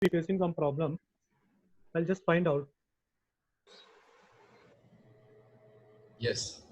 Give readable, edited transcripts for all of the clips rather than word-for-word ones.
be facing some problem. I'll just find out. Yes.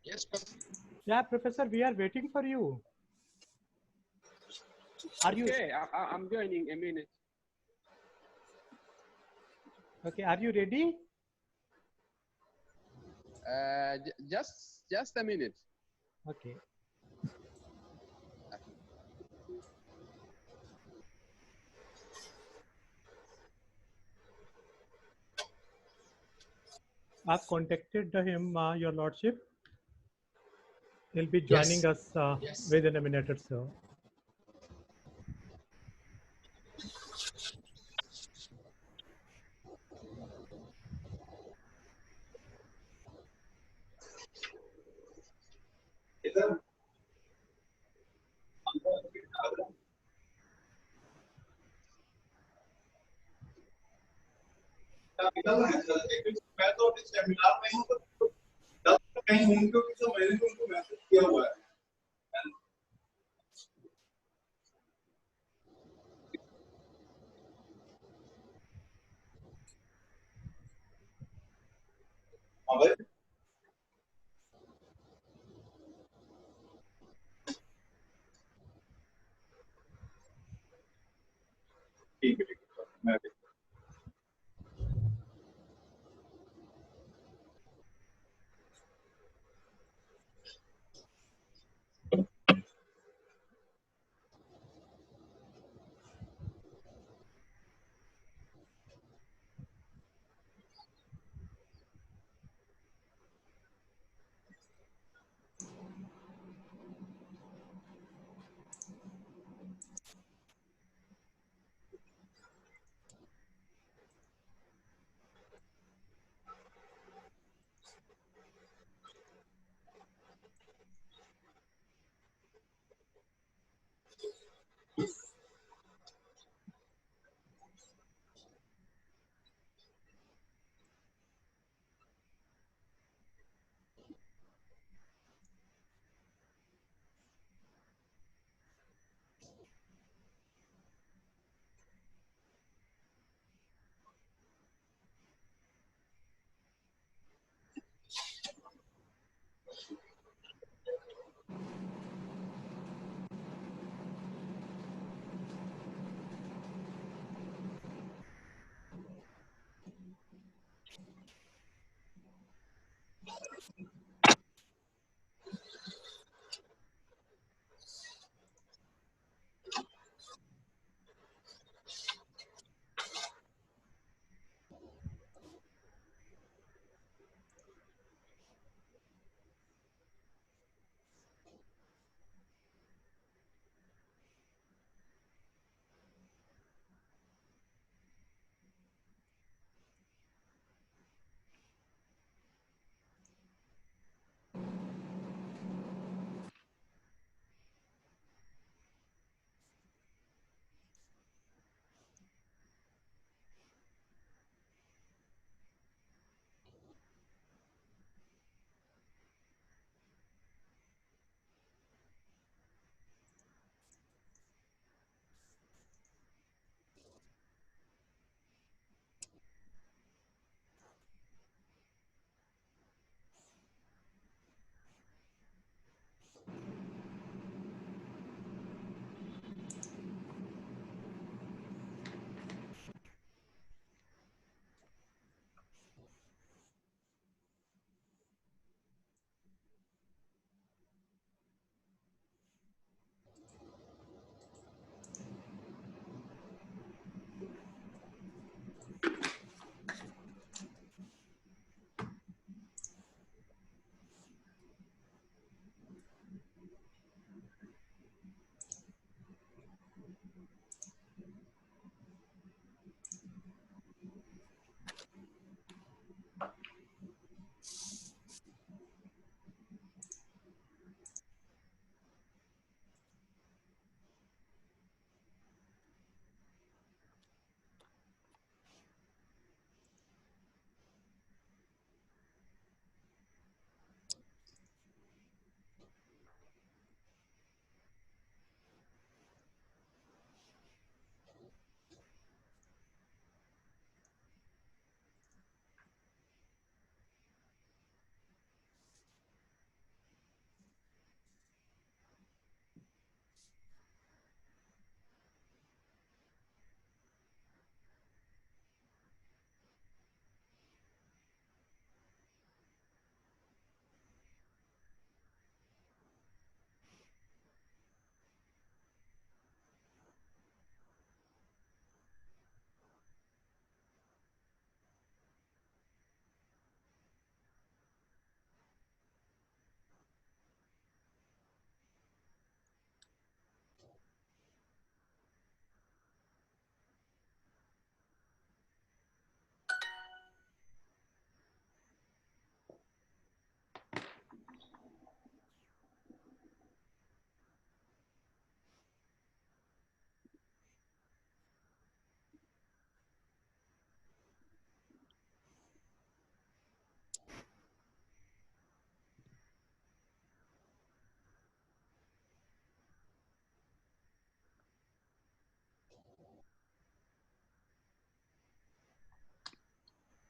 Yes, Prof. Yeah, Professor, we are waiting for you. Are you Okay, I'm joining a minute. okay? Are you ready? Just a minute. Okay. I've contacted him, Your Lordship. He'll be joining Yes. us Yes. within a minute or so. मैं तो अभी seminar में हूँ तो 10 कहीं होंगे तो मैंने तो उनको मैसेज किया हुआ है हाँ भाई ठीक है मैं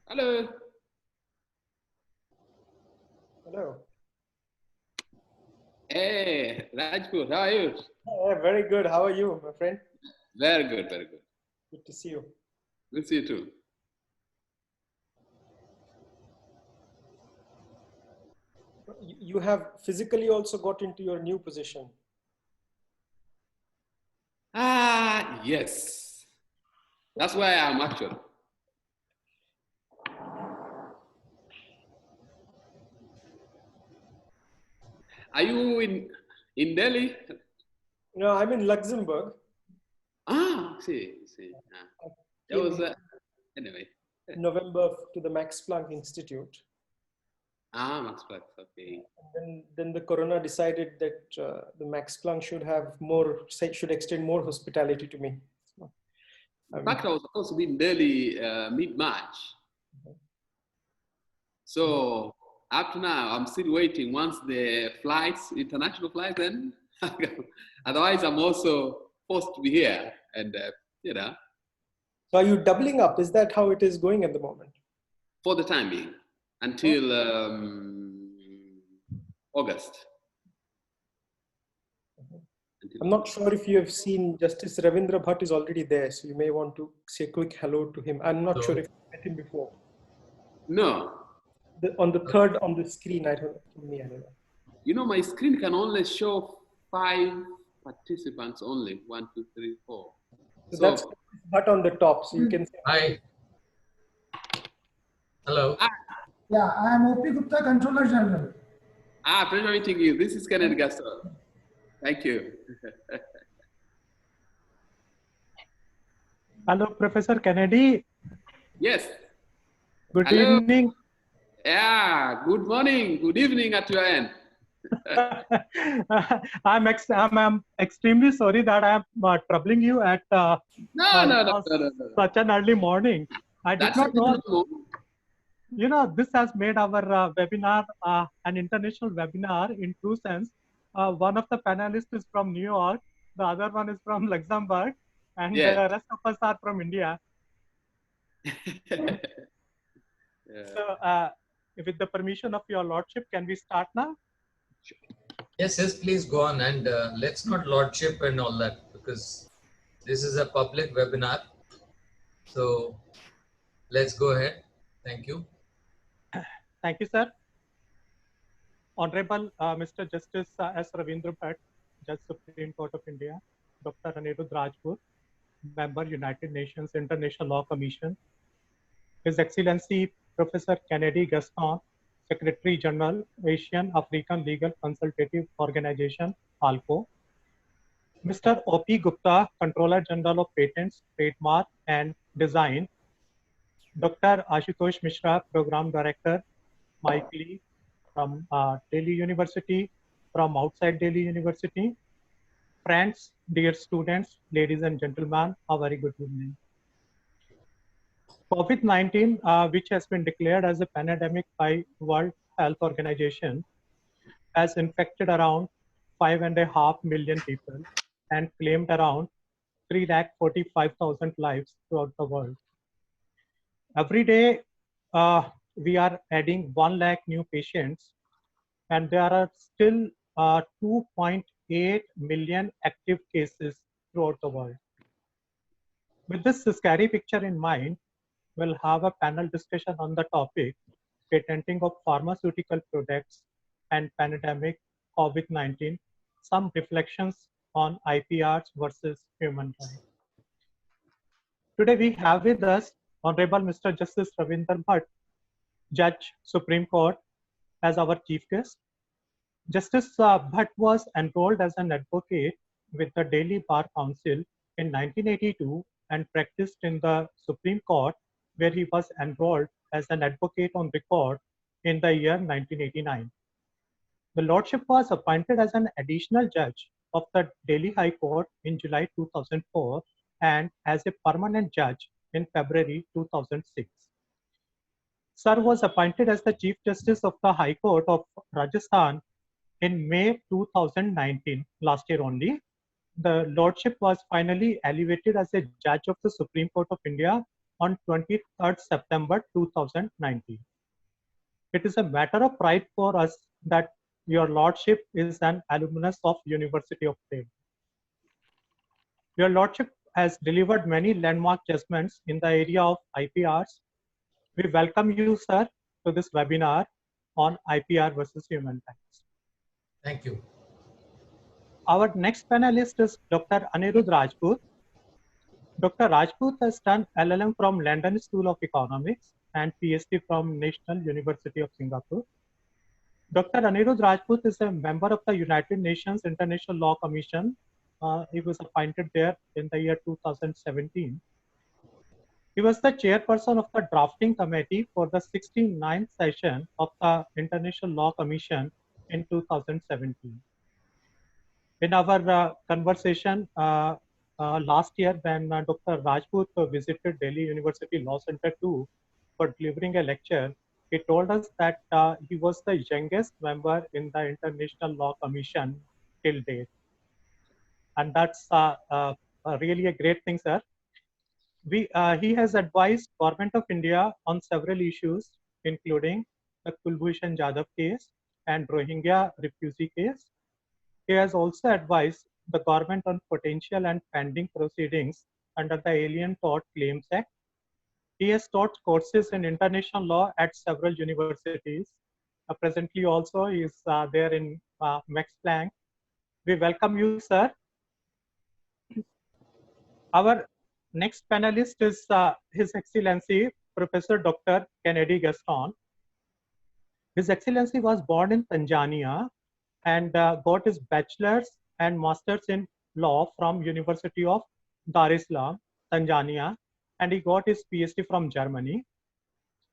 Hello. Hello. Hey, Rajput, how are you? Very good. How are you, my friend? Very good, very good. Good to see you. Good to see you too. You have physically also got into your new position. Ah, yes. That's where I am actually. Are you in Delhi? No, I'm in Luxembourg. Ah, see. That was anyway. November to the Max Planck Institute. Ah, Max Planck. Okay. Then the Corona decided that the Max Planck should extend more hospitality to me. So, In fact, I was supposed to be in Delhi mid-March. So up to now, I'm still waiting. Once the flights, international flights, then otherwise, I'm also forced to be here, and you know. So are you doubling up? Is that how it is going at the moment? For the time being, until August. I'm not sure if you have seen Justice Ravindra Bhat is already there, so you may want to say a quick hello to him. I'm not sure if you met him before. No. On the third on the screen, I don't know. You know, my screen can only show 5 participants only. 1, 2, 3, 4. So that's Bhat on the top, so you can say Hi. Hello. Yeah, I am OP Gupta, Controller General. Pleasure meeting you. This is Kennedy Gastorn. Thank you. Hello, Professor Kennedy. Yes. Good Hello. evening. Yeah, good morning, good evening at your end. I'm extremely sorry that I'm troubling you at No. such an early morning. I did That's not know. normal. You know, this has made our webinar an international webinar in true sense. One of the panelists is from New York, the other one is from Luxembourg, and Yeah. the rest of us are from India. Yeah. So, with the permission of your lordship, can we start now? Yes, please go on, and let's not lordship and all that, because this is a public webinar. So let's go ahead. Thank you. Thank you, sir. Honorable Mr. Justice S. Ravindra Bhat, Judge Supreme Court of India, Dr. Aniruddha Rajput, Member United Nations International Law Commission, His Excellency Professor Kennedy Gastorn, Secretary General, Asian African Legal Consultative Organization, ALCO, Mr. O.P. Gupta, Controller General of Patents, Trademark and Design, Dr. Ashutosh Mishra, Program Director, Mike Lee from Delhi University, from outside Delhi University, friends, dear students, ladies and gentlemen, a very good evening. COVID-19, which has been declared as a pandemic by World Health Organization, has infected around 5.5 million people and claimed around 345,000 lives throughout the world. Every day, we are adding 1 lakh new patients, and there are still 2.8 million active cases throughout the world. With this scary picture in mind, we'll have a panel discussion on the topic, patenting of pharmaceutical products and pandemic COVID-19, some reflections on IPRs versus human rights. Today we have with us Honorable Mr. Justice Ravindra Bhat, Judge, Supreme Court, as our chief guest. Justice Bhat was enrolled as an advocate with the Delhi Bar Council in 1982 and practiced in the Supreme Court, where he was enrolled as an advocate on record in the year 1989. The Lordship was appointed as an additional judge of the Delhi High Court in July 2004 and as a permanent judge in February 2006. Sir was appointed as the Chief Justice of the High Court of Rajasthan in May 2019, last year only. The Lordship was finally elevated as a judge of the Supreme Court of India on 23rd September 2019. It is a matter of pride for us that your Lordship is an alumnus of University of Delhi. Your Lordship has delivered many landmark judgments in the area of IPRs. We welcome you, sir, to this webinar on IPR versus human rights. Thank you. Our next panelist is Dr. Aniruddha Rajput. Dr. Rajput has done LLM from London School of Economics and PhD from National University of Singapore. Dr. Aniruddha Rajput is a member of the United Nations International Law Commission. He was appointed there in the year 2017. He was the chairperson of the drafting committee for the 69th session of the International Law Commission in 2017. In our conversation last year, when Dr. Rajput visited Delhi University Law Center 2 for delivering a lecture, he told us that he was the youngest member in the International Law Commission till date. And that's really a great thing, sir. He has advised Government of India on several issues, including the Kulbhushan Jadhav case and Rohingya refugee case. He has also advised the government on potential and pending proceedings under the Alien Tort Claims Act. He has taught courses in international law at several universities. Presently also, he is there in Max Planck. We welcome you, sir. Our next panelist is His Excellency, Professor Dr. Kennedy Gastorn. His Excellency was born in Tanzania and got his bachelor's and master's in law from University of Dar es Salaam, Tanzania, and he got his PhD from Germany.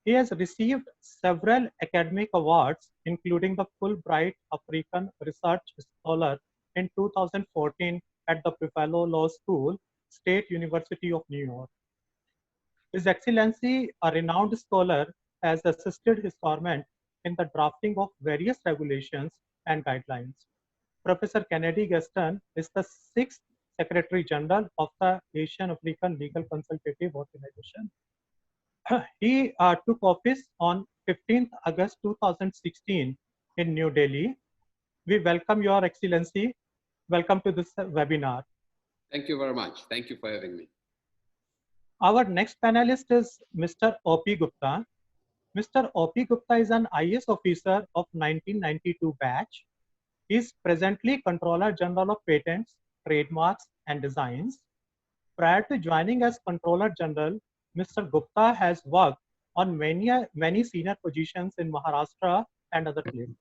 He has received several academic awards, including the Fulbright African Research Scholar in 2014 at the Buffalo Law School, State University of New York. His Excellency, a renowned scholar, has assisted his government in the drafting of various regulations and guidelines. Professor Kennedy Gastorn is the 6th Secretary General of the Asian African Legal Consultative Organization. He took office on 15th August 2016 in New Delhi. We welcome your Excellency. Welcome to this webinar. Thank you very much. Thank you for having me. Our next panelist is Mr. O.P. Gupta. Mr. O.P. Gupta is an IAS officer of 1992 batch. He is presently Controller General of Patents, Trademarks, and Designs. Prior to joining as Controller General, Mr. Gupta has worked on many senior positions in Maharashtra and other places.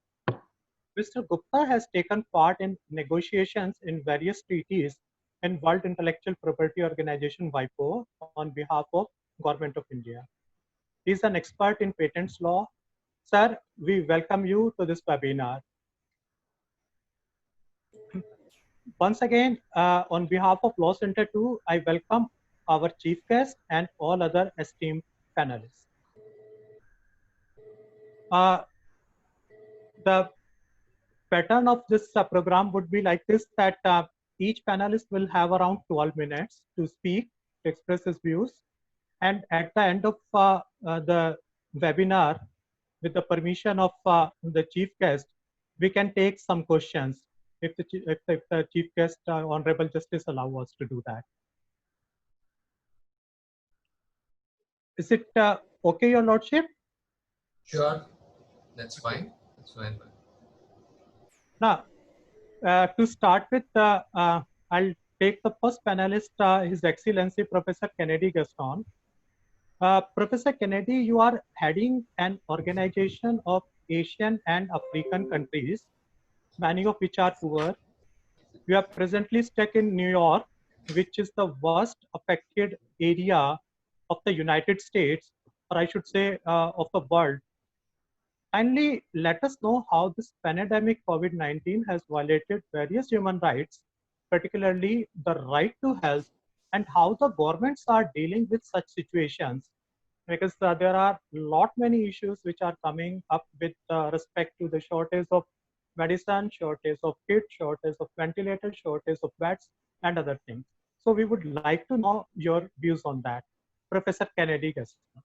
Mr. Gupta has taken part in negotiations in various treaties in World Intellectual Property Organization WIPO on behalf of Government of India. He is an expert in patents law. Sir, we welcome you to this webinar. Once again, on behalf of Law Center 2, I welcome our chief guest and all other esteemed panelists. The pattern of this program would be like this, that each panelist will have around 12 minutes to speak, to express his views. And at the end of the webinar, with the permission of the chief guest, we can take some questions if the chief guest, Honorable Justice, allow us to do that. Is it okay, Your Lordship? Sure, that's fine. That's fine. Now, to start with, I'll take the first panelist, His Excellency Professor Kennedy Gastorn. Professor Kennedy, you are heading an organization of Asian and African countries, many of which are poor. You are presently stuck in New York, which is the worst affected area of the United States, or I should say of the world. Kindly let us know how this pandemic COVID-19 has violated various human rights, particularly the right to health, and how the governments are dealing with such situations. Because there are many issues which are coming up with respect to the shortage of medicine, shortage of kits, shortage of ventilators, shortage of beds, and other things. So we would like to know your views on that. Professor Kennedy Gastorn.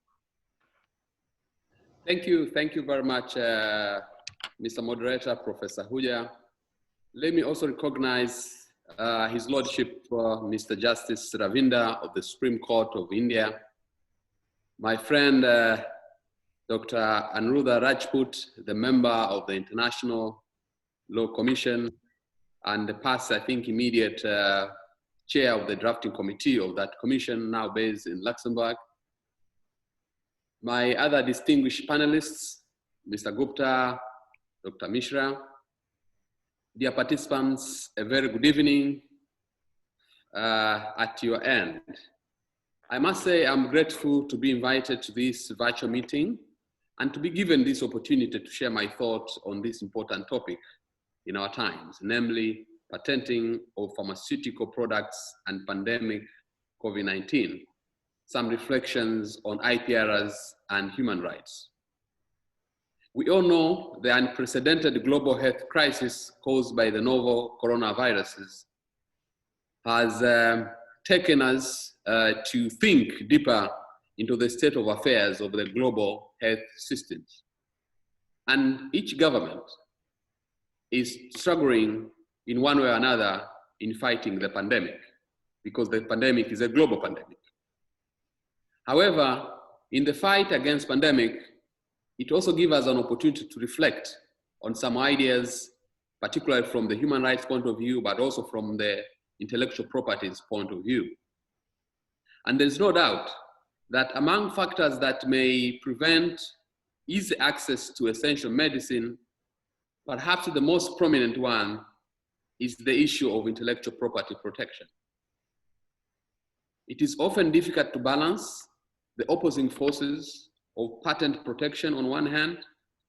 Thank you very much, Mr. Moderator, Professor Ahuja. Let me also recognize His Lordship, Mr. Justice Ravindra of the Supreme Court of India, my friend, Dr. Aniruddha Rajput, the member of the International Law Commission, and the past, I think, immediate chair of the drafting committee of that commission, now based in Luxembourg. My other distinguished panelists, Mr. Gupta, Dr. Mishra, dear participants, a very good evening at your end. I must say I'm grateful to be invited to this virtual meeting and to be given this opportunity to share my thoughts on this important topic in our times, namely patenting of pharmaceutical products and pandemic COVID-19, some reflections on IPRs and human rights. We all know the unprecedented global health crisis caused by the novel coronaviruses has taken us to think deeper into the state of affairs of the global health systems. And each government is struggling in one way or another in fighting the pandemic, because the pandemic is a global pandemic. However, in the fight against pandemic, it also gives us an opportunity to reflect on some ideas, particularly from the human rights point of view, but also from the intellectual properties point of view. And there's no doubt that among factors that may prevent easy access to essential medicine, perhaps the most prominent one is the issue of intellectual property protection. It is often difficult to balance the opposing forces of patent protection on one hand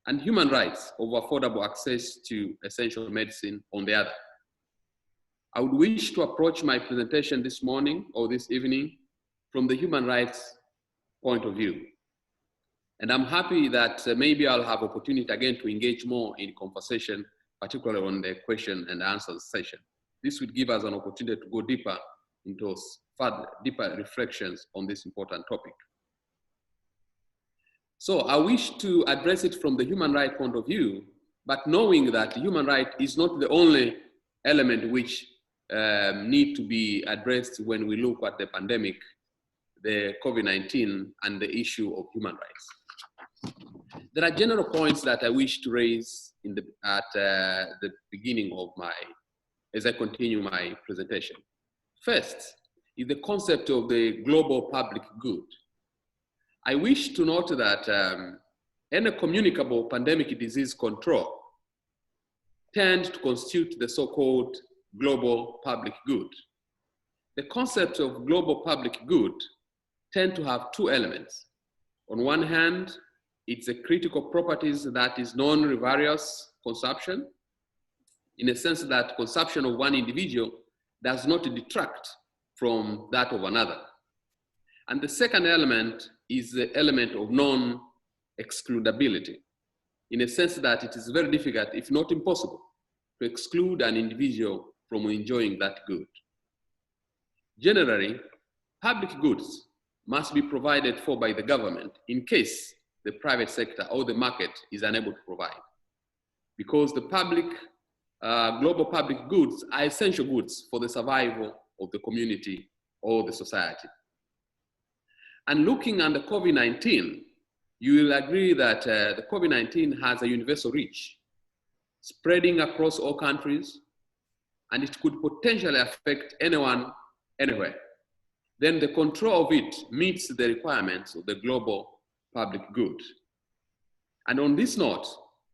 and human rights of affordable access to essential medicine on the other. I would wish to approach my presentation this morning or this evening from the human rights point of view. And I'm happy that maybe I'll have opportunity again to engage more in conversation, particularly on the question and answers session. This would give us an opportunity to go deeper into further, deeper reflections on this important topic. So I wish to address it from the human right point of view, but knowing that human right is not the only element which need to be addressed when we look at the pandemic, the COVID-19, and the issue of human rights. There are general points that I wish to raise at the beginning of as I continue my presentation. First is the concept of the global public good. I wish to note that any communicable pandemic disease control tend to constitute the so-called global public good. The concept of global public good tend to have two elements. On one hand, it's a critical properties that is non-rivalrous consumption, in a sense that consumption of one individual does not detract from that of another. And the second element is the element of non-excludability, in a sense that it is very difficult, if not impossible, to exclude an individual from enjoying that good. Generally, public goods must be provided for by the government in case the private sector or the market is unable to provide, because the global public goods are essential goods for the survival of the community or the society. And looking at the COVID-19, you will agree that the COVID-19 has a universal reach, spreading across all countries, and it could potentially affect anyone, anywhere. Then the control of it meets the requirements of the global public good. And on this note,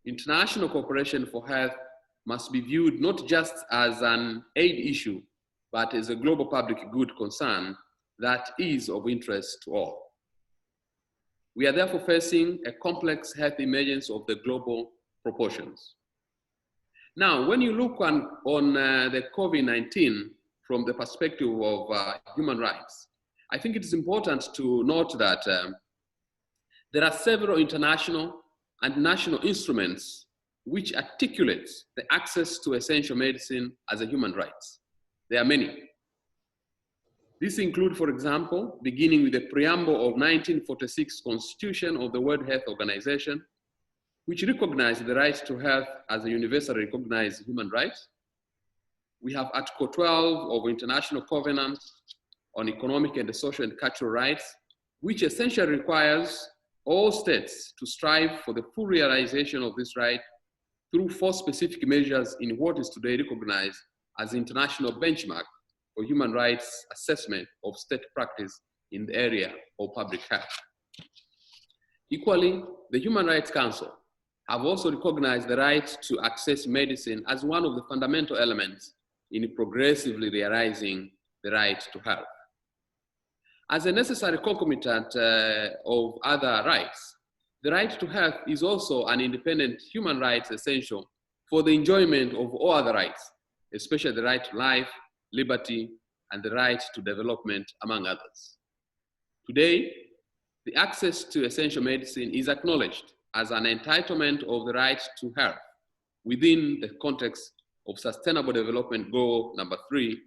international cooperation for health must be viewed not just as an aid issue, but as a global public good concern that is of interest to all. We are therefore facing a complex health emergence of the global proportions. Now, when you look on the COVID-19 from the perspective of human rights, I think it is important to note that there are several international and national instruments which articulate the access to essential medicine as a human right. There are many. These include, for example, beginning with the preamble of 1946 Constitution of the World Health Organization, which recognized the right to health as a universally recognized human right. We have Article 12 of International Covenant on Economic and Social and Cultural Rights, which essentially requires all states to strive for the full realization of this right through 4 specific measures in what is today recognized as the international benchmark for human rights assessment of state practice in the area of public health. Equally, the Human Rights Council have also recognized the right to access medicine as one of the fundamental elements in progressively realizing the right to health. As a necessary concomitant of other rights, the right to health is also an independent human right essential for the enjoyment of all other rights, especially the right to life, liberty, and the right to development, among others. Today, the access to essential medicine is acknowledged as an entitlement of the right to health within the context of Sustainable Development Goal number 3,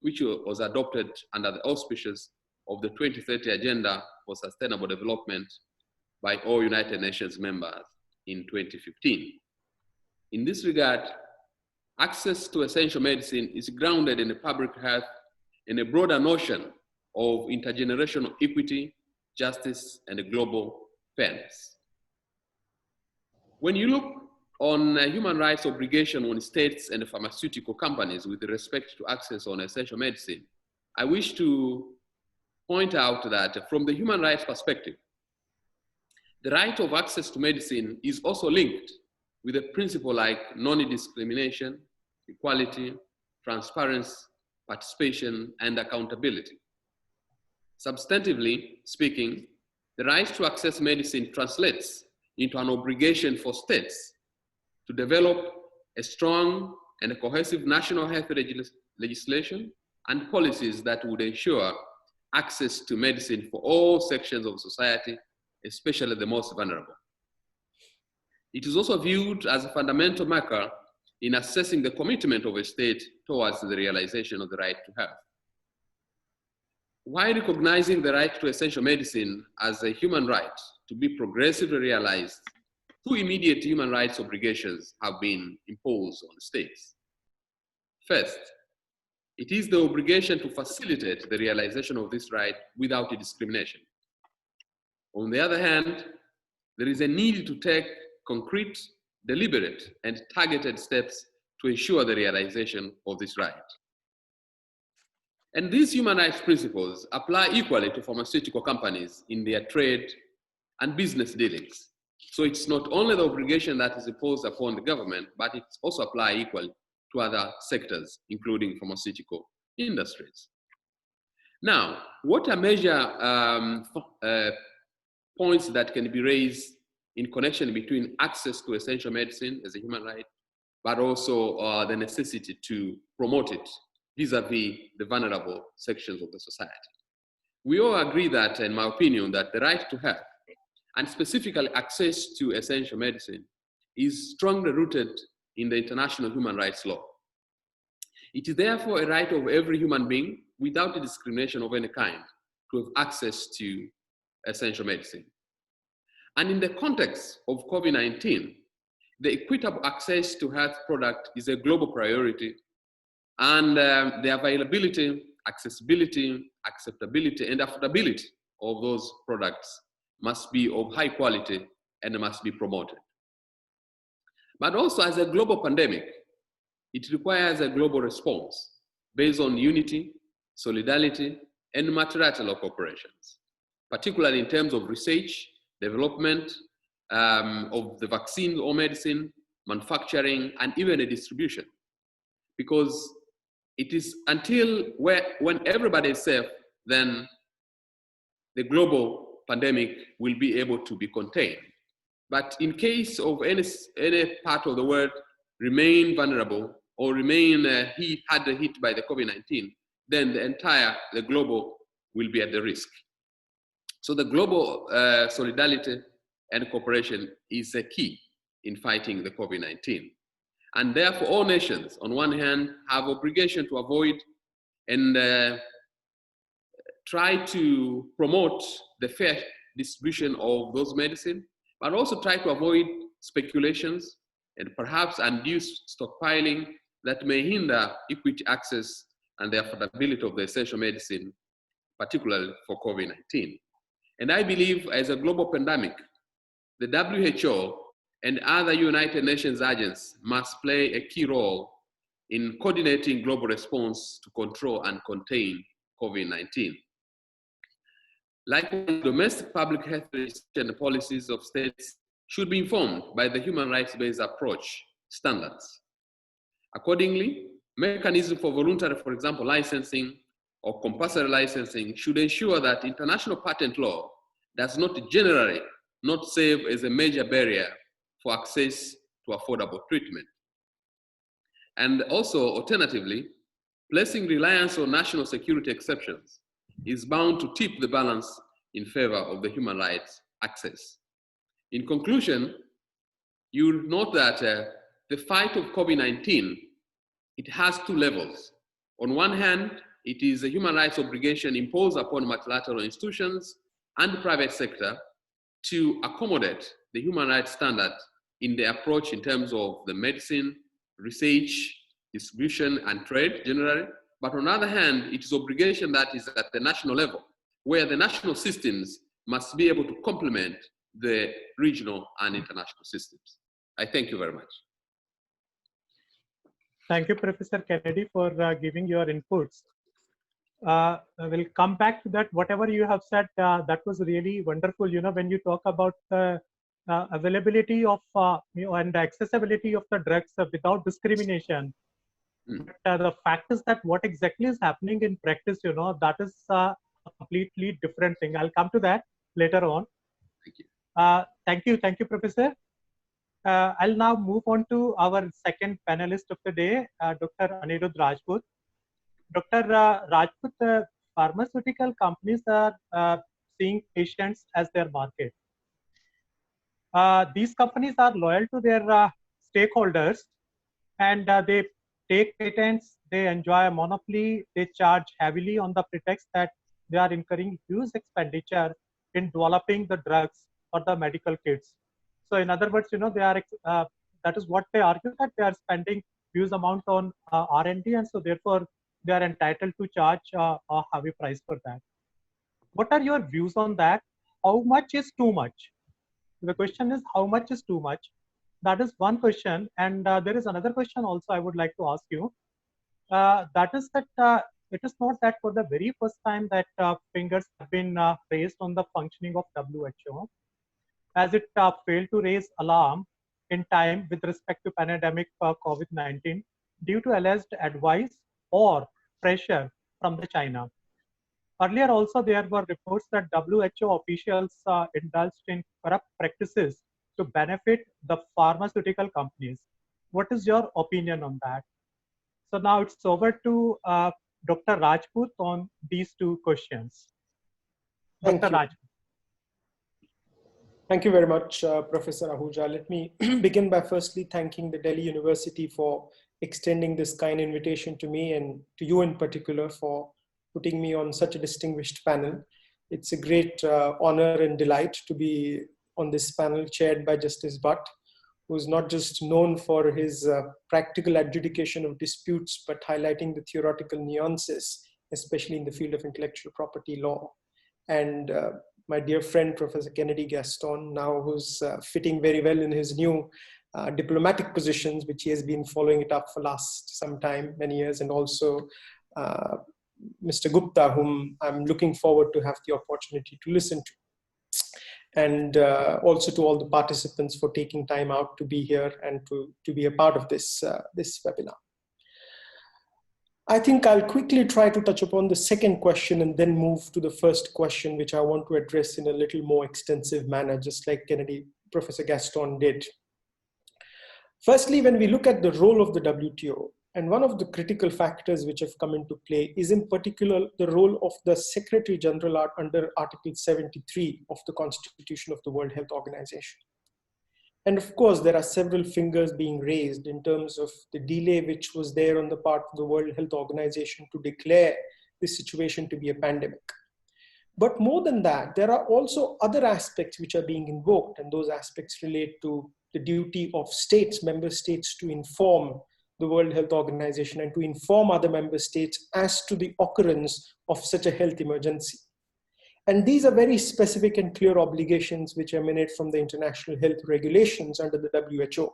which was adopted under the auspices of the 2030 Agenda for Sustainable Development by all United Nations members in 2015. In this regard, access to essential medicine is grounded in the public health in a broader notion of intergenerational equity, justice, and global fairness. When you look on human rights obligation on states and pharmaceutical companies with respect to access on essential medicine, I wish to point out that from the human rights perspective, the right of access to medicine is also linked with a principle like non-discrimination, equality, transparency, participation, and accountability. Substantively speaking, the right to access medicine translates into an obligation for states to develop a strong and a cohesive national health legislation and policies that would ensure access to medicine for all sections of society, especially the most vulnerable. It is also viewed as a fundamental marker in assessing the commitment of a state towards the realization of the right to health. While recognizing the right to essential medicine as a human right to be progressively realized, 2 immediate human rights obligations have been imposed on the states. First, it is the obligation to facilitate the realization of this right without discrimination. On the other hand, there is a need to take concrete, deliberate, and targeted steps to ensure the realization of this right. And these human rights principles apply equally to pharmaceutical companies in their trade and business dealings. So it's not only the obligation that is imposed upon the government, but it also applies equally to other sectors, including pharmaceutical industries. Now, what are major points that can be raised in connection between access to essential medicine as a human right, but also the necessity to promote it vis-a-vis the vulnerable sections of the society? We all agree that, in my opinion, that the right to health, and specifically access to essential medicine, is strongly rooted in the international human rights law. It is therefore a right of every human being, without discrimination of any kind, to have access to essential medicine. And in the context of COVID-19, the equitable access to health products is a global priority, and the availability, accessibility, acceptability, and affordability of those products must be of high quality and must be promoted. But also, as a global pandemic, it requires a global response based on unity, solidarity, and multilateral cooperations, particularly in terms of research, development of the vaccine or medicine, manufacturing, and even a distribution. Because it is until when everybody is safe, then the global pandemic will be able to be contained. But in case of any part of the world remain vulnerable or remain hard hit by the COVID-19, then the global will be at the risk. So the global solidarity and cooperation is a key in fighting the COVID-19. And therefore, all nations, on one hand, have obligation to avoid and try to promote the fair distribution of those medicines, but also try to avoid speculations and perhaps undue stockpiling that may hinder equity access and the affordability of the essential medicine, particularly for COVID-19. And I believe as a global pandemic, the WHO and other United Nations agents must play a key role in coordinating global response to control and contain COVID-19. Likewise, domestic public health and policies of states should be informed by the human rights-based approach standards. Accordingly, mechanisms for voluntary, for example, licensing or compulsory licensing should ensure that international patent law does not generally not serve as a major barrier for access to affordable treatment. And also, alternatively, placing reliance on national security exceptions is bound to tip the balance in favor of the human rights access. In conclusion, you'll note that the fight of COVID-19, it has two levels. On one hand, it is a human rights obligation imposed upon multilateral institutions and the private sector to accommodate the human rights standard in the approach in terms of the medicine, research, distribution, and trade generally. But on the other hand, it is obligation that is at the national level, where the national systems must be able to complement the regional and international systems. I thank you very much. Thank you, Professor Kennedy, for giving your inputs. We'll come back to that. Whatever you have said, that was really wonderful. You know, when you talk about the availability of and the accessibility of the drugs without discrimination, but, the fact is that what exactly is happening in practice, you know, that is a completely different thing. I'll come to that later on. Thank you. Thank you, Professor. I'll now move on to our second panelist of the day, Dr. Aniruddha Rajput. Dr. Rajput, pharmaceutical companies are seeing patients as their market. These companies are loyal to their stakeholders, and they take patents, they enjoy a monopoly, they charge heavily on the pretext that they are incurring huge expenditure in developing the drugs or the medical kits. So in other words, you know, they are that is what they argue, that they are spending huge amount on R&D, and so therefore they are entitled to charge a heavy price for that. What are your views on that? How much is too much? The question is, how much is too much? That is one question. And there is another question also I would like to ask you. That is that it is not that for the very first time that fingers have been raised on the functioning of WHO, as it failed to raise alarm in time with respect to pandemic COVID-19 due to alleged advice or pressure from the China. Earlier also there were reports that WHO officials indulged in corrupt practices to benefit the pharmaceutical companies. What is your opinion on that? So now it's over to Dr. Rajput on these two questions. Dr. Rajput. Thank you very much, Professor Ahuja. Let me begin by firstly thanking the Delhi University for extending this kind invitation to me, and to you in particular for putting me on such a distinguished panel. It's a great honor and delight to be on this panel chaired by Justice Bhat, who is not just known for his practical adjudication of disputes, but highlighting the theoretical nuances, especially in the field of intellectual property law. And my dear friend, Professor Kennedy Gastorn, now who's fitting very well in his new diplomatic positions, which he has been following it up for last some time, many years, and also Mr. Gupta, whom I'm looking forward to have the opportunity to listen to. And also to all the participants for taking time out to be here and to be a part of this, this webinar. I think I'll quickly try to touch upon the second question and then move to the first question, which I want to address in a little more extensive manner, just like Professor Gastorn did. Firstly, when we look at the role of the WTO, and one of the critical factors which have come into play is in particular the role of the Secretary General under Article 73 of the Constitution of the World Health Organization. And of course, there are several fingers being raised in terms of the delay which was there on the part of the World Health Organization to declare this situation to be a pandemic. But more than that, there are also other aspects which are being invoked, and those aspects relate to the duty of states, member states, to inform the World Health Organization and to inform other member states as to the occurrence of such a health emergency. And these are very specific and clear obligations which emanate from the international health regulations under the WHO.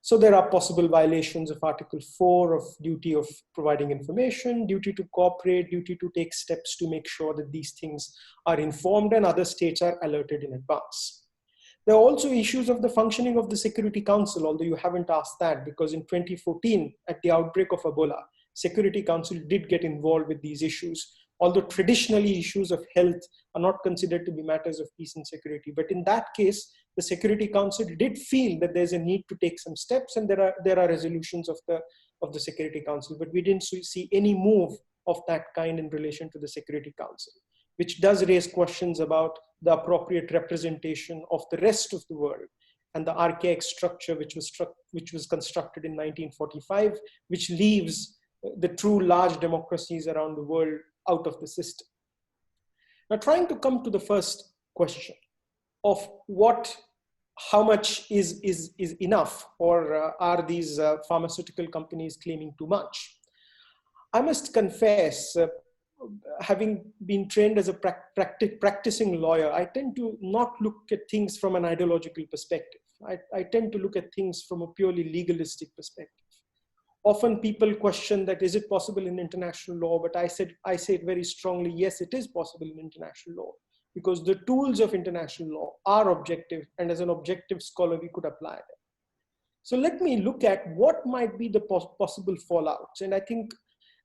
So there are possible violations of Article 4 of duty of providing information, duty to cooperate, duty to take steps to make sure that these things are informed and other states are alerted in advance. There are also issues of the functioning of the Security Council, although you haven't asked that, because in 2014, at the outbreak of Ebola, Security Council did get involved with these issues, although traditionally issues of health are not considered to be matters of peace and security. But in that case, the Security Council did feel that there's a need to take some steps, and there are resolutions of the Security Council, but we didn't see any move of that kind in relation to the Security Council, which does raise questions about the appropriate representation of the rest of the world and the archaic structure which was constructed in 1945, which leaves the true large democracies around the world out of the system. Now, trying to come to the first question of how much is enough, or are these pharmaceutical companies claiming too much? I must confess, having been trained as a practicing lawyer, I tend to not look at things from an ideological perspective. I tend to look at things from a purely legalistic perspective. Often people question that, is it possible in international law? But I say it very strongly, yes, it is possible in international law, because the tools of international law are objective, and as an objective scholar, we could apply them. So let me look at what might be the possible fallouts. And I think,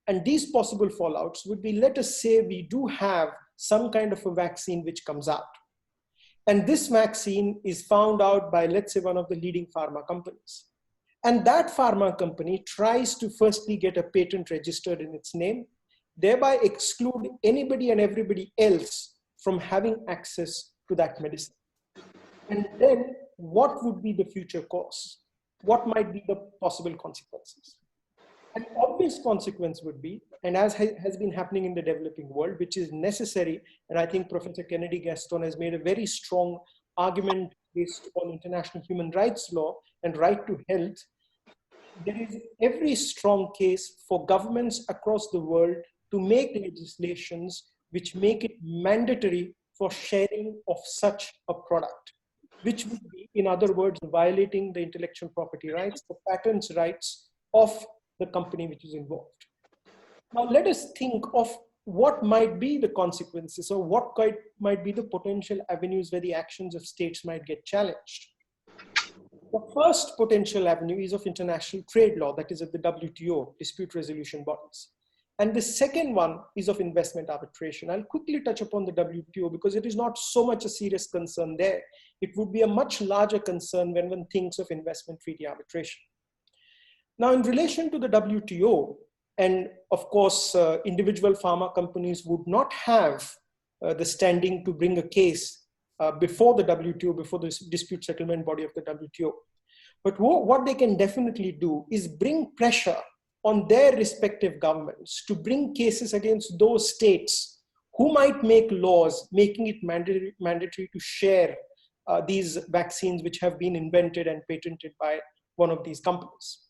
and these possible fallouts would be, let us say we do have some kind of a vaccine which comes out. And this vaccine is found out by, let's say, one of the leading pharma companies. And that pharma company tries to firstly get a patent registered in its name, thereby exclude anybody and everybody else from having access to that medicine. And then what would be the future course? What might be the possible consequences? An obvious consequence would be, and as has been happening in the developing world, which is necessary, and I think Professor Kennedy Gastorn has made a very strong argument based on international human rights law and right to health, there is every strong case for governments across the world to make legislations which make it mandatory for sharing of such a product, which would be, in other words, violating the intellectual property rights, the patents rights of the company which is involved. Now let us think of what might be the consequences, or what might be the potential avenues where the actions of states might get challenged. The first potential avenue is of international trade law, that is at the WTO, dispute resolution bodies. And the second one is of investment arbitration. I'll quickly touch upon the WTO because it is not so much a serious concern there. It would be a much larger concern when one thinks of investment treaty arbitration. Now, in relation to the WTO, and of course, individual pharma companies would not have the standing to bring a case before the WTO, before the dispute settlement body of the WTO. But what they can definitely do is bring pressure on their respective governments to bring cases against those states who might make laws making it mandatory to share these vaccines which have been invented and patented by one of these companies.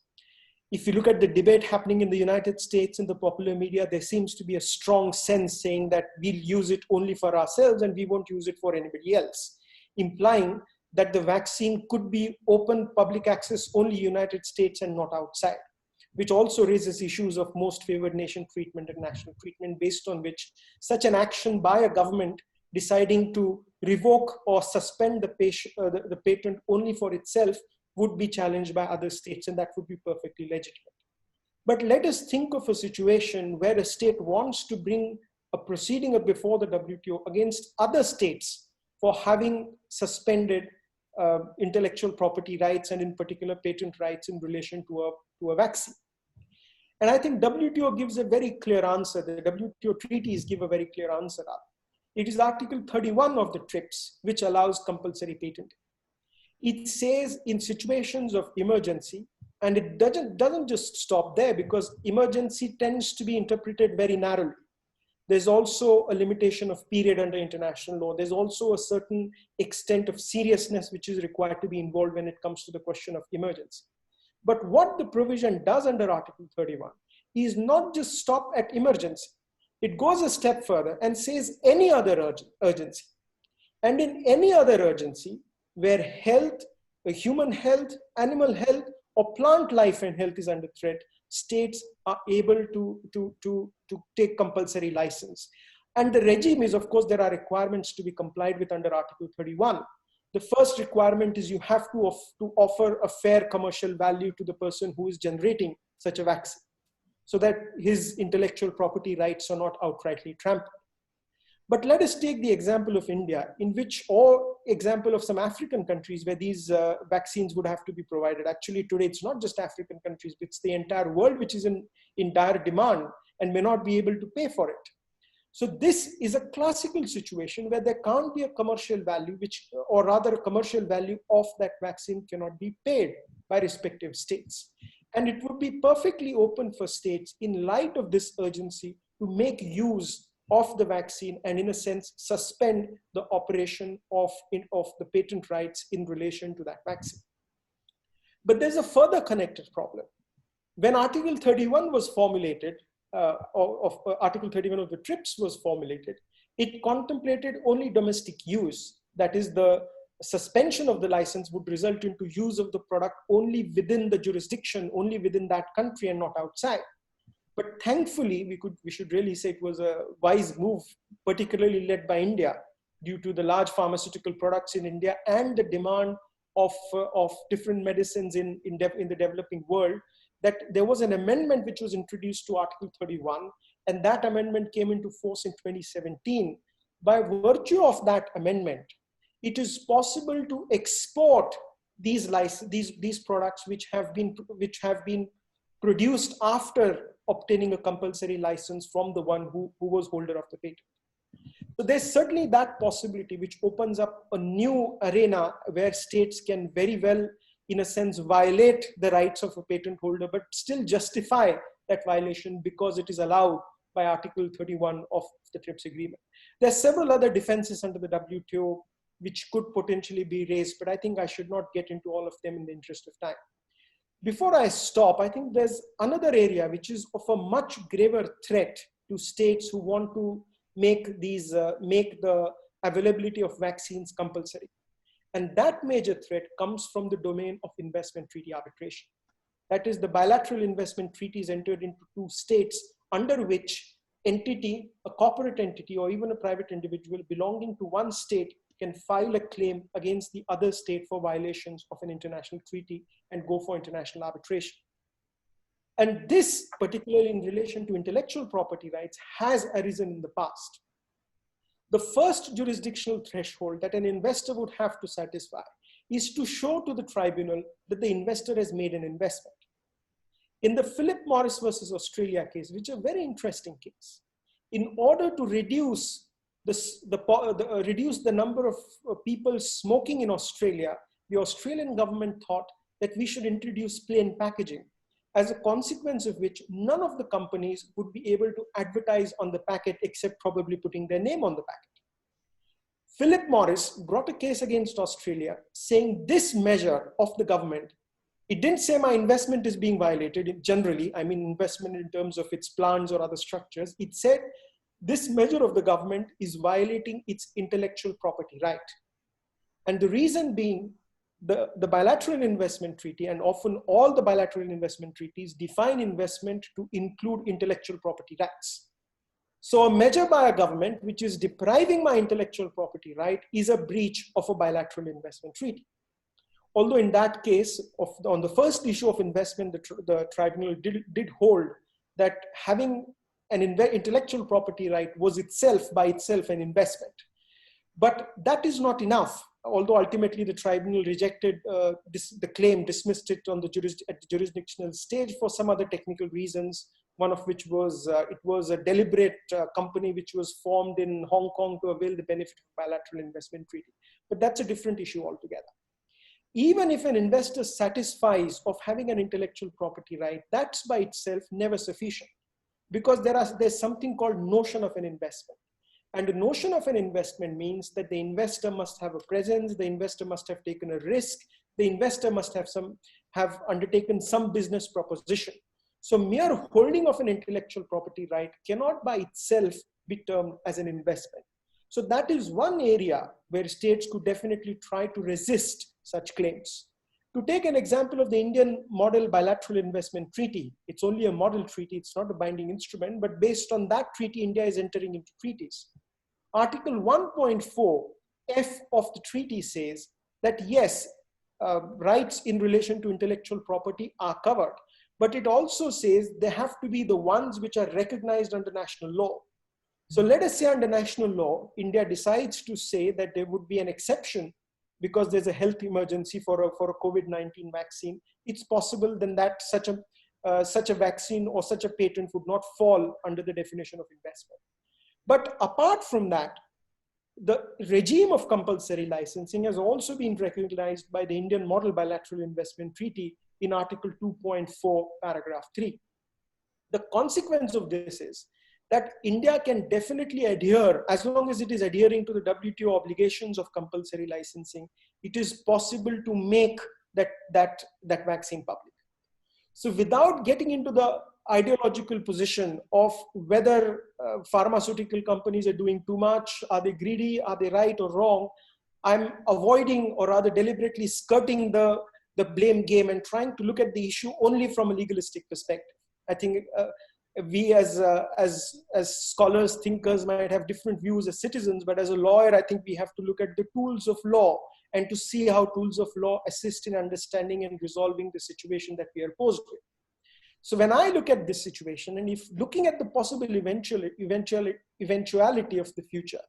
If you look at the debate happening in the United States in the popular media, there seems to be a strong sense saying that we'll use it only for ourselves and we won't use it for anybody else, implying that the vaccine could be open public access only United States and not outside, which also raises issues of most favored nation treatment and national treatment, based on which such an action by a government deciding to revoke or suspend the patent only for itself would be challenged by other states, and that would be perfectly legitimate. But let us think of a situation where a state wants to bring a proceeding before the WTO against other states for having suspended intellectual property rights, and in particular patent rights in relation to a vaccine. And I think WTO gives a very clear answer. The WTO treaties give a very clear answer. It is Article 31 of the TRIPS, which allows compulsory patenting. It says in situations of emergency, and it doesn't just stop there, because emergency tends to be interpreted very narrowly. There's also a limitation of period under international law. There's also a certain extent of seriousness which is required to be involved when it comes to the question of emergency. But what the provision does under Article 31 is not just stop at emergency. It goes a step further and says any other urgency. And in any other urgency where health, human health, animal health, or plant life and health is under threat, states are able to take compulsory license. And the regime is, of course, there are requirements to be complied with under Article 31. The first requirement is you have to offer a fair commercial value to the person who is generating such a vaccine, so that his intellectual property rights are not outrightly trampled. But let us take the example of India, or example of some African countries where these vaccines would have to be provided. Actually, today it's not just African countries, it's the entire world which is in dire demand and may not be able to pay for it. So this is a classical situation where there can't be a commercial value, or rather a commercial value of that vaccine cannot be paid by respective states. And it would be perfectly open for states, in light of this urgency, to make use of the vaccine and, in a sense, suspend the operation of the patent rights in relation to that vaccine. But there's a further connected problem. When Article 31 was formulated, Article 31 of the TRIPS was formulated, it contemplated only domestic use. That is, the suspension of the license would result into use of the product only within the jurisdiction, only within that country and not outside. But thankfully, we should really say it was a wise move, particularly led by India, due to the large pharmaceutical products in India and the demand of different medicines in the developing world, that there was an amendment which was introduced to Article 31, and that amendment came into force in 2017. By virtue of that amendment, it is possible to export these products which have been produced after obtaining a compulsory license from the one who was holder of the patent. So there's certainly that possibility, which opens up a new arena where states can very well, in a sense, violate the rights of a patent holder, but still justify that violation because it is allowed by Article 31 of the TRIPS agreement. There are several other defenses under the WTO which could potentially be raised, but I think I should not get into all of them in the interest of time. Before I stop, I think there's another area which is of a much graver threat to states who want to make the availability of vaccines compulsory. And that major threat comes from the domain of investment treaty arbitration. That is, the bilateral investment treaties entered into two states under which entity, a corporate entity, or even a private individual belonging to one state can file a claim against the other state for violations of an international treaty and go for international arbitration. And this, particularly in relation to intellectual property rights, has arisen in the past. The first jurisdictional threshold that an investor would have to satisfy is to show to the tribunal that the investor has made an investment. In the Philip Morris versus Australia case, which is a very interesting case, in order to reduce the number of people smoking in Australia, the Australian government thought that we should introduce plain packaging, as a consequence of which none of the companies would be able to advertise on the packet except probably putting their name on the packet. Philip Morris brought a case against Australia saying this measure of the government, it didn't say my investment is being violated generally, I mean investment in terms of its plants or other structures. It said this measure of the government is violating its intellectual property right. And the reason being, the bilateral investment treaty, and often all the bilateral investment treaties, define investment to include intellectual property rights. So a measure by a government which is depriving my intellectual property right is a breach of a bilateral investment treaty. Although in that case, on the first issue of investment, the tribunal did hold that having an intellectual property right was by itself an investment. But that is not enough. Although ultimately the tribunal rejected the claim, dismissed it on at the jurisdictional stage for some other technical reasons, one of which was it was a deliberate company which was formed in Hong Kong to avail the benefit of bilateral investment treaty. But that's a different issue altogether. Even if an investor satisfies of having an intellectual property right, that's by itself never sufficient. because there's something called notion of an investment. And the notion of an investment means that the investor must have a presence, the investor must have taken a risk, the investor must have undertaken some business proposition. So mere holding of an intellectual property right cannot by itself be termed as an investment. So that is one area where states could definitely try to resist such claims. To take an example of the Indian Model Bilateral Investment Treaty, it's only a model treaty, it's not a binding instrument, but based on that treaty, India is entering into treaties. Article 1.4 F of the treaty says that yes, rights in relation to intellectual property are covered, but it also says they have to be the ones which are recognized under national law. So let us say under national law, India decides to say that there would be an exception because there's a health emergency for a COVID-19 vaccine. It's possible then that such a vaccine or such a patent would not fall under the definition of investment. But apart from that, the regime of compulsory licensing has also been recognized by the Indian Model Bilateral Investment Treaty in Article 2.4, paragraph 3. The consequence of this is that India can definitely adhere, as long as it is adhering to the WTO obligations of compulsory licensing, it is possible to make that vaccine public. So without getting into the ideological position of whether pharmaceutical companies are doing too much, are they greedy, are they right or wrong, I'm avoiding or rather deliberately skirting the blame game and trying to look at the issue only from a legalistic perspective. I think we as scholars, thinkers might have different views as citizens, but as a lawyer, I think we have to look at the tools of law and to see how tools of law assist in understanding and resolving the situation that we are posed with. So when I look at this situation, and if looking at the possible eventuality of the future,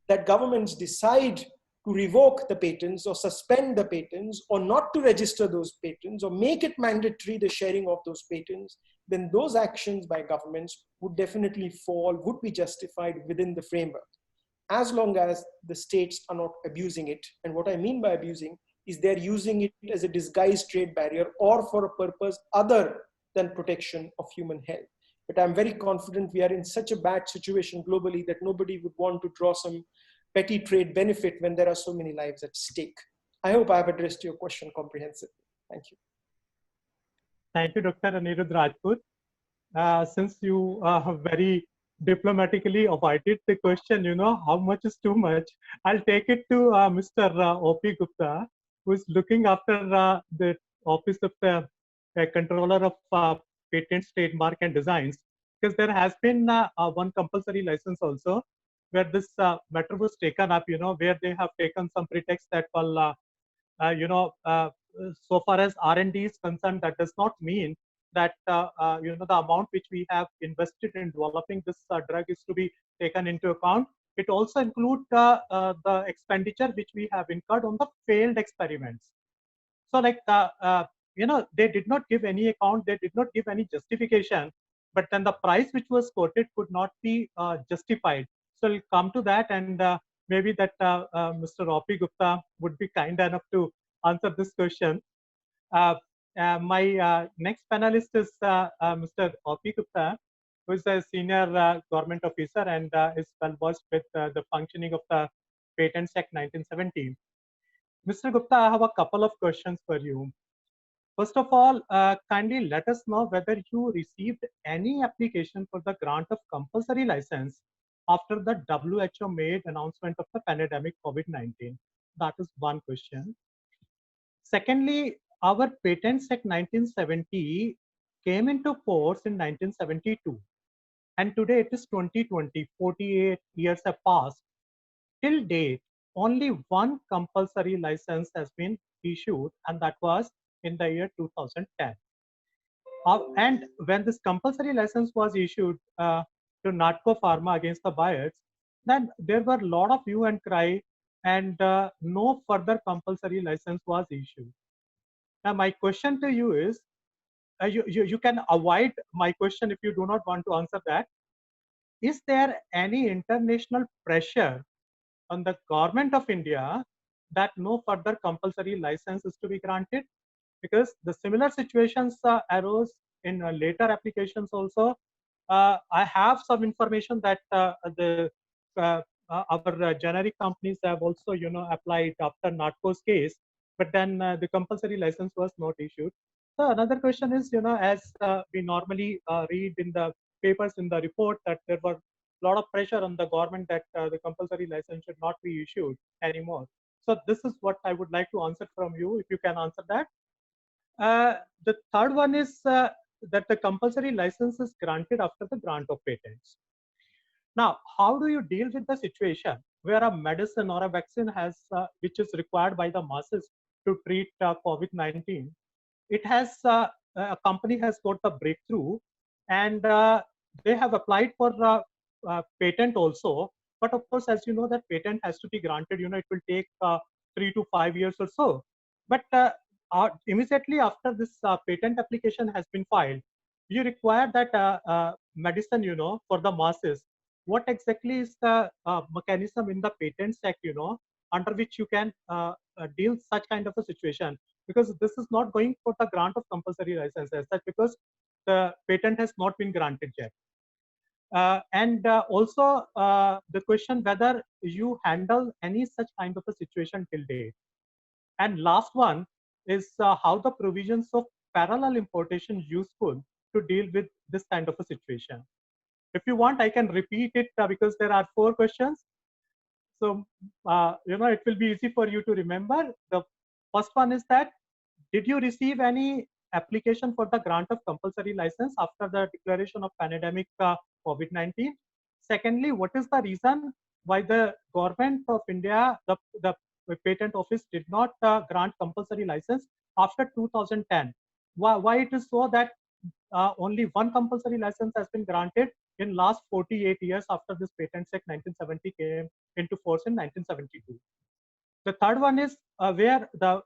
that governments decide to revoke the patents or suspend the patents or not to register those patents or make it mandatory the sharing of those patents, then those actions by governments would definitely would be justified within the framework, as long as the states are not abusing it. And what I mean by abusing is they're using it as a disguised trade barrier or for a purpose other than protection of human health. But I'm very confident we are in such a bad situation globally that nobody would want to draw some petty trade benefit when there are so many lives at stake. I hope I have addressed your question comprehensively. Thank you. Thank you, Dr. Aniruddha Rajput. Since you very diplomatically avoided the question, how much is too much, I'll take it to Mr. O.P. Gupta, who is looking after the Office of the Controller of Patents, Trademark and Designs, because there has been one compulsory license also, where this matter was taken up, where they have taken some pretext that, well, so far as R&D is concerned, that does not mean that the amount which we have invested in developing this drug is to be taken into account. It also includes the expenditure which we have incurred on the failed experiments. So like, they did not give any account, they did not give any justification, but then the price which was quoted could not be justified. So we'll come to that, and maybe that Mr. O.P. Gupta would be kind enough to answer this question. My next panelist is Mr. O.P. Gupta, who is a senior government officer and is well versed with the functioning of the Patents Act 1970. Mr. Gupta, I have a couple of questions for you. First of all, kindly let us know whether you received any application for the grant of compulsory license after the WHO made announcement of the pandemic COVID-19. That is one question. Secondly, our Patents Act 1970 came into force in 1972. And today it is 2020, 48 years have passed. Till date, only one compulsory license has been issued, and that was in the year 2010. And when this compulsory license was issued to Natco Pharma against the buyers, then there were a lot of hue and cry, and no further compulsory license was issued. Now, my question to you is, you can avoid my question if you do not want to answer that. Is there any international pressure on the government of India that no further compulsory license is to be granted? Because the similar situations arose in later applications also, I have some information that our generic companies have also, applied after Natco's case, but then the compulsory license was not issued. So another question is, as we normally read in the papers in the report that there was a lot of pressure on the government that the compulsory license should not be issued anymore. So this is what I would like to answer from you, if you can answer that. The third one is that the compulsory license is granted after the grant of patents. Now, how do you deal with the situation where a medicine or a vaccine has, which is required by the masses to treat COVID-19? It has, a company has got the breakthrough, and they have applied for patent also. But of course, as you know, that patent has to be granted. It will take 3 to 5 years or so. But immediately after this patent application has been filed, you require that medicine, for the masses. What exactly is the mechanism in the Patents Act, under which you can deal such kind of a situation? Because this is not going for the grant of compulsory license as such, because the patent has not been granted yet. And also the question whether you handle any such kind of a situation till date. And last one is how the provisions of parallel importation useful to deal with this kind of a situation. If you want, I can repeat it because there are 4 questions. So, it will be easy for you to remember. The first one is that, did you receive any application for the grant of compulsory license after the declaration of pandemic COVID-19? Secondly, what is the reason why the government of India, the patent office did not grant compulsory license after 2010? Why it is so that only one compulsory license has been granted in last 48 years after this Patents Act 1970 came into force in 1972. The third one is where the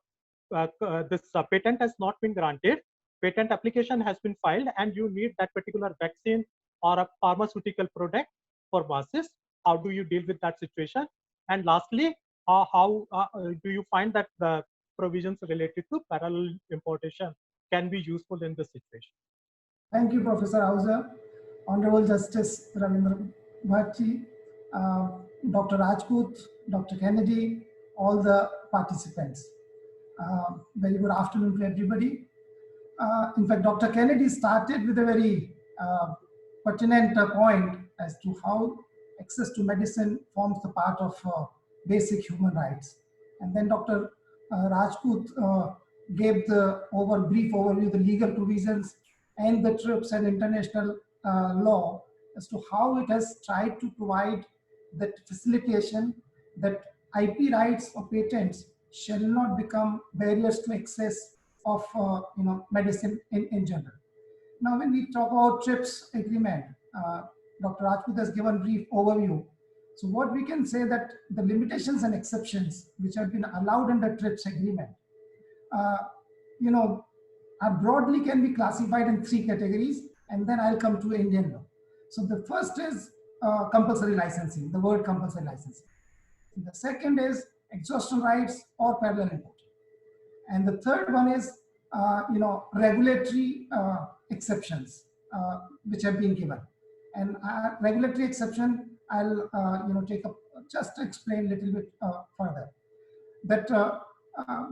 this patent has not been granted, patent application has been filed, and you need that particular vaccine or a pharmaceutical product for masses. How do you deal with that situation? And lastly, how do you find that the provisions related to parallel importation can be useful in this situation? Thank you, Professor Ahuja. Honorable Justice Ravindra Bhat, Dr. Rajput, Dr. Kennedy, all the participants. Very good afternoon to everybody. In fact, Dr. Kennedy started with a very pertinent point as to how access to medicine forms the part of basic human rights. And then Dr. Rajput gave the brief overview, the legal provisions and the TRIPS and international law as to how it has tried to provide that facilitation that IP rights or patents shall not become barriers to access of medicine in general. Now, when we talk about TRIPS agreement, Dr. Rajput has given brief overview. So what we can say that the limitations and exceptions which have been allowed under TRIPS agreement, broadly can be classified in 3 categories, and then I'll come to Indian law. So the first is compulsory licensing, the word compulsory licensing. The second is exhaustion rights or parallel importing. And the third one is, regulatory exceptions which have been given. And regulatory exception, I'll take up just to explain a little bit further. That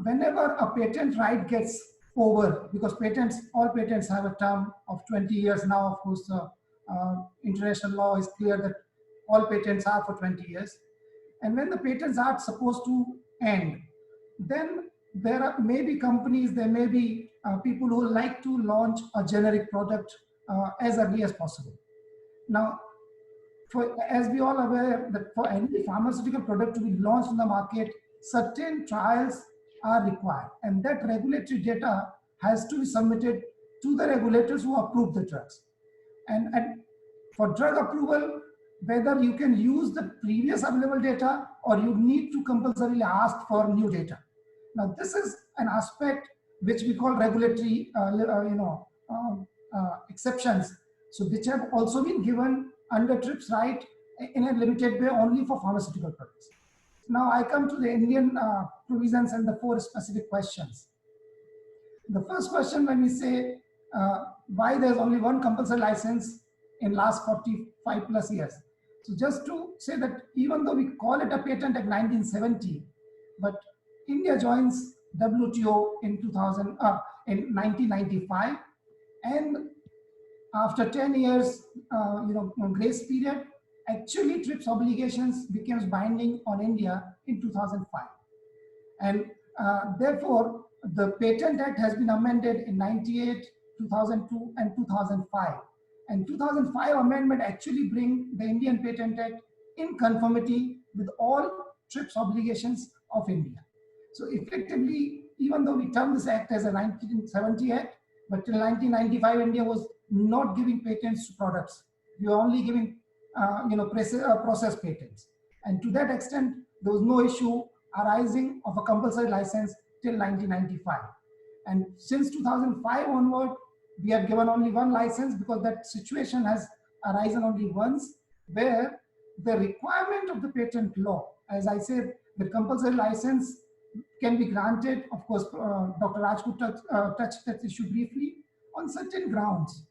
whenever a patent right gets over, because all patents have a term of 20 years now. Of course, international law is clear that all patents are for 20 years. And when the patents are supposed to end, then there may be companies, there may be people who like to launch a generic product as early as possible. Now, as we all aware that for any pharmaceutical product to be launched in the market, certain trials are required, and that regulatory data has to be submitted to the regulators who approve the drugs. And for drug approval, whether you can use the previous available data or you need to compulsorily ask for new data. Now, this is an aspect which we call regulatory, exceptions. So, which have also been given under TRIPS right in a limited way only for pharmaceutical products. Now, I come to the Indian provisions and the 4 specific questions. The first question, when we say why there's only one compulsory license in last 45 plus years. So just to say that even though we call it a Patent Act 1970, but India joins WTO in 1995, and after 10 years, grace period, actually TRIPS obligations becomes binding on India in 2005. And therefore, the Patent Act has been amended in 98, 2002, and 2005. And 2005 amendment actually bring the Indian Patent Act in conformity with all TRIPS obligations of India. So effectively, even though we term this act as a 1970 act, but till 1995, India was not giving patents to products. We were only giving, process patents. And to that extent, there was no issue arising of a compulsory license till 1995. And since 2005 onward, we have given only one license because that situation has arisen only once, where the requirement of the patent law, as I said, the compulsory license can be granted. Of course, Dr. Rajput touched that issue briefly on certain grounds.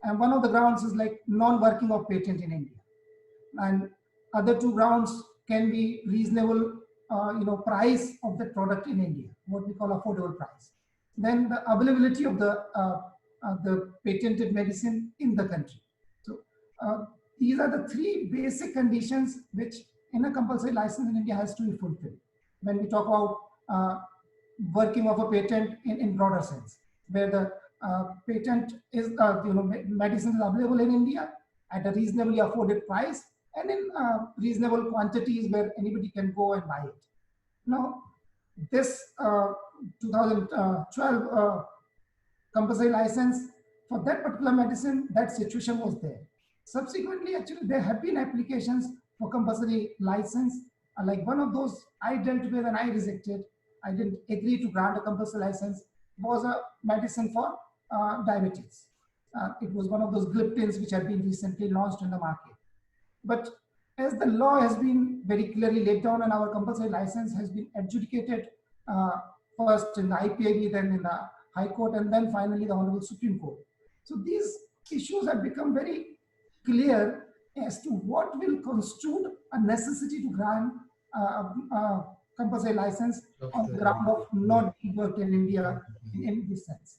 And one of the grounds is like non-working of patent in India. And other two grounds can be reasonable price of the product in India, what we call affordable price. Then the availability of the patented medicine in the country. So these are the three basic conditions which in a compulsory license in India has to be fulfilled. When we talk about working of a patent in broader sense, where the patent is, medicine is available in India at a reasonably afforded price and in reasonable quantities where anybody can go and buy it. Now, this 2012 compulsory license for that particular medicine, that situation was there. Subsequently, actually, there have been applications for compulsory license. Like one of those I dealt with and I rejected. I didn't agree to grant a compulsory license. Was a medicine for diabetes. It was one of those gliptins which have been recently launched in the market. But as the law has been very clearly laid down and our compulsory license has been adjudicated first in the IPRs, then in the High Court, and then finally the Honorable Supreme Court. So these issues have become very clear as to what will constitute a necessity to grant compulsory license on the ground of not being worked in India in this sense.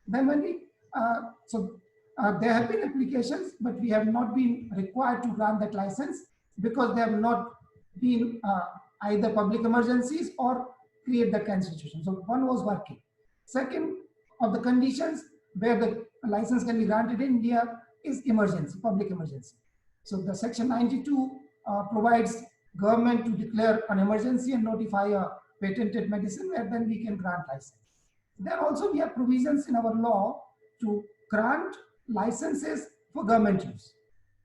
Then when we, there have been applications, but we have not been required to grant that license because they have not been either public emergencies or create that kind of situation. So one was working. Second of the conditions where the license can be granted in India is emergency, public emergency. So the section 92 provides government to declare an emergency and notify a patented medicine where then we can grant license. Then also we have provisions in our law to grant licenses for government use.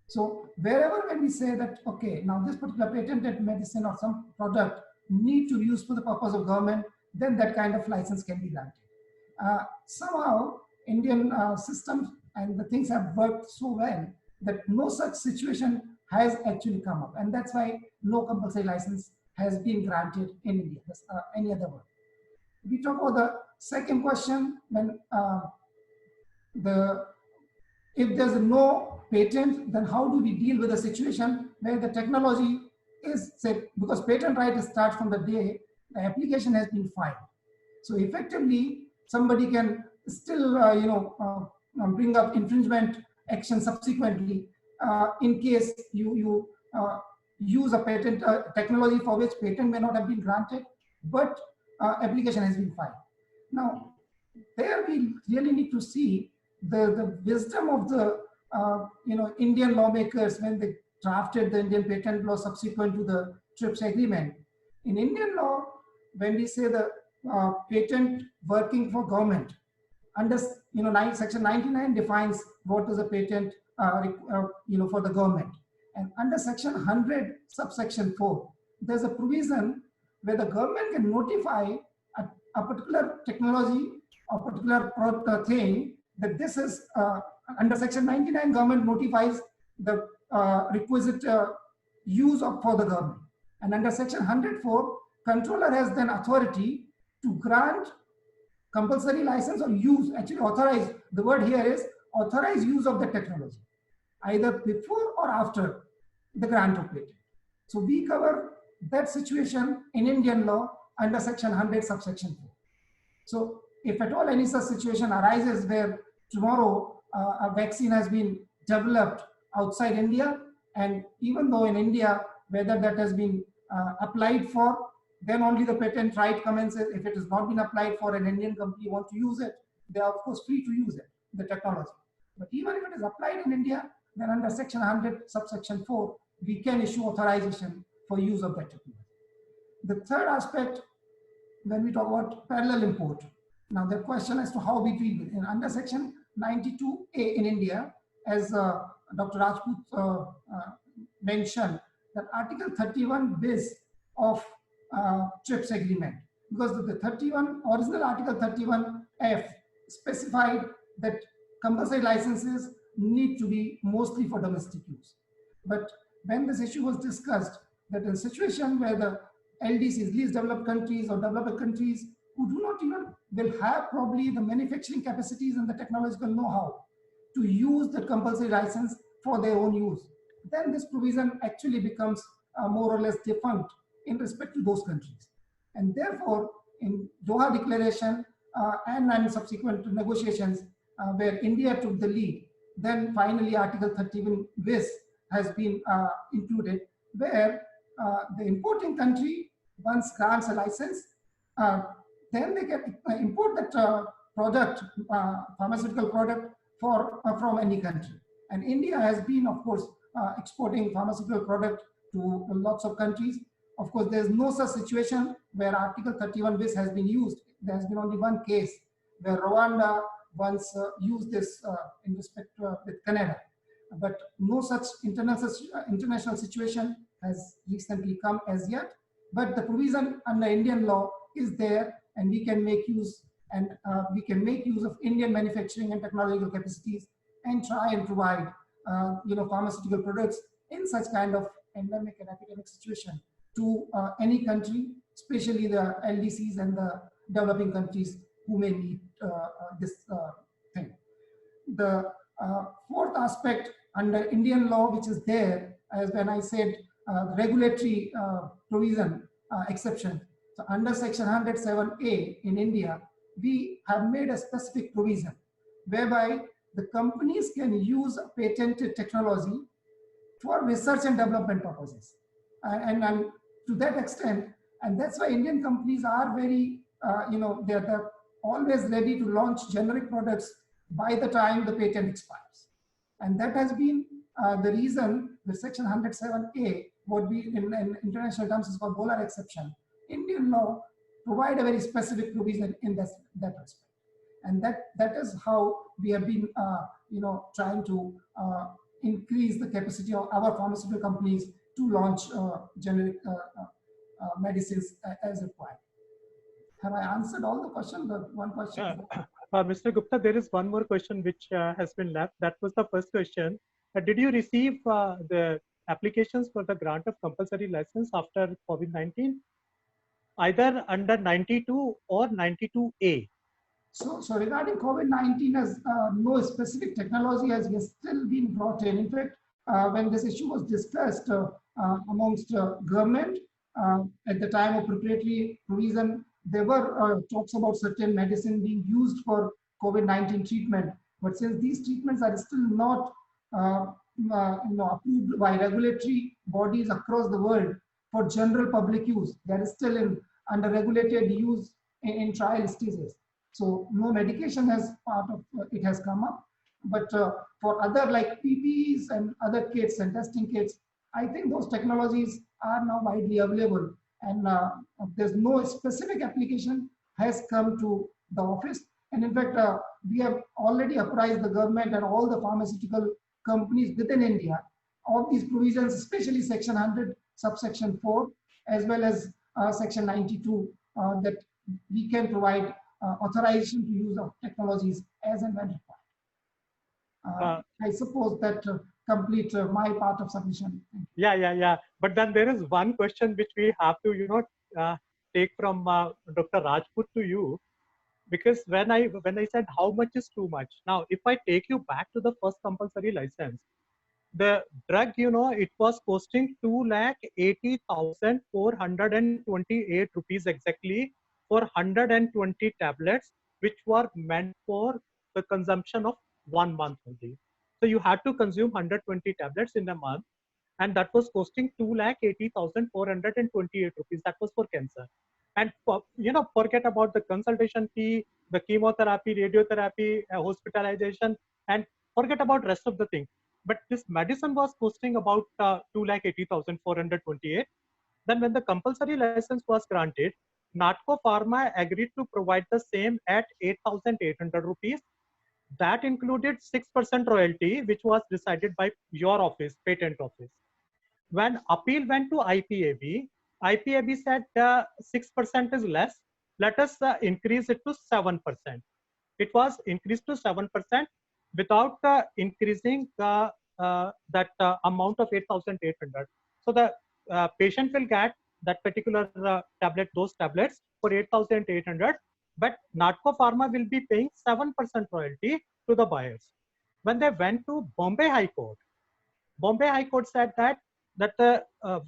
So wherever when we say that, okay, now this particular patented medicine or some product need to be used for the purpose of government, then that kind of license can be granted. Somehow Indian systems and the things have worked so well that no such situation has actually come up. And that's why no compulsory license has been granted in India, any other one. We talk about the second question, when if there's no patent, then how do we deal with a situation where the technology is, say, because patent right starts from the day the application has been filed. So effectively, somebody can still, bring up infringement action subsequently in case you use a patent technology for which patent may not have been granted, but application has been filed. Now, there we really need to see the wisdom of the Indian lawmakers when they drafted the Indian patent law subsequent to the TRIPS agreement. In Indian law, when we say the patent working for government, under section 99 defines what is a patent for the government, and under section 100 subsection 4 there's a provision where the government can notify a particular technology or particular thing that this is under section 99 government notifies the requisite use for the government, and under section 104 controller has then authority to grant compulsory license or use, actually authorize, the word here is authorize use of the technology. either before or after the grant of patent. So we cover that situation in Indian law under section 100 subsection 4. So if at all any such situation arises where tomorrow a vaccine has been developed outside India, and even though in India, whether that has been applied for, then only the patent right commences. If it has not been applied for, an Indian company wants to use it, they are of course free to use it, the technology. But even if it is applied in India, then under section 100 subsection 4, we can issue authorization for use of that technology. The third aspect, when we talk about parallel import, now the question as to how we treat it. Under section 92A in India, as Dr. Rajput mentioned, that Article 31 bis of TRIPS agreement, because the original Article 31F specified that compulsory licenses need to be mostly for domestic use. But when this issue was discussed, that in a situation where the LDCs, least developed countries or developed countries, who do not even will have probably the manufacturing capacities and the technological know-how to use the compulsory license for their own use, then this provision actually becomes more or less defunct in respect to those countries. And therefore, in Doha Declaration and subsequent negotiations where India took the lead, then finally Article 31 bis has been included, where the importing country once grants a license, then they can import that product, pharmaceutical product from any country. And India has been, of course, exporting pharmaceutical product to lots of countries. Of course, there's no such situation where Article 31 bis has been used. There has been only one case where Rwanda once used this in respect with Canada. But no such international situation has recently come as yet. But the provision under Indian law is there, and we can make use of Indian manufacturing and technological capacities and try and provide pharmaceutical products in such kind of endemic and epidemic situation to any country, especially the LDCs and the developing countries who may need this thing. The fourth aspect under Indian law, which is there, as when I said regulatory provision exception. So under section 107A in India, we have made a specific provision whereby the companies can use patented technology for research and development purposes. And to that extent, and that's why Indian companies are very, they're always ready to launch generic products by the time the patent expires. And that has been the reason the section 107A, what we in international terms is called Bolar exception. Indian law provide a very specific provision in that respect. And that is how we have been, trying to increase the capacity of our pharmaceutical companies to launch generic medicines as required. Have I answered all the questions? The one question. Mr. Gupta, there is one more question which has been left. That was the first question. Did you receive the applications for the grant of compulsory license after COVID-19, either under 92 or 92A? So regarding COVID-19, as no specific technology has yet still been brought in. In fact, when this issue was discussed amongst government at the time of preparatory provision, there were talks about certain medicine being used for COVID-19 treatment. But since these treatments are still not approved by regulatory bodies across the world for general public use, they are still under regulated use in trial stages. So no medication as part of it has come up. But for other like PPEs and other kits and testing kits, I think those technologies are now widely available. And there's no specific application has come to the office. And in fact, we have already apprised the government and all the pharmaceutical companies within India of these provisions, especially section 100, subsection 4, as well as section 92, that we can provide authorization to use of technologies as and when required. I suppose that complete my part of submission. Yeah. But then there is one question which we have to, take from Dr. Rajput to you, because when I said how much is too much. Now, if I take you back to the first compulsory license, the drug, it was costing 2,80,428 rupees exactly for 120 tablets, which were meant for the consumption of 1 month only. So you had to consume 120 tablets in a month, and that was costing 2,80,428 rupees. That was for cancer. And forget about the consultation fee, the chemotherapy, radiotherapy, hospitalization, and forget about rest of the thing. But this medicine was costing about 2,80,428. Then when the compulsory license was granted, Natco Pharma agreed to provide the same at 8,800 rupees. That included 6% royalty, which was decided by your office, patent office. When appeal went to IPAB, IPAB said 6% is less. Let us increase it to 7%. It was increased to 7% without increasing that amount of 8,800. So the patient will get that particular tablet, those tablets for 8,800, but Natco Pharma will be paying 7% royalty to the buyers. When they went to Bombay High Court said that the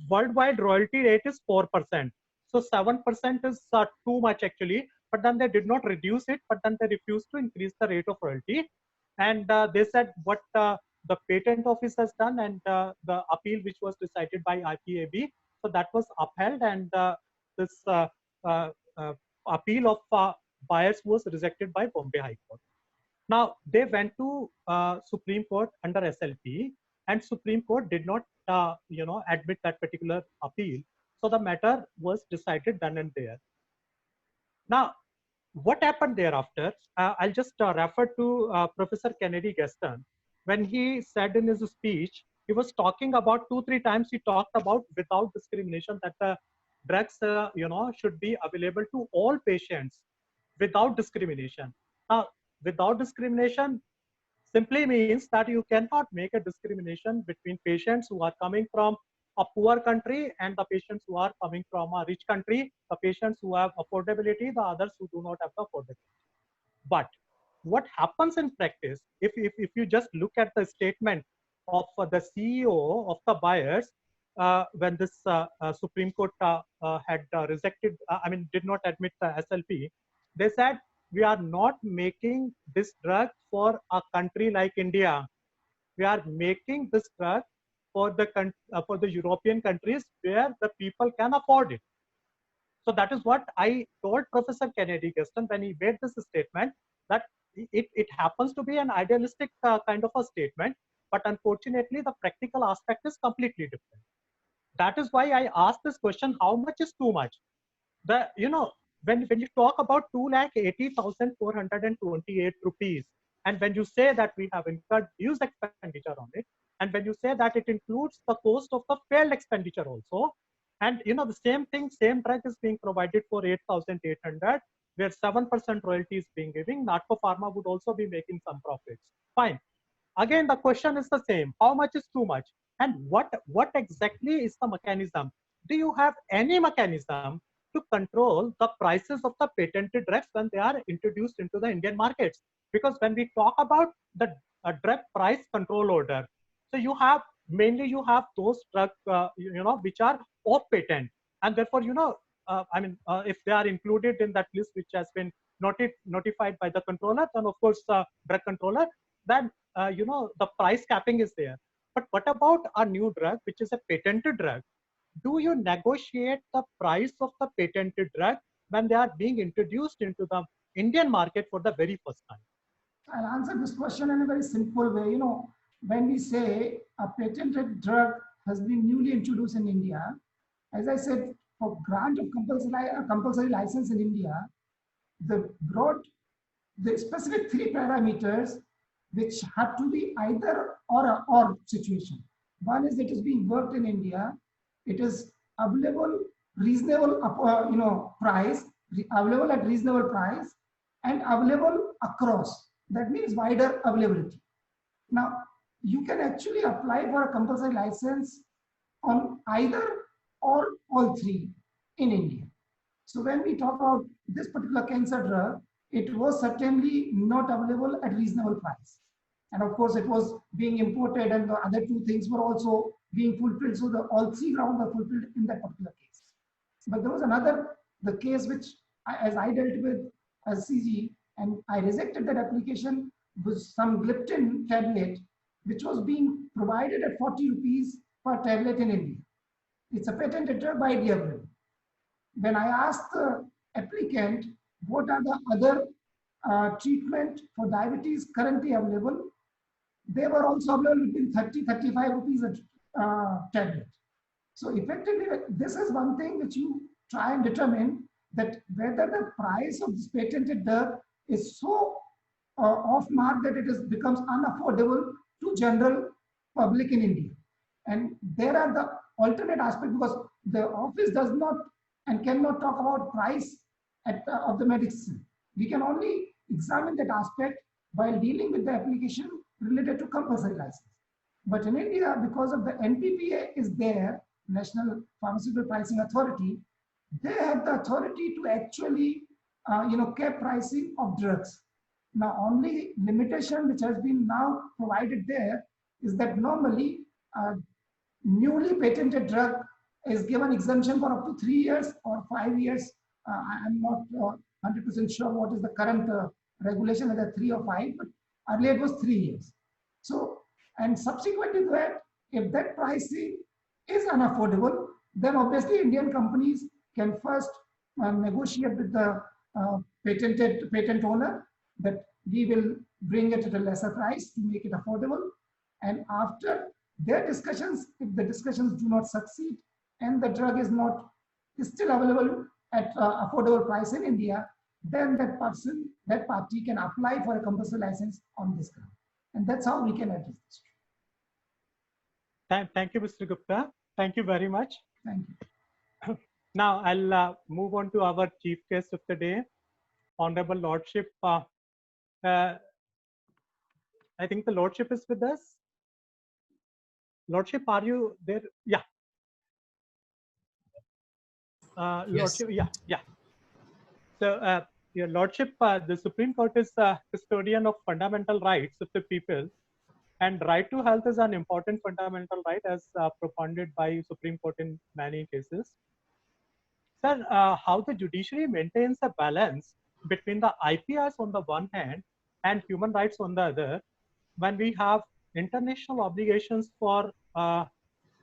worldwide royalty rate is 4%. So 7% is too much actually, but then they did not reduce it, but then they refused to increase the rate of royalty. And they said what the patent office has done, and the appeal which was decided by IPAB, so that was upheld, and this appeal of buyers was rejected by Bombay High Court. Now they went to Supreme Court under SLP, and Supreme Court did not, admit that particular appeal. So the matter was decided then and there. Now, what happened thereafter? I'll just refer to Professor Kennedy Gaston. When he said in his speech, he was talking about 2-3 times. He talked about without discrimination, that the drugs, should be available to all patients without discrimination. Now, without discrimination simply means that you cannot make a discrimination between patients who are coming from a poor country and the patients who are coming from a rich country, the patients who have affordability, the others who do not have the affordability. But what happens in practice, if you just look at the statement of the CEO of the buyers, when this Supreme Court had rejected, did not admit the SLP, they said, we are not making this drug for a country like India. We are making this drug for the European countries where the people can afford it. So that is what I told Professor Kennedy Gaston when he made this statement, that it happens to be an idealistic kind of a statement, but unfortunately the practical aspect is completely different. That is why I asked this question, how much is too much? When you talk about 2,80,428 rupees, and when you say that we have incurred huge expenditure on it, and when you say that it includes the cost of the failed expenditure also, and the same thing, same drug is being provided for 8,800, where 7% royalty is being given, Natco Pharma would also be making some profits. Fine. Again, the question is the same. How much is too much? And what exactly is the mechanism? Do you have any mechanism to control the prices of the patented drugs when they are introduced into the Indian markets? Because when we talk about the drug price control order, so you have mainly those drugs which are off patent, and therefore if they are included in that list which has been notified by the controller, then of course drug controller, then the price capping is there. But what about a new drug which is a patented drug? Do you negotiate the price of the patented drug when they are being introduced into the Indian market for the very first time? I'll answer this question in a very simple way. When we say a patented drug has been newly introduced in India, as I said, for grant of compulsory license in India, the specific 3 parameters which have to be either or situation. One is it is being worked in India, it is available reasonable price, available at reasonable price, and available across. That means wider availability. Now, you can actually apply for a compulsory license on either or all 3 in India. So when we talk about this particular cancer drug, it was certainly not available at reasonable price. And of course, it was being imported, and the other two things were also being fulfilled. So all three grounds are fulfilled in that particular case. But there was the case which, as I dealt with as CG, and I rejected that application, was some gliptin tablet, which was being provided at 40 rupees per tablet in India. It's a patented drug by DW. When I asked the applicant what are the other treatment for diabetes currently available, they were also available between 30-35 rupees a tablet. So effectively, this is one thing which you try and determine, that whether the price of this patented drug is so off mark that it becomes unaffordable to general public in India. And there are the alternate aspects, because the office does not and cannot talk about price of the medicine. We can only examine that aspect while dealing with the application related to compulsory license. But in India, because of the NPPA is there, National Pharmaceutical Pricing Authority, they have the authority to actually, cap pricing of drugs. Now, only limitation which has been now provided there is that normally newly patented drug is given exemption for up to 3 years or 5 years. I'm not 100% sure what is the current regulation, whether 3 or 5, but earlier it was 3 years. So, and subsequent to that, if that pricing is unaffordable, then obviously Indian companies can first negotiate with the patent owner that we will bring it at a lesser price to make it affordable. And after their discussions, if the discussions do not succeed and the drug is still available at affordable price in India, then that party can apply for a compulsory license on this ground. And that's how we can address this. Thank you, Mr. Gupta. Thank you very much. Thank you. Now I'll move on to our chief guest of the day, Honorable Lordship. I think the Lordship is with us. Lordship, are you there? Yeah. Lordship, Yes. yeah. So, Your Lordship, the Supreme Court is custodian of fundamental rights of the people, and right to health is an important fundamental right as propounded by Supreme Court in many cases. Sir, how the judiciary maintains a balance between the IPRs on the one hand and human rights on the other, when we have international obligations for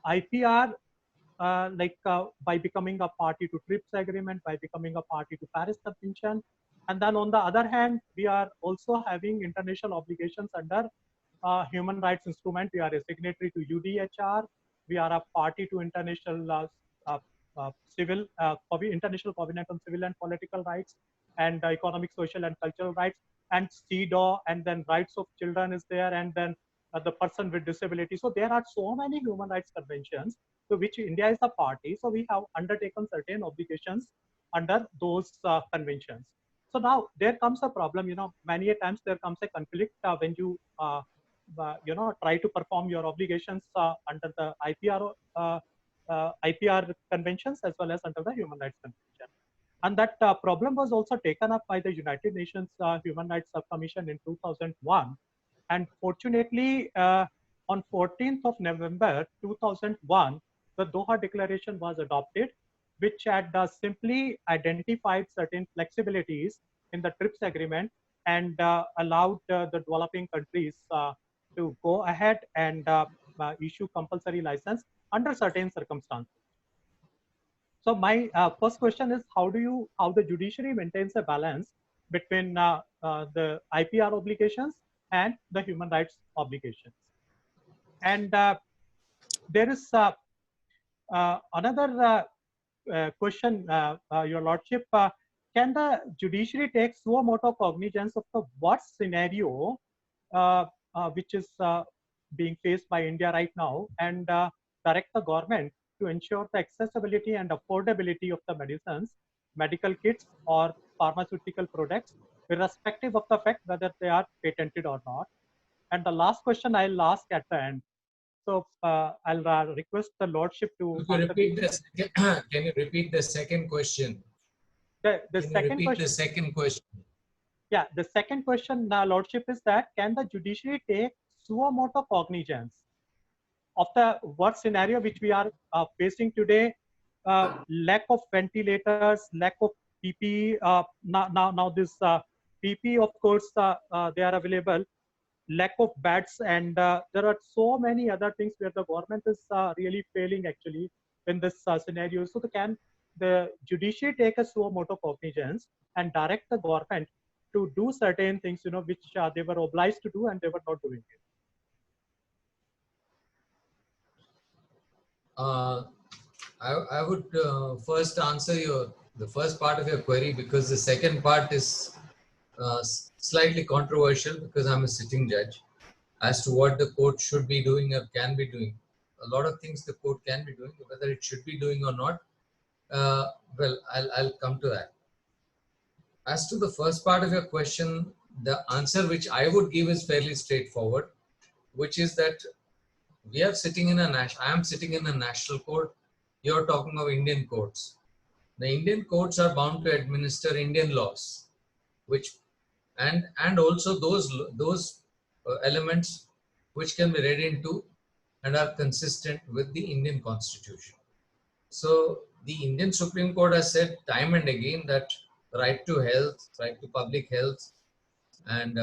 IPR, by becoming a party to TRIPS agreement, by becoming a party to Paris Convention. And then on the other hand, we are also having international obligations under human rights instrument. We are a signatory to UDHR. We are a party to international International Covenant on Civil and Political Rights and Economic, Social and Cultural Rights, and CEDAW, and then rights of children is there, and then the person with disability. So there are so many human rights conventions to which India is a party. So we have undertaken certain obligations under those conventions. So now there comes a problem, many a times there comes a conflict when you, try to perform your obligations under the IPR conventions as well as under the human rights convention. And that problem was also taken up by the United Nations Human Rights Subcommission in 2001. And fortunately, on 14th of November 2001, the Doha Declaration was adopted, which had simply identified certain flexibilities in the TRIPS agreement and allowed the developing countries to go ahead and issue compulsory license under certain circumstances. So my first question is, how the judiciary maintains a balance between the IPR obligations and the human rights obligations? And there is another question, Your Lordship. Can the judiciary take suo motu cognizance of the worst scenario which is being faced by India right now, and direct the government to ensure the accessibility and affordability of the medicines, medical kits, or pharmaceutical products, irrespective of the fact whether they are patented or not? And the last question I'll ask at the end. So I'll request the Lordship to repeat the second, can you repeat the second question? The second question. The second question. Yeah, the second question, Lordship, is that can the judiciary take suo motu cognizance of the worst scenario which we are facing today? Lack of ventilators, lack of PPE. Now this PPE, of course, they are available. Lack of beds, and there are so many other things where the government is really failing actually in this scenario. So can the judiciary take a suo motu cognizance and direct the government to do certain things, which they were obliged to do and they were not doing it? I would first answer the first part of your query, because the second part is slightly controversial, because I'm a sitting judge, as to what the court should be doing or can be doing. A lot of things the court can be doing, whether it should be doing or not. Well, I'll come to that. As to the first part of your question, the answer which I would give is fairly straightforward, which is that I am sitting in a national court. You're talking of Indian courts. The Indian courts are bound to administer Indian laws, which and also those elements which can be read into and are consistent with the Indian Constitution. So the Indian Supreme Court has said time and again that right to health, right to public health, and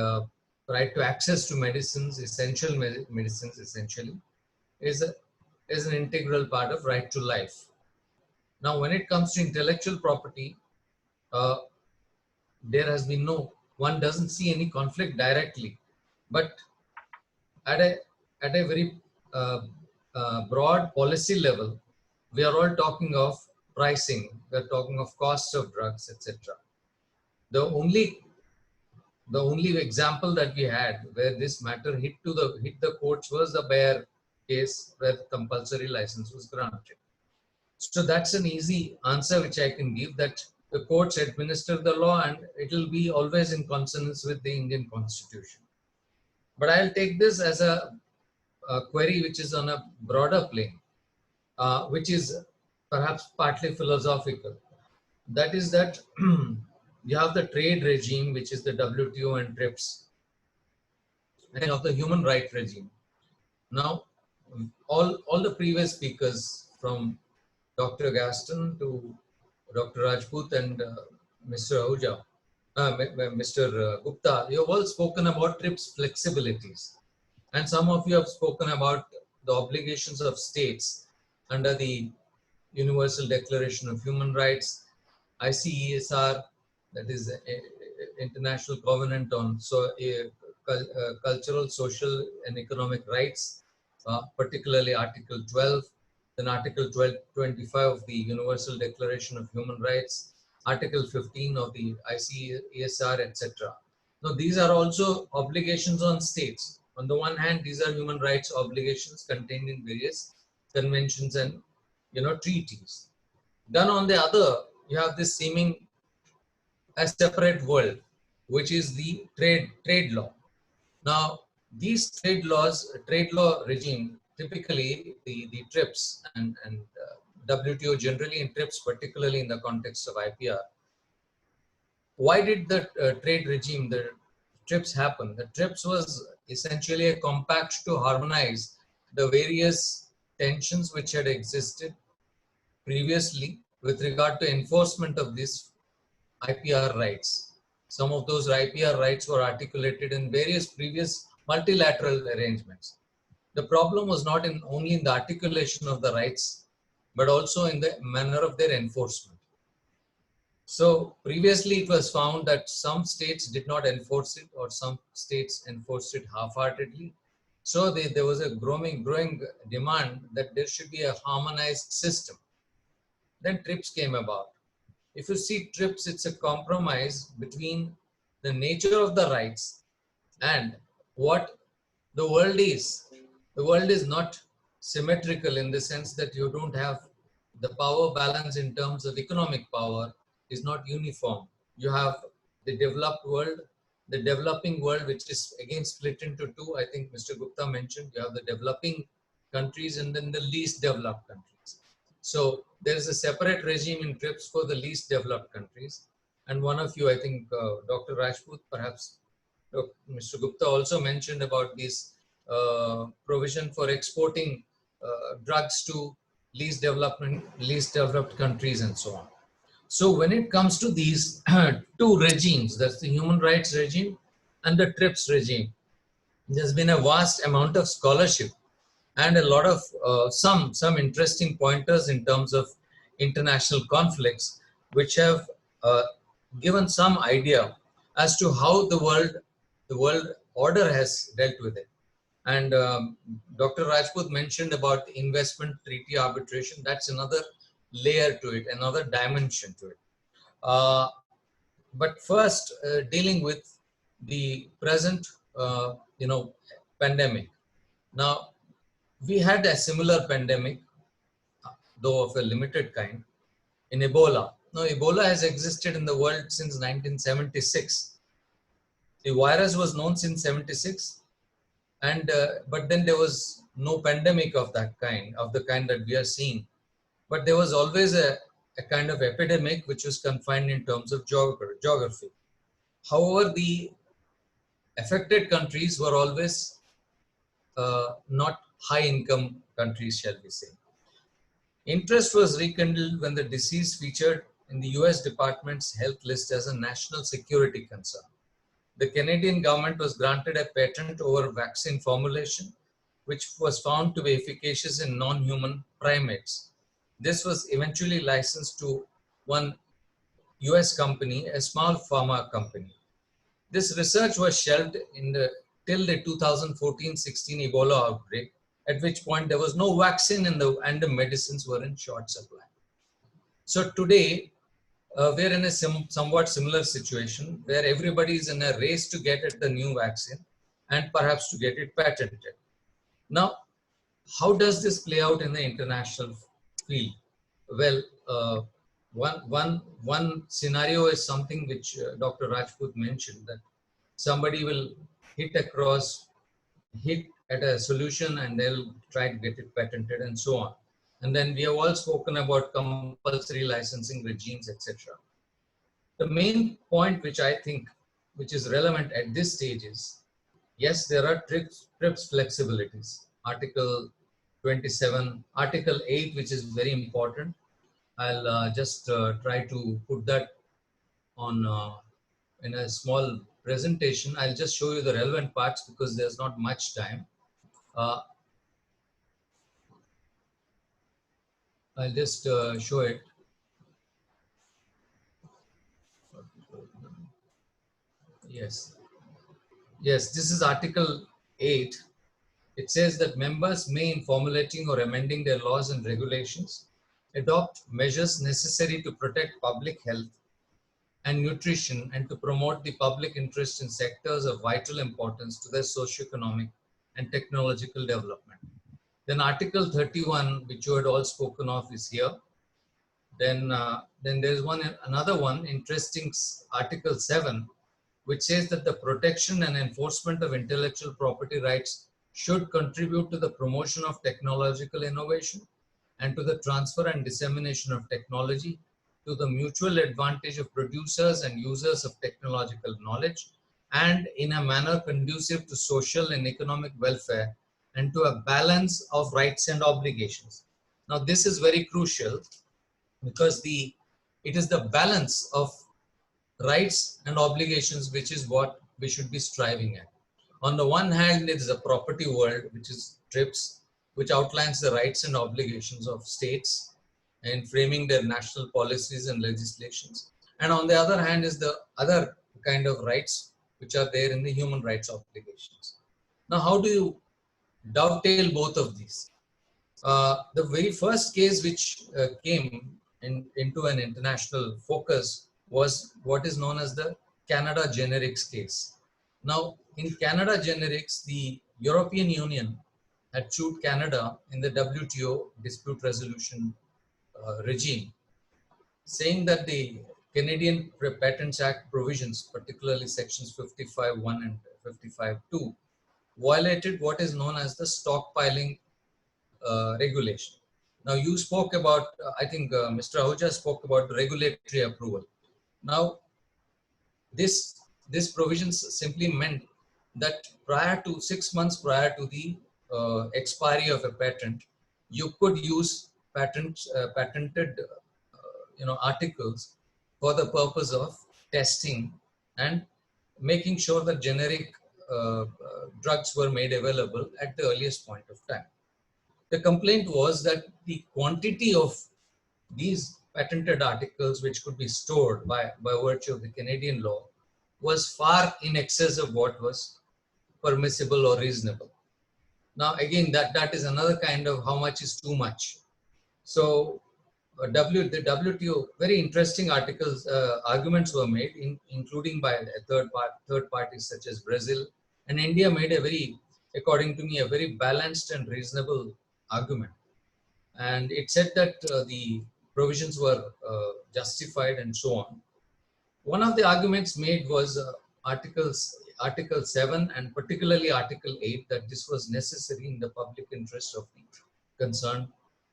right to access to medicines, essential medicines essentially, is an integral part of right to life. Now, when it comes to intellectual property, there has been one doesn't see any conflict directly, but at a very broad policy level, we are all talking of pricing, we are talking of cost of drugs, etc. The only example that we had where this matter hit the courts was the Bayer case, where the compulsory license was granted. So that's an easy answer which I can give, that the courts administer the law and it will be always in consonance with the Indian Constitution. But I'll take this as a query which is on a broader plane, which is perhaps partly philosophical. That is that you have the trade regime, which is the WTO and TRIPS, and you have the human rights regime. Now, all the previous speakers, from Dr. Gastorn to Dr. Rajput and Mr. Ahuja, Mr. Gupta, you have all spoken about TRIPS flexibilities. And some of you have spoken about the obligations of states under the Universal Declaration of Human Rights, ICESR, that is International Covenant on Cultural, Social and Economic Rights, particularly Article 12, then Article 25 of the Universal Declaration of Human Rights, Article 15 of the ICESR, etc. Now, these are also obligations on states. On the one hand, these are human rights obligations contained in various conventions and treaties. Then on the other, you have this seeming a separate world, which is the trade law. Now, these trade law regime, typically the TRIPS and WTO generally, and TRIPS particularly in the context of IPR. Why did the trade regime, the TRIPS happen? The TRIPS was essentially a compact to harmonize the various tensions which had existed previously with regard to enforcement of these IPR rights. Some of those IPR rights were articulated in various previous multilateral arrangements. The problem was not only in the articulation of the rights, but also in the manner of their enforcement. So previously it was found that some states did not enforce it, or some states enforced it half-heartedly. So there was a growing demand that there should be a harmonized system. Then TRIPS came about. If you see TRIPS, it's a compromise between the nature of the rights and what the world is. The world is not symmetrical in the sense that you don't have the power balance in terms of economic power is not uniform. You have the developed world, the developing world, which is again split into two. I think Mr. Gupta mentioned you have the developing countries and then the least developed countries. So there is a separate regime in TRIPS for the least developed countries, And one of you, I think Dr. Rajput, perhaps Mr. Gupta also mentioned about this provision for exporting drugs to least developed countries and so on. So when it comes to these two regimes, that's the human rights regime and the TRIPS regime, there's been a vast amount of scholarship and a lot of some interesting pointers in terms of international conflicts, which have given some idea as to how the world order has dealt with it. And Dr. Rajput mentioned about the investment treaty arbitration. That's another layer to it, another dimension to it. But first, dealing with the present, pandemic. Now, we had a similar pandemic, though of a limited kind, in Ebola. Now, Ebola has existed in the world since 1976. The virus was known since 76, and but then there was no pandemic of that kind, of the kind that we are seeing. But there was always a kind of epidemic which was confined in terms of geography. However, the affected countries were always not high-income countries, shall we say. Interest was rekindled when the disease featured in the US Department's health list as a national security concern. The Canadian government was granted a patent over vaccine formulation, which was found to be efficacious in non-human primates. This was eventually licensed to one US company, a small pharma company. This research was shelved till the 2014-16 Ebola outbreak, at which point there was no vaccine and the medicines were in short supply. So today, we're in a somewhat similar situation where everybody is in a race to get at the new vaccine and perhaps to get it patented. Now, how does this play out in the international field? Well, one scenario is something which Dr. Rajput mentioned, that somebody will hit at a solution and they'll try to get it patented and so on. And then we have all spoken about compulsory licensing regimes, etc. The main point which I think which is relevant at this stage is, yes, there are TRIPS flexibilities. Article 27, Article 8, which is very important. I'll just try to put that on in a small presentation. I'll just show you the relevant parts because there's not much time. I'll just show it. Yes. Yes, this is Article 8. It says that members may, in formulating or amending their laws and regulations, adopt measures necessary to protect public health and nutrition and to promote the public interest in sectors of vital importance to their socio-economic and technological development. Then Article 31, which you had all spoken of, is here. Then there's another one, interesting, Article 7, which says that the protection and enforcement of intellectual property rights should contribute to the promotion of technological innovation and to the transfer and dissemination of technology to the mutual advantage of producers and users of technological knowledge, and in a manner conducive to social and economic welfare and to a balance of rights and obligations. Now, this is very crucial because it is the balance of rights and obligations which is what we should be striving at. On the one hand, it is a property world, which is TRIPS, which outlines the rights and obligations of states in framing their national policies and legislations. And on the other hand is the other kind of rights which are there in the human rights obligations. Now, how do you dovetail both of these? The very first case which came into an international focus was what is known as the Canada generics case. Now, in Canada generics, the European Union had sued Canada in the WTO dispute resolution regime, saying that the Canadian Patents Act provisions, particularly sections 55.1 and 55.2, violated what is known as the stockpiling regulation. Now, you spoke about, I think Mr. Ahuja spoke about regulatory approval. Now, this provisions simply meant that prior to 6 months prior to the expiry of a patent, you could use patented articles for the purpose of testing and making sure that generic drugs were made available at the earliest point of time. The complaint was that the quantity of these patented articles which could be stored by virtue of the Canadian law was far in excess of what was permissible or reasonable. Now again, that is another kind of how much is too much. So the WTO, very interesting arguments were made, including by third parties such as Brazil, and India made a very, according to me, a very balanced and reasonable argument. And it said that the provisions were justified and so on. One of the arguments made was Article 7 and particularly Article 8, that this was necessary in the public interest of the concerned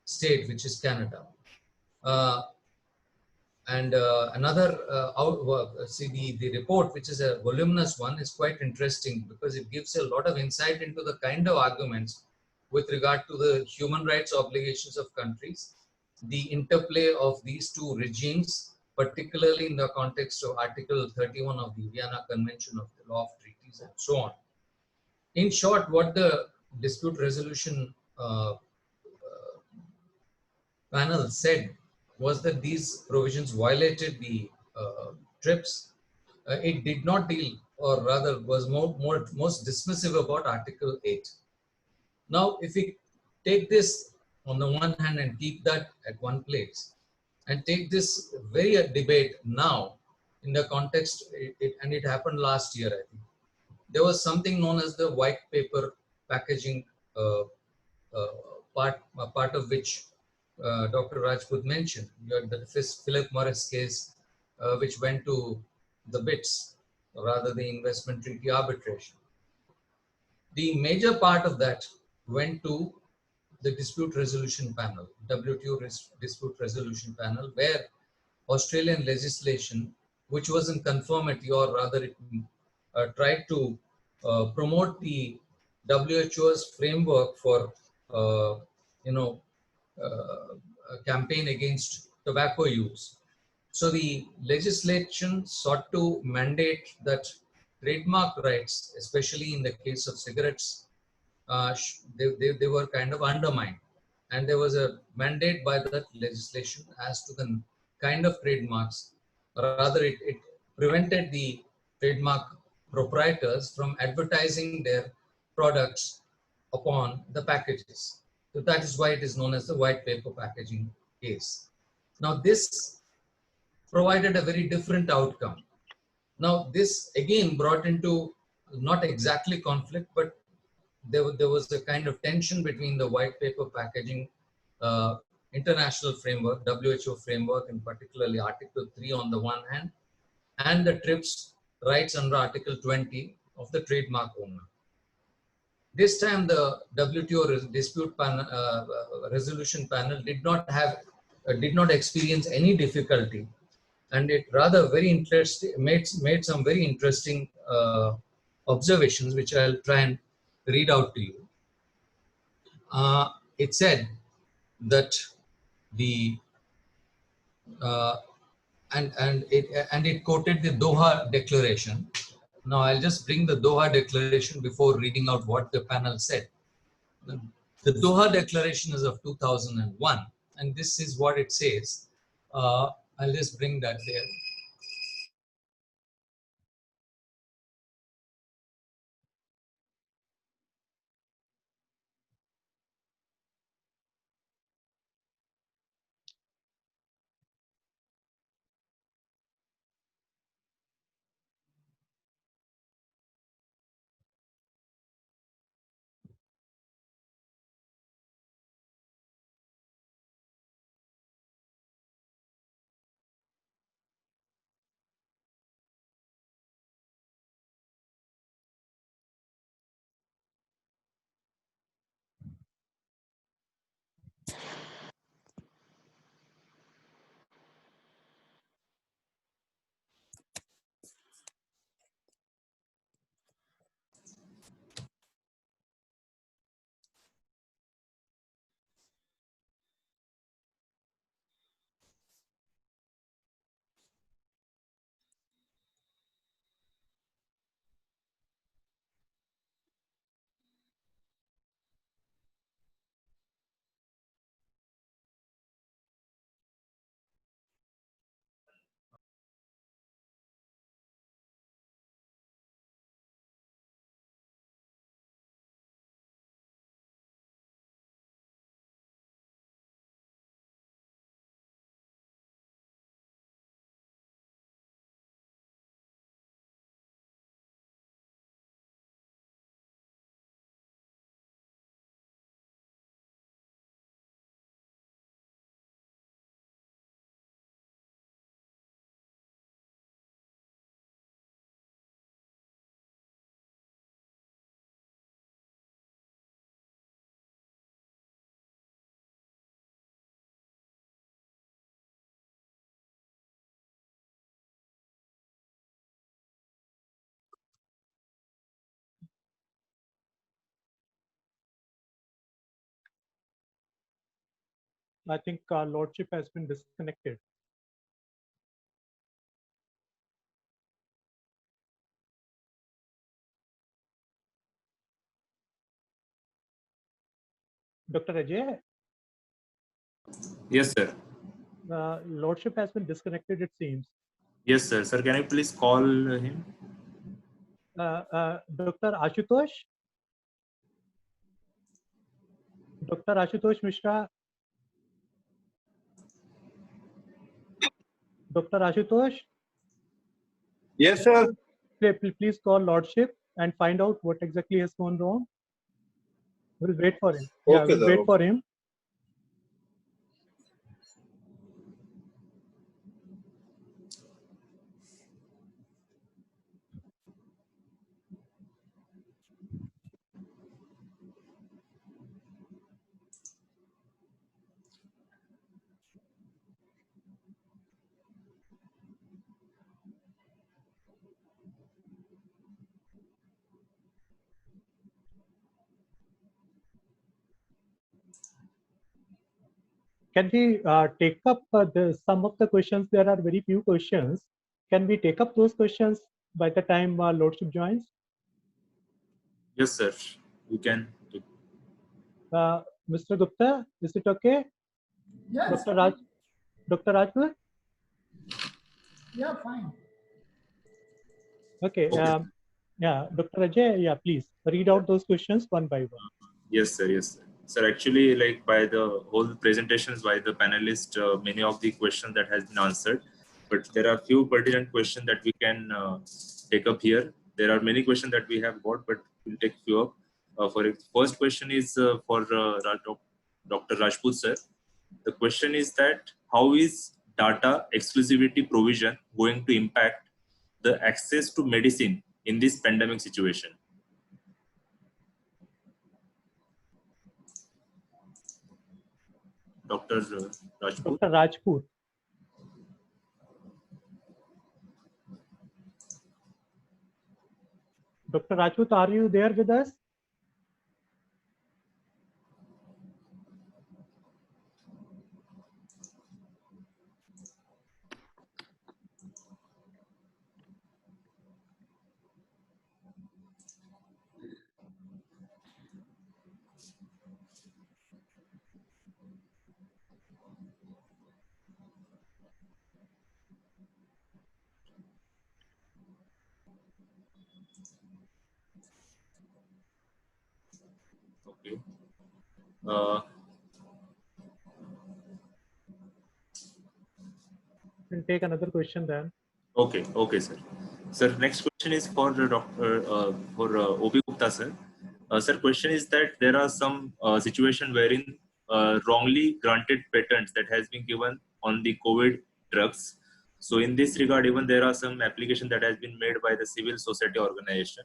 state, which is Canada. The report, which is a voluminous one, is quite interesting because it gives a lot of insight into the kind of arguments with regard to the human rights obligations of countries, the interplay of these two regimes, particularly in the context of Article 31 of the Vienna Convention of the Law of Treaties and so on. In short, what the dispute resolution panel said was that these provisions violated the TRIPS. It did not deal, or rather was most dismissive about Article 8. Now, if we take this on the one hand and keep that at one place, and take this very debate now in the context, and it happened last year, I think. There was something known as the white paper packaging part of which Dr. Rajput mentioned. You had the Philip Morris case, which went to the BITS, or rather the investment treaty arbitration. The major part of that went to the dispute resolution panel, WTO dispute resolution panel, where Australian legislation, which was in conformity, or rather it tried to promote the WHO's framework for, a campaign against tobacco use. So the legislation sought to mandate that trademark rights, especially in the case of cigarettes, they were kind of undermined. And there was a mandate by that legislation as to the kind of trademarks, or rather it prevented the trademark proprietors from advertising their products upon the packages. So that is why it is known as the white paper packaging case. Now this provided a very different outcome. Now this again brought into not exactly conflict, but there was a kind of tension between the white paper packaging international framework, WHO framework, and particularly Article 3 on the one hand, and the TRIPS rights under Article 20 of the trademark owner. This time the WTO dispute resolution panel did not experience any difficulty, and it rather very interesting made some very interesting observations, which I'll try and read out to you. It said that the and it quoted the Doha Declaration. Now I'll just bring the Doha Declaration before reading out what the panel said. The Doha Declaration is of 2001, and this is what it says. I'll just bring that there. I think Lordship has been disconnected. Dr. Ajay, Yes, sir. Lordship has been disconnected, it seems. Yes, sir. Sir, can you please call him? Dr. Ashutosh? Dr. Ashutosh Mishra? Dr. Ashutosh? Yes, sir. Please call Lordship and find out what exactly has gone wrong. We'll wait for him. Yeah, Okay, we'll sir. wait for him. Can we take up some of the questions? There are very few questions. Can we take up those questions by the time Lordship joins? Yes, sir. We can. Mr. Gupta, is it okay? Yes. Dr. Rajput? Yeah, fine. Okay. Okay. Yeah, Dr. Ajay, yeah, please read out those questions one by one. Yes, sir. Yes, sir. Sir, actually, like by the whole presentations by the panelists, many of the questions that has been answered, but there are few pertinent questions that we can take up here. There are many questions that we have got, but we'll take few up. First question is for Dr. Rajput, sir. The question is that how is data exclusivity provision going to impact the access to medicine in this pandemic situation? Dr. Rajput. Dr. Rajput. Dr. Rajput, are you there with us? Okay. We'll take another question then. Okay, okay, sir. Sir, next question is for the OP Gupta, sir. Sir, question is that there are some situation wherein wrongly granted patents that has been given on the COVID drugs. So in this regard, even there are some application that has been made by the civil society organization.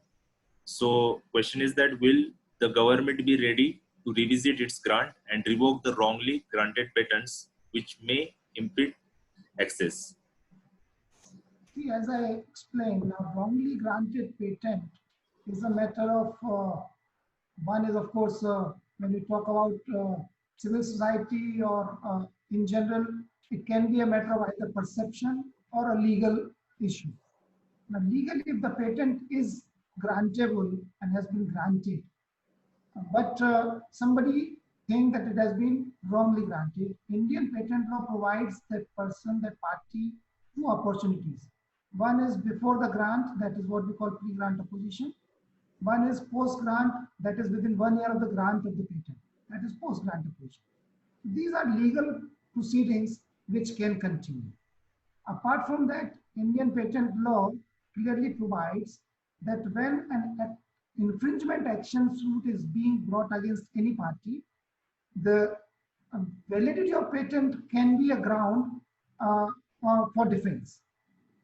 So question is that will the government be ready to revisit its grant and revoke the wrongly granted patents which may impede access? See, as I explained, now wrongly granted patent is a matter of, one is of course, when we talk about civil society or in general, it can be a matter of either perception or a legal issue. Now legally, if the patent is grantable and has been granted, but somebody think that it has been wrongly granted, Indian patent law provides that person, that party, two opportunities. One is before the grant, that is what we call pre-grant opposition. One is post-grant, that is within 1 year of the grant of the patent, that is post-grant opposition. These are legal proceedings which can continue. Apart from that, Indian patent law clearly provides that when an infringement action suit is being brought against any party, the validity of patent can be a ground for defense.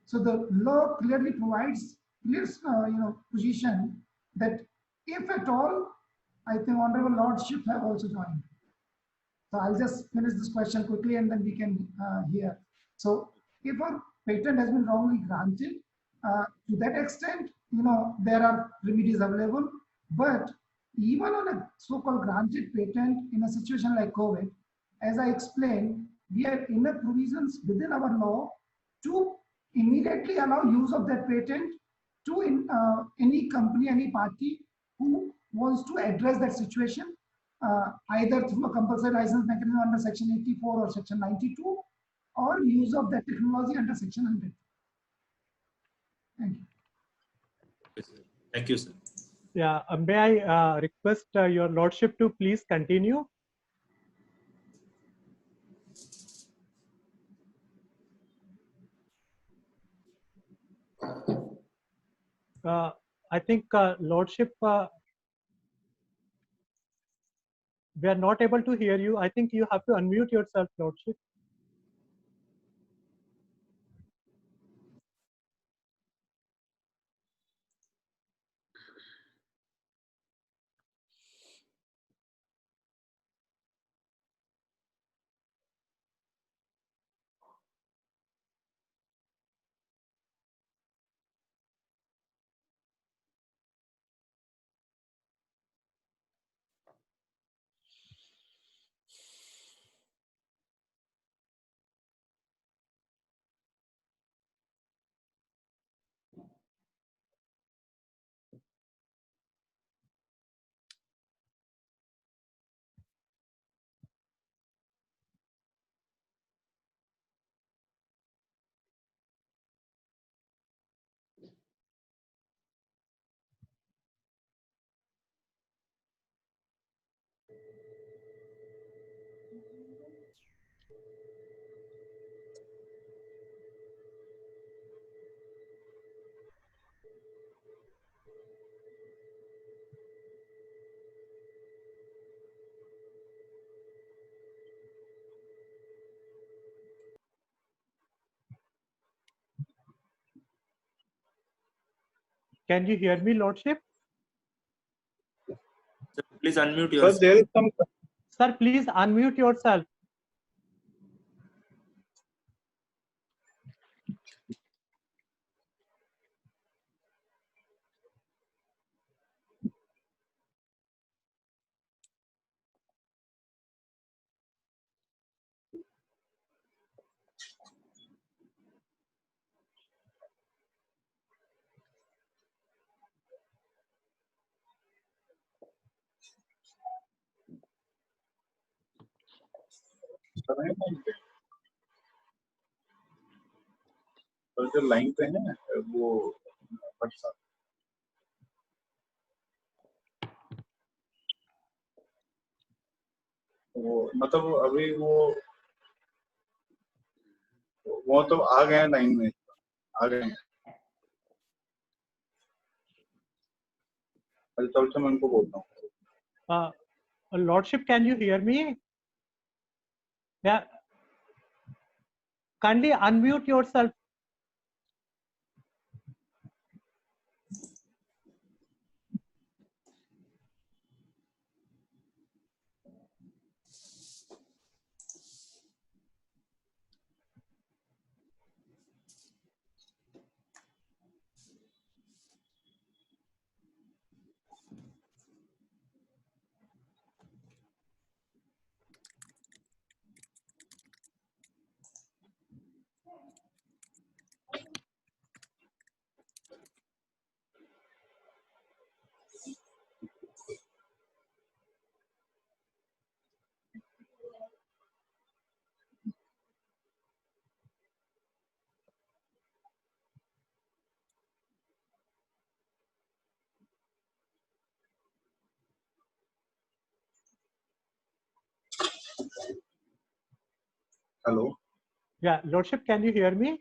So the law clearly provides clear position that if at all, I think Honorable Lordship have also joined. So I'll just finish this question quickly and then we can hear. So if a patent has been wrongly granted, to that extent, there are remedies available. But even on a so-called granted patent in a situation like COVID, as I explained, we have enough provisions within our law to immediately allow use of that patent to any company, any party who wants to address that situation, either through a compulsory license mechanism under Section 84 or Section 92, or use of that technology under Section 100. Thank you. Thank you, sir. Yeah, may I request your lordship to please continue? I think lordship, we are not able to hear you. I think you have to unmute yourself, lordship. Can you hear me, lordship? Sir, please unmute Sir, yourself. there is some. Sir, please unmute yourself. और जो line पे है वो मतलब अभी वो तो आ गए हैं लाइन में, आ गए हैं। चल मैं उनको बोलता हूँ। Lordship, can you hear me? Yeah. Kindly unmute yourself. Hello. Yeah, lordship, can you hear me?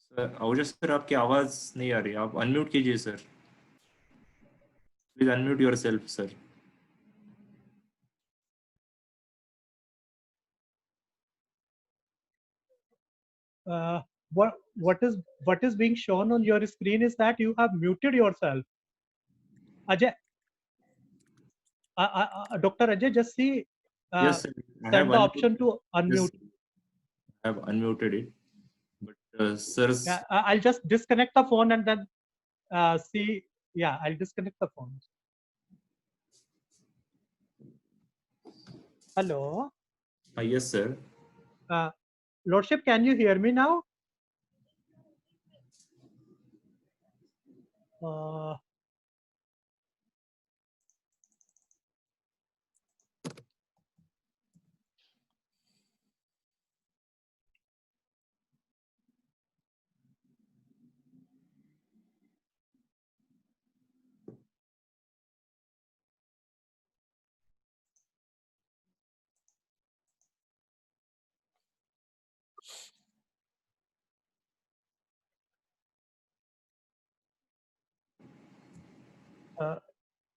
Sir Ahuja sir आपकी आवाज नहीं आ रही, आप अनम्यूट कीजिए sir, please unmute yourself sir. What is being shown on your screen is that you have muted yourself. Ajay, Dr. Ajay, just see. Yes, sir. I Set have the option to unmute. Yes, I have unmuted it, but sir's. Yeah, I'll just disconnect the phone and then see. Yeah, I'll disconnect the phone. Hello. Yes, sir. Lordship, can you hear me now?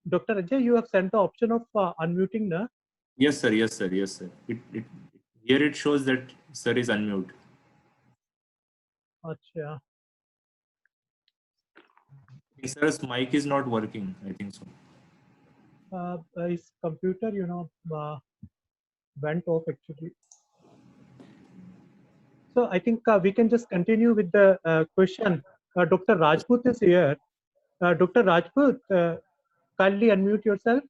Dr. Ajay, you have sent the option of unmuting, na? Yes, sir. Yes, sir. Yes, sir. Here it shows that sir is unmute. Achha. Sir's mic is not working, I think so. His computer, went off actually. So I think we can just continue with the question. Dr. Rajput is here. Dr. Rajput, kindly unmute yourself.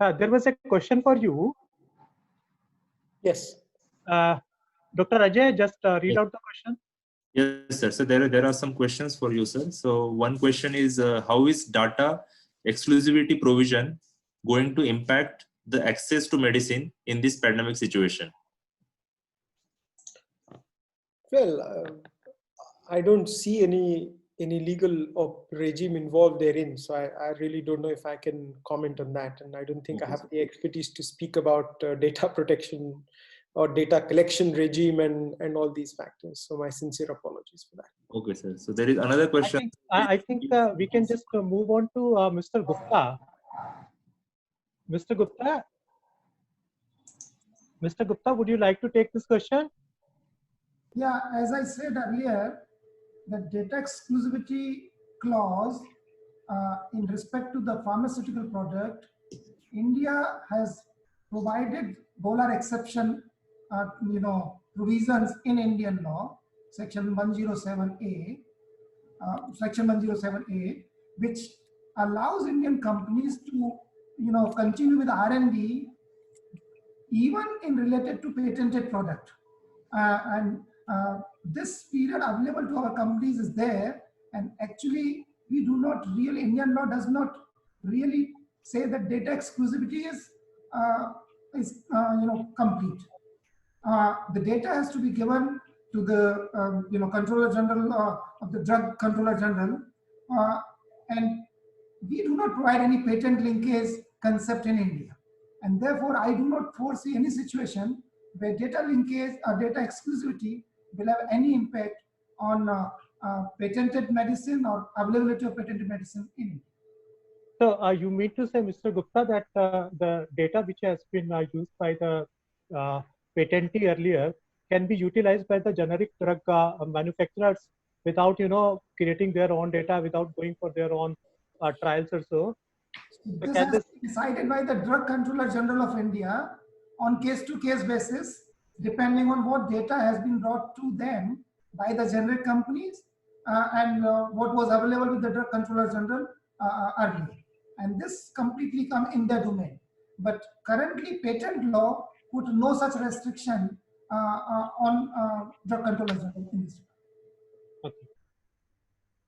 There was a question for you. Yes. Dr. Ajay, just read out the question. Yes, sir. So there are some questions for you, sir. So one question is, how is data exclusivity provision going to impact the access to medicine in this pandemic situation? Well, I don't see any legal or regime involved therein, so I really don't know if I can comment on that, and I don't think I have the expertise to speak about data protection or data collection regime and all these factors. So my sincere apologies for that. Okay, sir. So there is another question. I think we can just move on to Mr. Gupta. Mr. Gupta, would you like to take this question? Yeah, as I said earlier, the data exclusivity clause in respect to the pharmaceutical product, India has provided Bolar exception, provisions in Indian law, section 107A, which allows Indian companies to, continue with R&D even in related to patented product. This period available to our companies is there, and actually we do not really, Indian law does not really say that data exclusivity is complete. The data has to be given to the Controller General of the Drug Controller General, and we do not provide any patent linkage concept in India, and therefore I do not foresee any situation where data linkage or data exclusivity will have any impact on patented medicine or availability of patented medicine in India. So you mean to say, Mr. Gupta, that the data which has been used by the patentee earlier can be utilized by the generic drug manufacturers without, creating their own data, without going for their own trials or so? This has been decided by the Drug Controller General of India on case-to-case basis, depending on what data has been brought to them by the generic companies and what was available with the Drug Controller General earlier. And this completely come in their domain. But currently, patent law put no such restriction on Drug Controller General in this. Okay.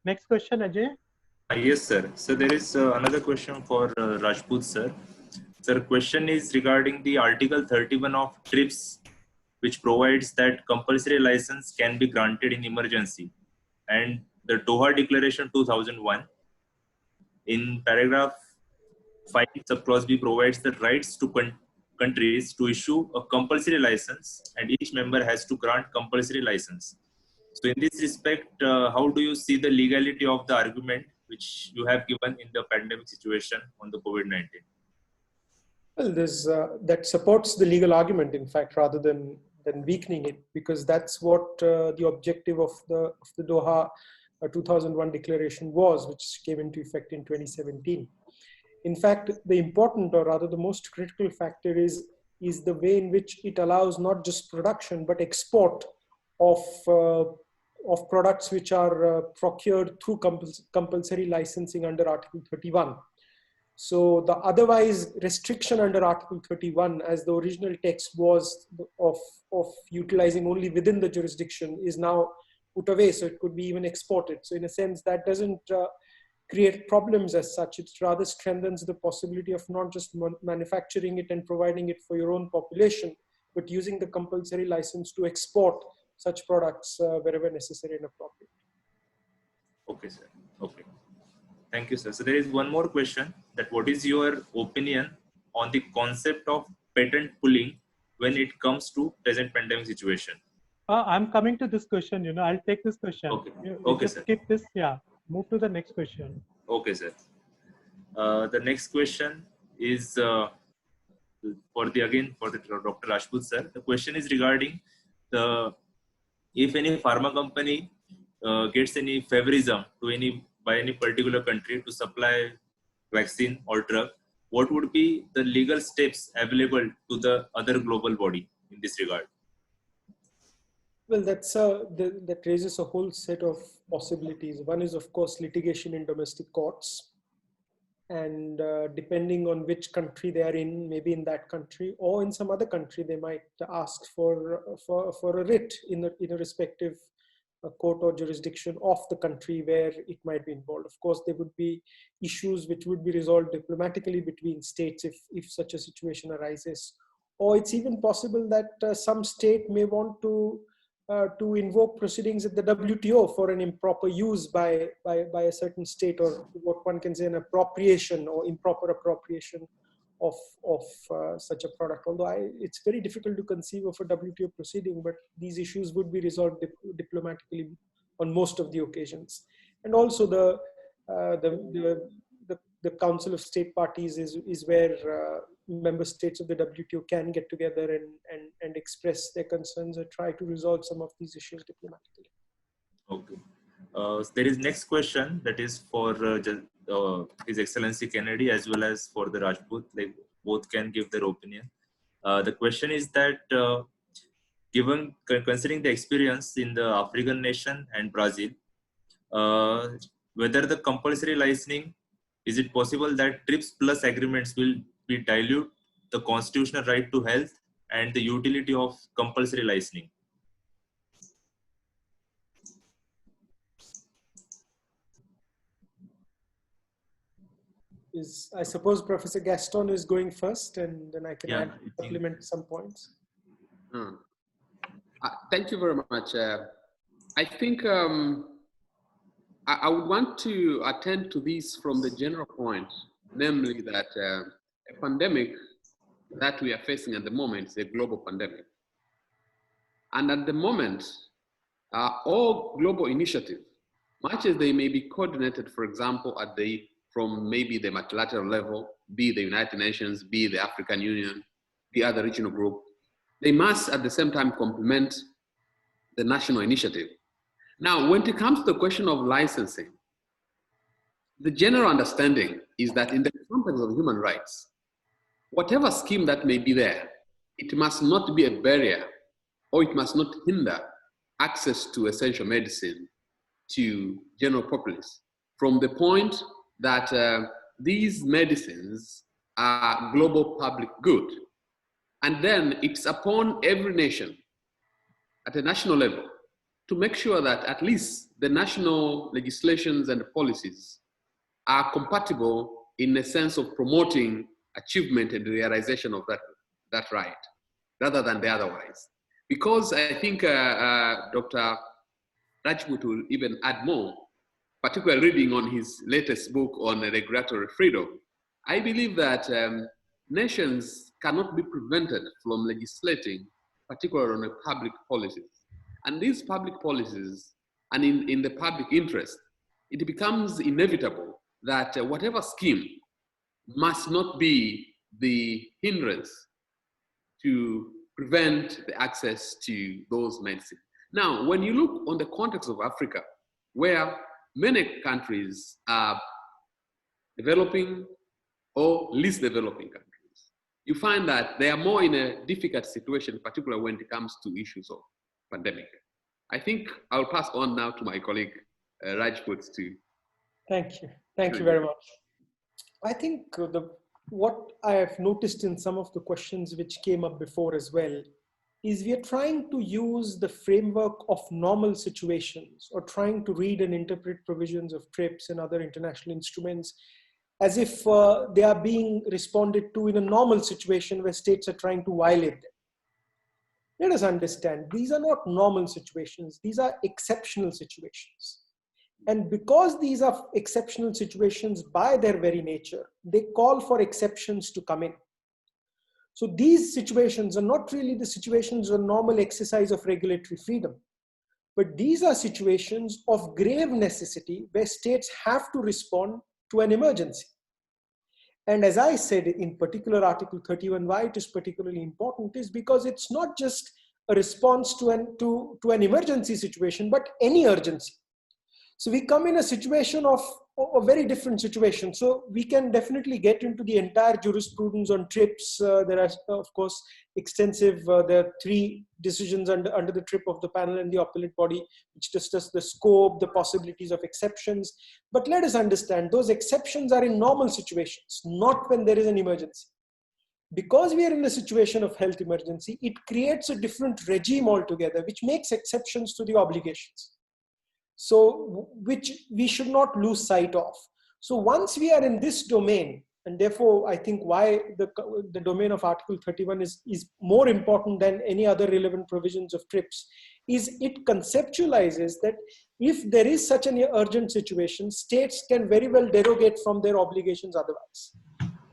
Next question, Ajay. Yes, sir. So there is another question for Rajput, sir. Sir, question is regarding the Article 31 of TRIPS, which provides that compulsory license can be granted in emergency, and the Doha Declaration 2001 in paragraph 5 subclause B provides the rights to countries to issue a compulsory license, and each member has to grant compulsory license. So in this respect, how do you see the legality of the argument which you have given in the pandemic situation on the COVID-19? Well, there's, that supports the legal argument, in fact, rather than weakening it, because that's what the objective of the Doha 2001 declaration was, which came into effect in 2017. In fact, the important, or rather the most critical factor is the way in which it allows not just production, but export of products which are procured through compulsory licensing under Article 31. So the otherwise restriction under Article 31, as the original text was of utilizing only within the jurisdiction, is now put away. So it could be even exported. So in a sense, that doesn't create problems as such. It rather strengthens the possibility of not just manufacturing it and providing it for your own population, but using the compulsory license to export such products wherever necessary and appropriate. Okay, sir. Okay. Thank you, sir. So there is one more question, that what is your opinion on the concept of patent pulling when it comes to present pandemic situation? I'm coming to this question, I'll take this question. Okay. You Okay, just sir. skip this, yeah. Move to the next question. Okay, sir. The next question is for Dr. Rajput, sir. The question is regarding if any pharma company gets any favorism by any particular country to supply vaccine or drug, what would be the legal steps available to the other global body in this regard? Well, that raises a whole set of possibilities. One is, of course, litigation in domestic courts. And depending on which country they are in, maybe in that country or in some other country, they might ask for a writ in a respective court or jurisdiction of the country where it might be involved. Of course, there would be issues which would be resolved diplomatically between states if such a situation arises. Or it's even possible that some state may want to invoke proceedings at the WTO for an improper use by a certain state, or what one can say an appropriation or improper appropriation of such a product. Although it's very difficult to conceive of a WTO proceeding, but these issues would be resolved diplomatically on most of the occasions. And also the Council of State Parties is where member states of the WTO can get together and express their concerns or try to resolve some of these issues diplomatically. Okay. There is next question that is for His Excellency Kennedy as well as for the Rajput. Like, both can give their opinion. The question is that considering the experience in the African nation and Brazil, whether the compulsory licensing, is it possible that TRIPS plus agreements will dilute the constitutional right to health and the utility of compulsory licensing? I suppose Professor Gastorn is going first, and then I can supplement some points. Thank you very much. I think I would want to attend to this from the general point, namely that a pandemic that we are facing at the moment is a global pandemic. And at the moment, all global initiatives, much as they may be coordinated, for example, from maybe the multilateral level, be the United Nations, be the African Union, be other regional group, they must at the same time complement the national initiative. Now, when it comes to the question of licensing, the general understanding is that in the context of human rights, whatever scheme that may be there, it must not be a barrier or it must not hinder access to essential medicine to general populace, from the point that these medicines are global public good. And then it's upon every nation at a national level to make sure that at least the national legislations and policies are compatible in the sense of promoting achievement and realization of that right, rather than the otherwise. Because I think Dr. Rajput will even add more, particularly reading on his latest book on regulatory freedom. I believe that nations cannot be prevented from legislating, particularly on the public policies. And these public policies, and in the public interest, it becomes inevitable that whatever scheme must not be the hindrance to prevent the access to those medicines. Now, when you look on the context of Africa, where many countries are developing or least developing countries, you find that they are more in a difficult situation, particularly when it comes to issues of pandemic. I think I'll pass on now to my colleague, Rajput, to. Thank you. Thank you very much. I think what I have noticed in some of the questions which came up before as well is we are trying to use the framework of normal situations or trying to read and interpret provisions of TRIPS and other international instruments as if they are being responded to in a normal situation where states are trying to violate them. Let us understand, these are not normal situations, these are exceptional situations. And because these are exceptional situations by their very nature, they call for exceptions to come in. So these situations are not really the situations of normal exercise of regulatory freedom, but these are situations of grave necessity where states have to respond to an emergency. And as I said, in particular, Article 31, why it is particularly important is because it's not just a response to an emergency situation, but any urgency. So we come in a situation of a very different situation. So we can definitely get into the entire jurisprudence on TRIPS. There are, of course, extensive, there are 3 decisions under the TRIP of the panel and the appellate body, which discuss the scope, the possibilities of exceptions. But let us understand, those exceptions are in normal situations, not when there is an emergency. Because we are in a situation of health emergency, it creates a different regime altogether, which makes exceptions to the obligations. So, which we should not lose sight of. So once we are in this domain, and therefore I think why the domain of Article 31 is more important than any other relevant provisions of TRIPS, is it conceptualizes that if there is such an urgent situation, states can very well derogate from their obligations otherwise,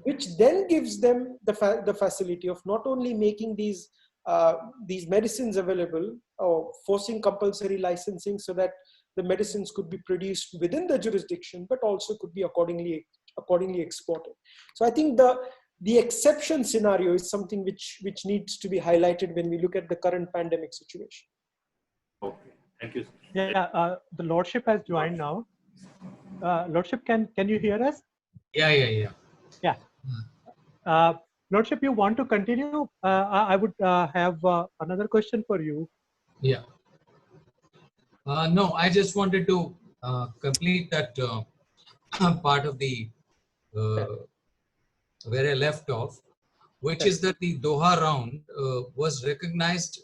which then gives them the facility of not only making these medicines available or forcing compulsory licensing so that the medicines could be produced within the jurisdiction, but also could be accordingly exported. So I think the exception scenario is something which needs to be highlighted when we look at the current pandemic situation. Okay, thank you. Yeah, the Lordship has joined now. Lordship, can you hear us? Yeah. Lordship, you want to continue? I would have another question for you. Yeah. No, I just wanted to complete that part of the where I left off, which is that the Doha round was recognized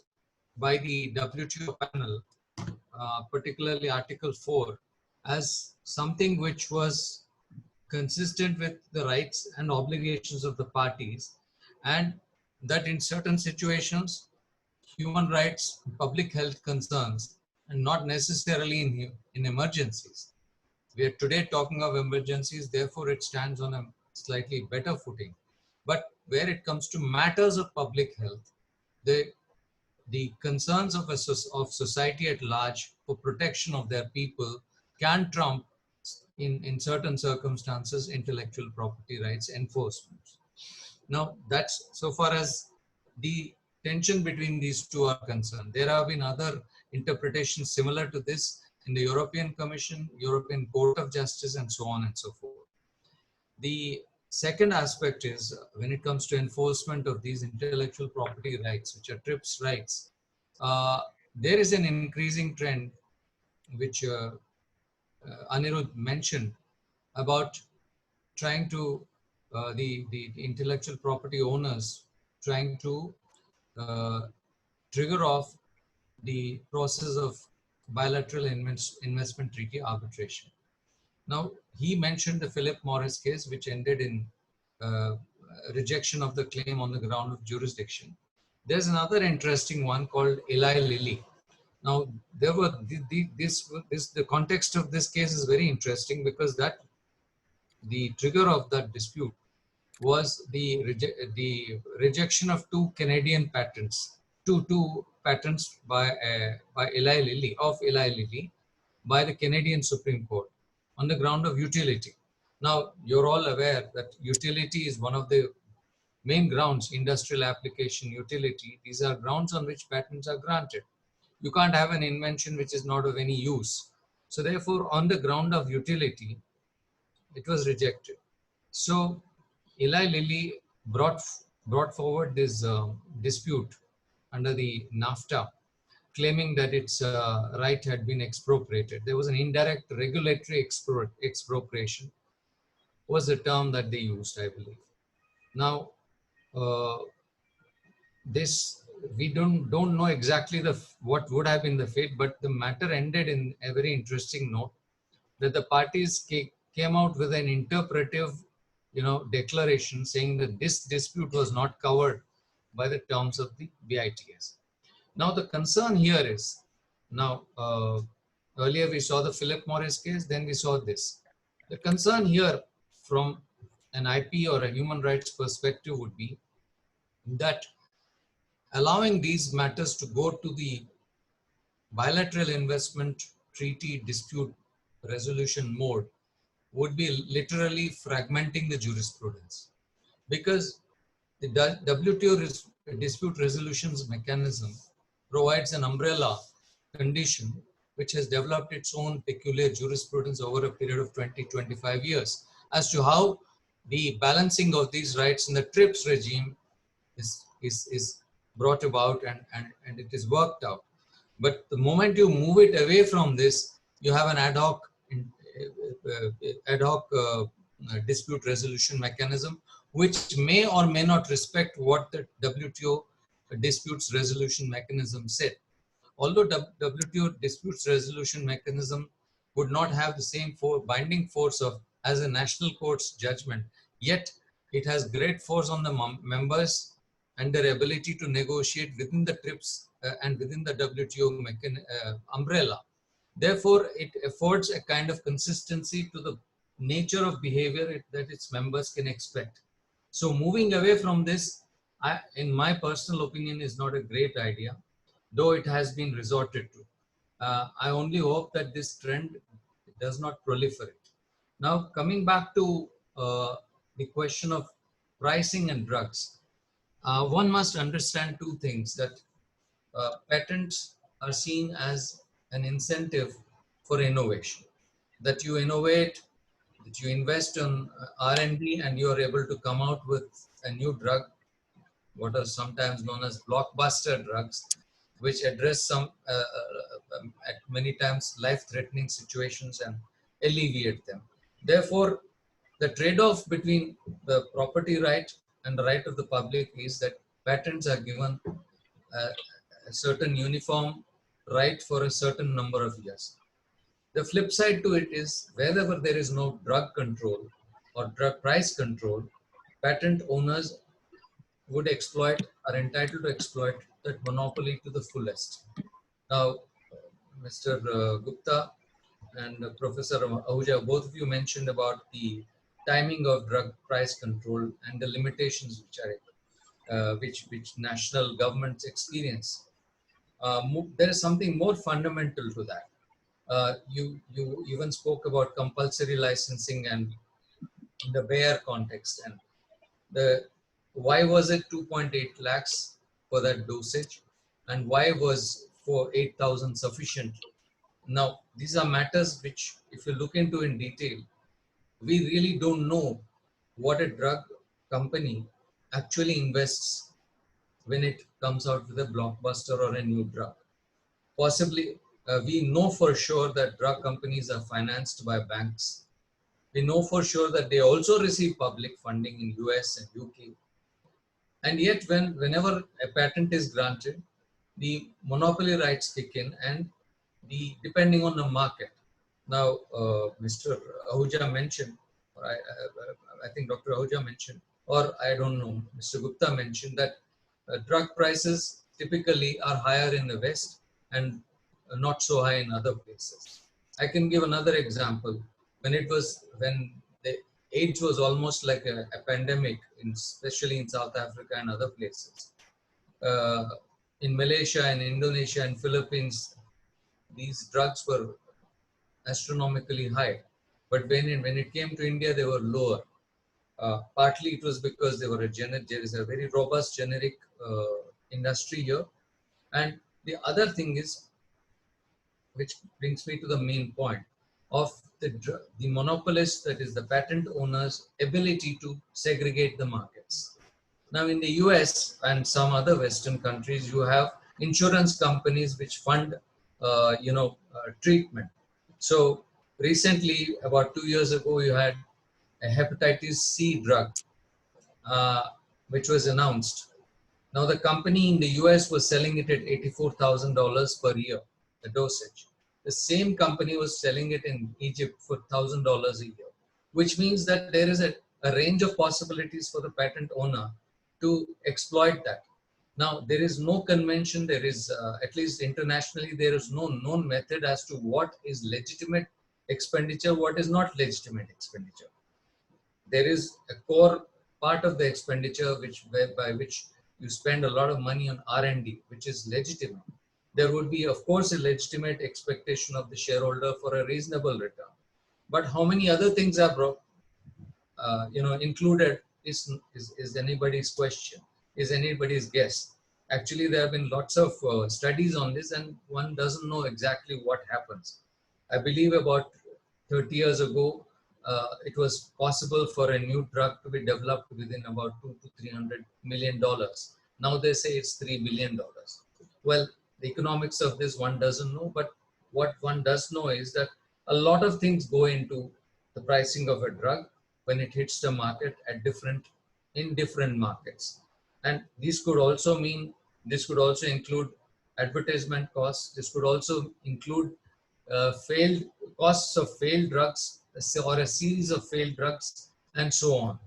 by the WTO panel, particularly Article 4, as something which was consistent with the rights and obligations of the parties, and that in certain situations, human rights, public health concerns, and not necessarily in emergencies. We are today talking of emergencies, therefore it stands on a slightly better footing. But where it comes to matters of public health, the concerns of society at large for protection of their people can trump, in certain circumstances, intellectual property rights enforcement. Now, that's so far as the tension between these two are concerned. There have been other interpretations similar to this in the European Commission, European Court of Justice, and so on and so forth. The second aspect is when it comes to enforcement of these intellectual property rights, which are TRIPS rights, there is an increasing trend, which Aniruddha mentioned, about trying to, the intellectual property owners trying to trigger off the process of bilateral investment treaty arbitration. Now, he mentioned the Philip Morris case, which ended in rejection of the claim on the ground of jurisdiction. There's another interesting one called Eli Lilly. Now, there were the context of this case is very interesting because the trigger of that dispute was the rejection of two Canadian patents, two patents by Eli Lilly by the Canadian Supreme Court on the ground of utility. Now, you're all aware that utility is one of the main grounds, industrial application, utility. These are grounds on which patents are granted. You can't have an invention which is not of any use. So therefore, on the ground of utility, it was rejected. So Eli Lilly brought forward this dispute under the NAFTA, claiming that its right had been expropriated. There was an indirect regulatory expropriation, was the term that they used, I believe. Now, this we don't know exactly what would have been the fate, but the matter ended in a very interesting note that the parties came out with an interpretive, declaration saying that this dispute was not covered by the terms of the BITS. Now the concern here is, earlier we saw the Philip Morris case, then we saw this. The concern here from an IP or a human rights perspective would be that allowing these matters to go to the bilateral investment treaty dispute resolution mode would be literally fragmenting the jurisprudence, because the WTO dispute resolutions mechanism provides an umbrella condition which has developed its own peculiar jurisprudence over a period of 20-25 years as to how the balancing of these rights in the TRIPS regime is brought about and it is worked out. But the moment you move it away from this, you have an ad hoc dispute resolution mechanism, which may or may not respect what the WTO disputes resolution mechanism said. Although WTO disputes resolution mechanism would not have the same binding force as a national court's judgment, yet it has great force on the members and their ability to negotiate within the TRIPS and within the WTO umbrella. Therefore, it affords a kind of consistency to the nature of behavior that its members can expect. So moving away from this, in my personal opinion, is not a great idea, though it has been resorted to. I only hope that this trend does not proliferate. Now, coming back to the question of pricing and drugs, one must understand two things, that patents are seen as an incentive for innovation, that you innovate, that you invest in R&D and you are able to come out with a new drug, what are sometimes known as blockbuster drugs, which address some at many times life-threatening situations and alleviate them. Therefore, the trade-off between the property right and the right of the public is that patents are given a certain uniform right for a certain number of years. The flip side to it is, wherever there is no drug control or drug price control, patent owners would are entitled to exploit that monopoly to the fullest. Now, Mr. Gupta and Professor Ahuja, both of you mentioned about the timing of drug price control and the limitations which national governments experience. There is something more fundamental to that. You even spoke about compulsory licensing and in the Bayer context, and why was it 2.8 lakhs for that dosage, and why was for 8,000 sufficient? Now, these are matters which, if you look into in detail, we really don't know what a drug company actually invests when it comes out with a blockbuster or a new drug. Possibly, we know for sure that drug companies are financed by banks. We know for sure that they also receive public funding in US and UK. And yet, whenever a patent is granted, the monopoly rights kick in, and depending on the market. Now, Mr. Ahuja mentioned, or I think Dr. Ahuja mentioned, or I don't know, Mr. Gupta mentioned that drug prices typically are higher in the West and not so high in other places. I can give another example. When the AIDS was almost like a pandemic, especially in South Africa and other places. In Malaysia and Indonesia and Philippines, these drugs were astronomically high. But when it came to India, they were lower. Partly it was because there is a very robust generic industry here. And the other thing is, which brings me to the main point of the monopolist, that is the patent owner's ability to segregate the markets. Now in the US and some other Western countries, you have insurance companies which fund, treatment. So recently, about 2 years ago, you had a hepatitis C drug, which was announced. Now the company in the US was selling it at $84,000 per year, the dosage. The same company was selling it in Egypt for $1,000 a year, which means that there is a range of possibilities for the patent owner to exploit that. Now, there is no convention, there is, at least internationally, there is no known method as to what is legitimate expenditure, what is not legitimate expenditure. There is a core part of the expenditure by which you spend a lot of money on R&D, which is legitimate. There would be, of course, a legitimate expectation of the shareholder for a reasonable return. But how many other things are included is anybody's question, is anybody's guess. Actually, there have been lots of studies on this, and one doesn't know exactly what happens. I believe about 30 years ago, it was possible for a new drug to be developed within about $200 to $300 million. Now they say it's $3 billion. Well, the economics of this one doesn't know, but what one does know is that a lot of things go into the pricing of a drug when it hits the market in different markets. And this could also include advertisement costs. This could also include costs of failed drugs or a series of failed drugs and so on.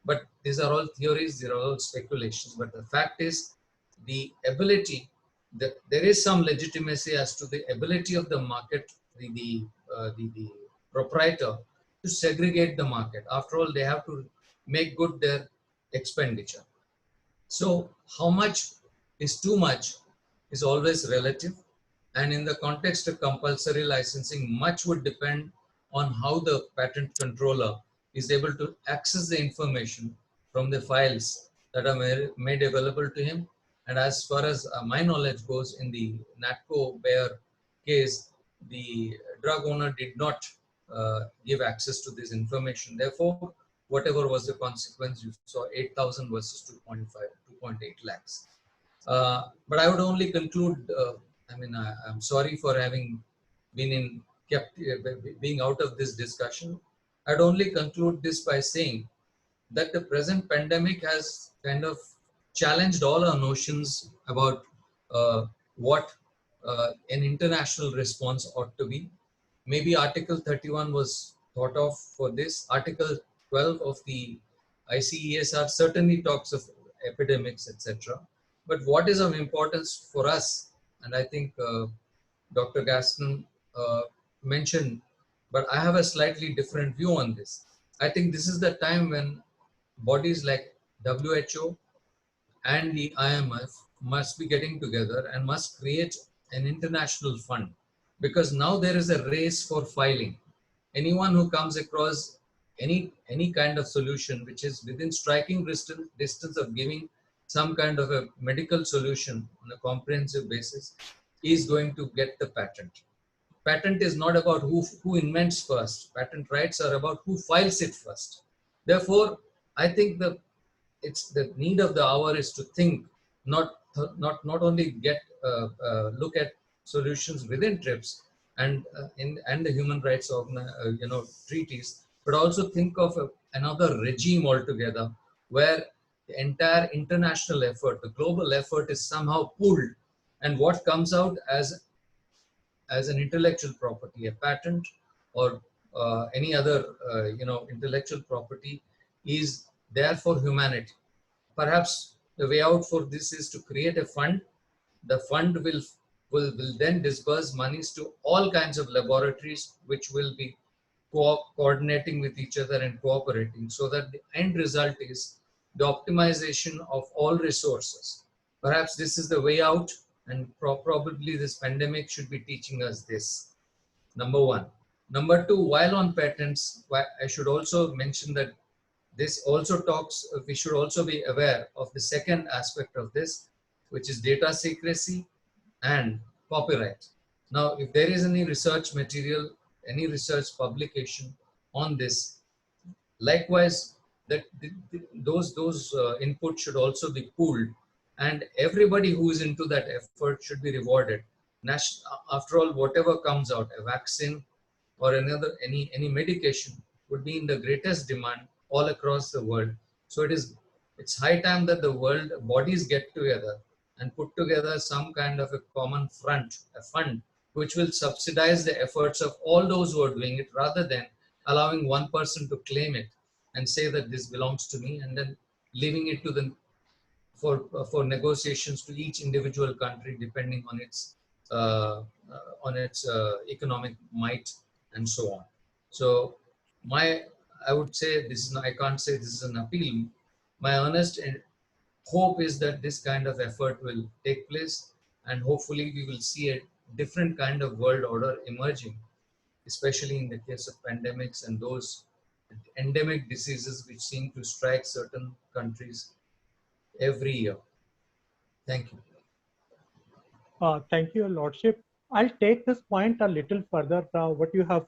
But these are all theories, these are all speculations. But the fact is, the ability, that there is some legitimacy as to the ability of the market, the proprietor, to segregate the market. After all, they have to make good their expenditure. So how much is too much is always relative. And in the context of compulsory licensing, much would depend on how the patent controller is able to access the information from the files that are made available to him. And as far as my knowledge goes, in the Natco-Bayer case, the drug owner did not give access to this information. Therefore, whatever was the consequence, you saw 8,000 versus 2.8 lakhs. But I would only conclude, I'm sorry for having been being out of this discussion. I'd only conclude this by saying that the present pandemic has kind of challenged all our notions about what an international response ought to be. Maybe Article 31 was thought of for this. Article 12 of the ICESR certainly talks of epidemics, etc. But what is of importance for us, and I think Dr. Gastorn mentioned, but I have a slightly different view on this. I think this is the time when bodies like WHO and the IMF must be getting together and must create an international fund, because now there is a race for filing. Anyone who comes across any kind of solution which is within striking distance of giving some kind of a medical solution on a comprehensive basis is going to get the patent. Patent is not about who invents first. Patent rights are about who files it first. Therefore, I think it's the need of the hour is to think, not only look at solutions within TRIPS and the human rights treaties, but also think of another regime altogether, where the entire international effort, the global effort, is somehow pooled, and what comes out as an intellectual property, a patent or any other intellectual property, is there for humanity. Perhaps the way out for this is to create a fund. The fund will then disburse monies to all kinds of laboratories which will be coordinating with each other and cooperating, so that the end result is the optimization of all resources. Perhaps this is the way out, and probably this pandemic should be teaching us this. Number one. Number two, while on patents, I should also mention that this also talks, we should also be aware of the second aspect of this, which is data secrecy and copyright. Now, if there is any research material, any research publication on this, likewise, that those inputs should also be pooled, and everybody who is into that effort should be rewarded. After all, whatever comes out, a vaccine or any medication, would be in the greatest demand all across the world. So it's high time that the world bodies get together and put together some kind of a common front, a fund, which will subsidize the efforts of all those who are doing it, rather than allowing one person to claim it and say that this belongs to me, and then leaving it to the for negotiations to each individual country depending on its economic might and so on. So I would say this is, I can't say this is an appeal. My earnest hope is that this kind of effort will take place, and hopefully we will see a different kind of world order emerging, especially in the case of pandemics and those endemic diseases which seem to strike certain countries every year. Thank you. Thank you, Lordship. I'll take this point a little further, what you have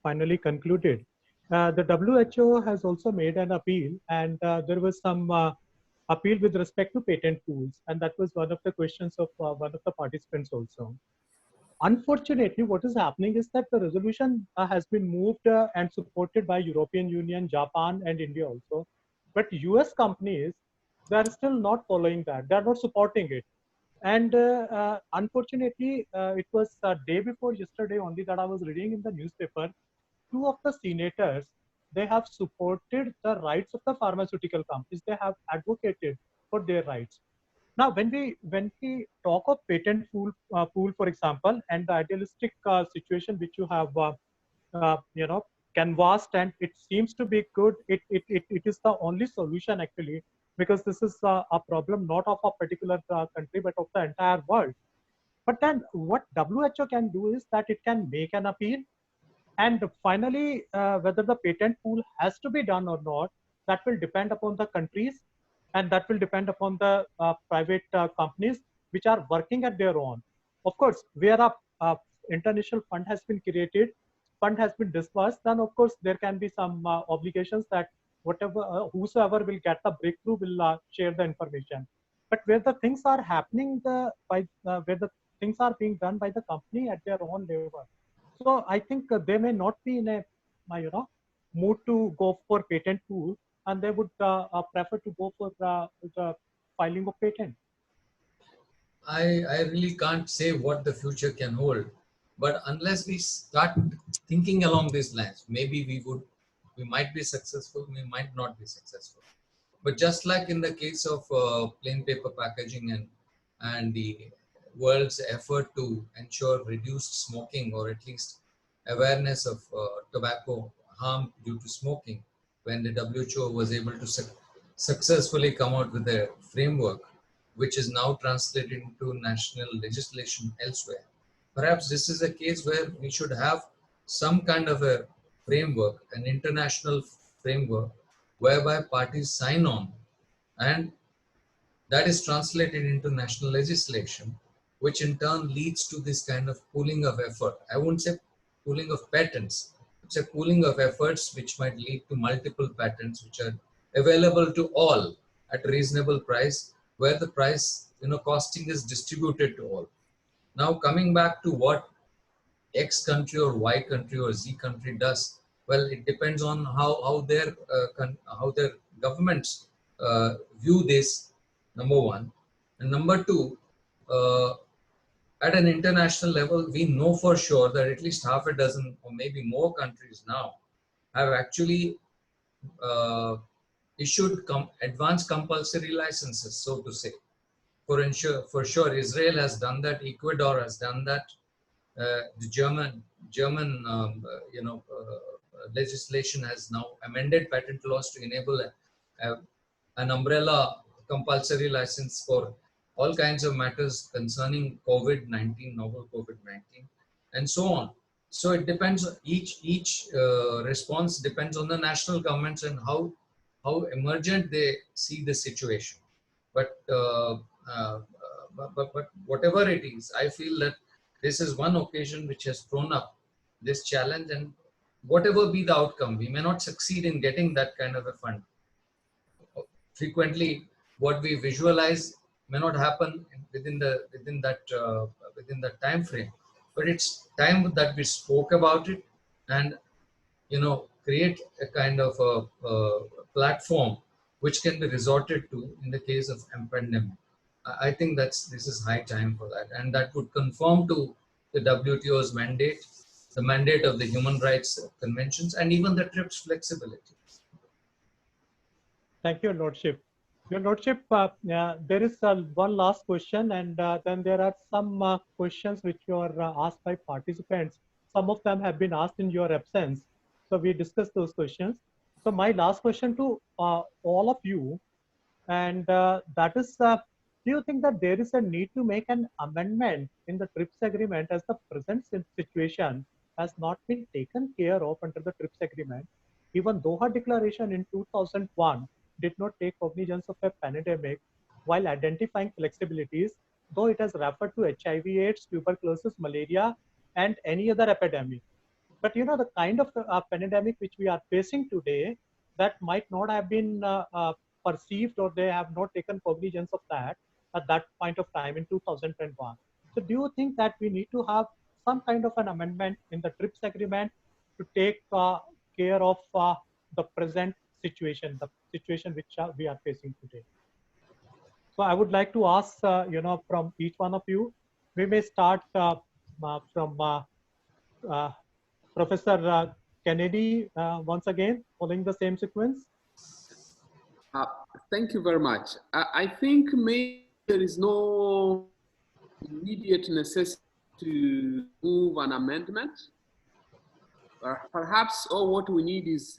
finally concluded. The WHO has also made an appeal, and there was some appeal with respect to patent pools, and that was one of the questions of one of the participants also. Unfortunately, what is happening is that the resolution has been moved and supported by European Union, Japan, and India also. But US companies, they are still not following that. They are not supporting it. And unfortunately, it was a day before yesterday only that I was reading in the newspaper, two of the senators, they have supported the rights of the pharmaceutical companies. They have advocated for their rights. Now, when we talk of patent pool, for example, and the idealistic situation which you have, canvassed, and it seems to be good. It is the only solution actually, because this is a problem not of a particular country but of the entire world. But then what WHO can do is that it can make an appeal, and finally whether the patent pool has to be done or not, that will depend upon the countries, and that will depend upon the private companies which are working at their own. Of course, where a international fund has been created, fund has been disbursed, then of course there can be some obligations that whatever whosoever will get the breakthrough will share the information. But where the things are happening where the things are being done by the company at their own level, so I think they may not be in a mood to go for patent pool, and they would prefer to go for the filing of patent. I really can't say what the future can hold, but unless we start thinking along these lines, maybe we might be successful, we might not be successful. But just like in the case of plain paper packaging and the world's effort to ensure reduced smoking, or at least awareness of tobacco harm due to smoking, when the WHO was able to successfully come out with a framework which is now translated into national legislation elsewhere. Perhaps this is a case where we should have some kind of a framework, an international framework, whereby parties sign on, and that is translated into national legislation, which in turn leads to this kind of pooling of effort. I won't say pooling of patents, it's a pooling of efforts which might lead to multiple patents which are available to all at a reasonable price, where the price, costing is distributed to all. Now, coming back to what X country or Y country or Z country does, well, it depends on how their governments view this, number one. And number two, at an international level, we know for sure that at least half a dozen or maybe more countries now have actually issued advanced compulsory licenses, so to say. For sure, Israel has done that. Ecuador has done that. The German legislation has now amended patent laws to enable an umbrella compulsory license for all kinds of matters concerning COVID-19, novel COVID-19, and so on. So it depends. Each response depends on the national governments and how emergent they see the situation. But but whatever it is, I feel that this is one occasion which has thrown up this challenge, and whatever be the outcome, we may not succeed in getting that kind of a fund. Frequently, what we visualize may not happen within that time frame, but it's time that we spoke about it, and create a kind of a platform which can be resorted to in the case of a pandemic. I think this is high time for that, and that would conform to the WTO's mandate, the mandate of the human rights conventions, and even the TRIPS flexibility. Thank you, Lordship. Your Lordship, there is one last question, and then there are some questions which were asked by participants. Some of them have been asked in your absence. So we discussed those questions. So my last question to all of you, and that is, do you think that there is a need to make an amendment in the TRIPS agreement, as the present situation has not been taken care of under the TRIPS agreement? Even Doha Declaration in 2001 did not take cognizance of a pandemic while identifying flexibilities, though it has referred to HIV/AIDS, tuberculosis, malaria, and any other epidemic. But the kind of pandemic which we are facing today, that might not have been perceived, or they have not taken cognizance of that at that point of time in 2001. So do you think that we need to have some kind of an amendment in the TRIPS agreement to take care of the present situation, the situation which we are facing today? So I would like to ask, from each one of you. We may start from Professor Kennedy once again, following the same sequence. Thank you very much. I think maybe there is no immediate necessity to move an amendment. Perhaps all what we need is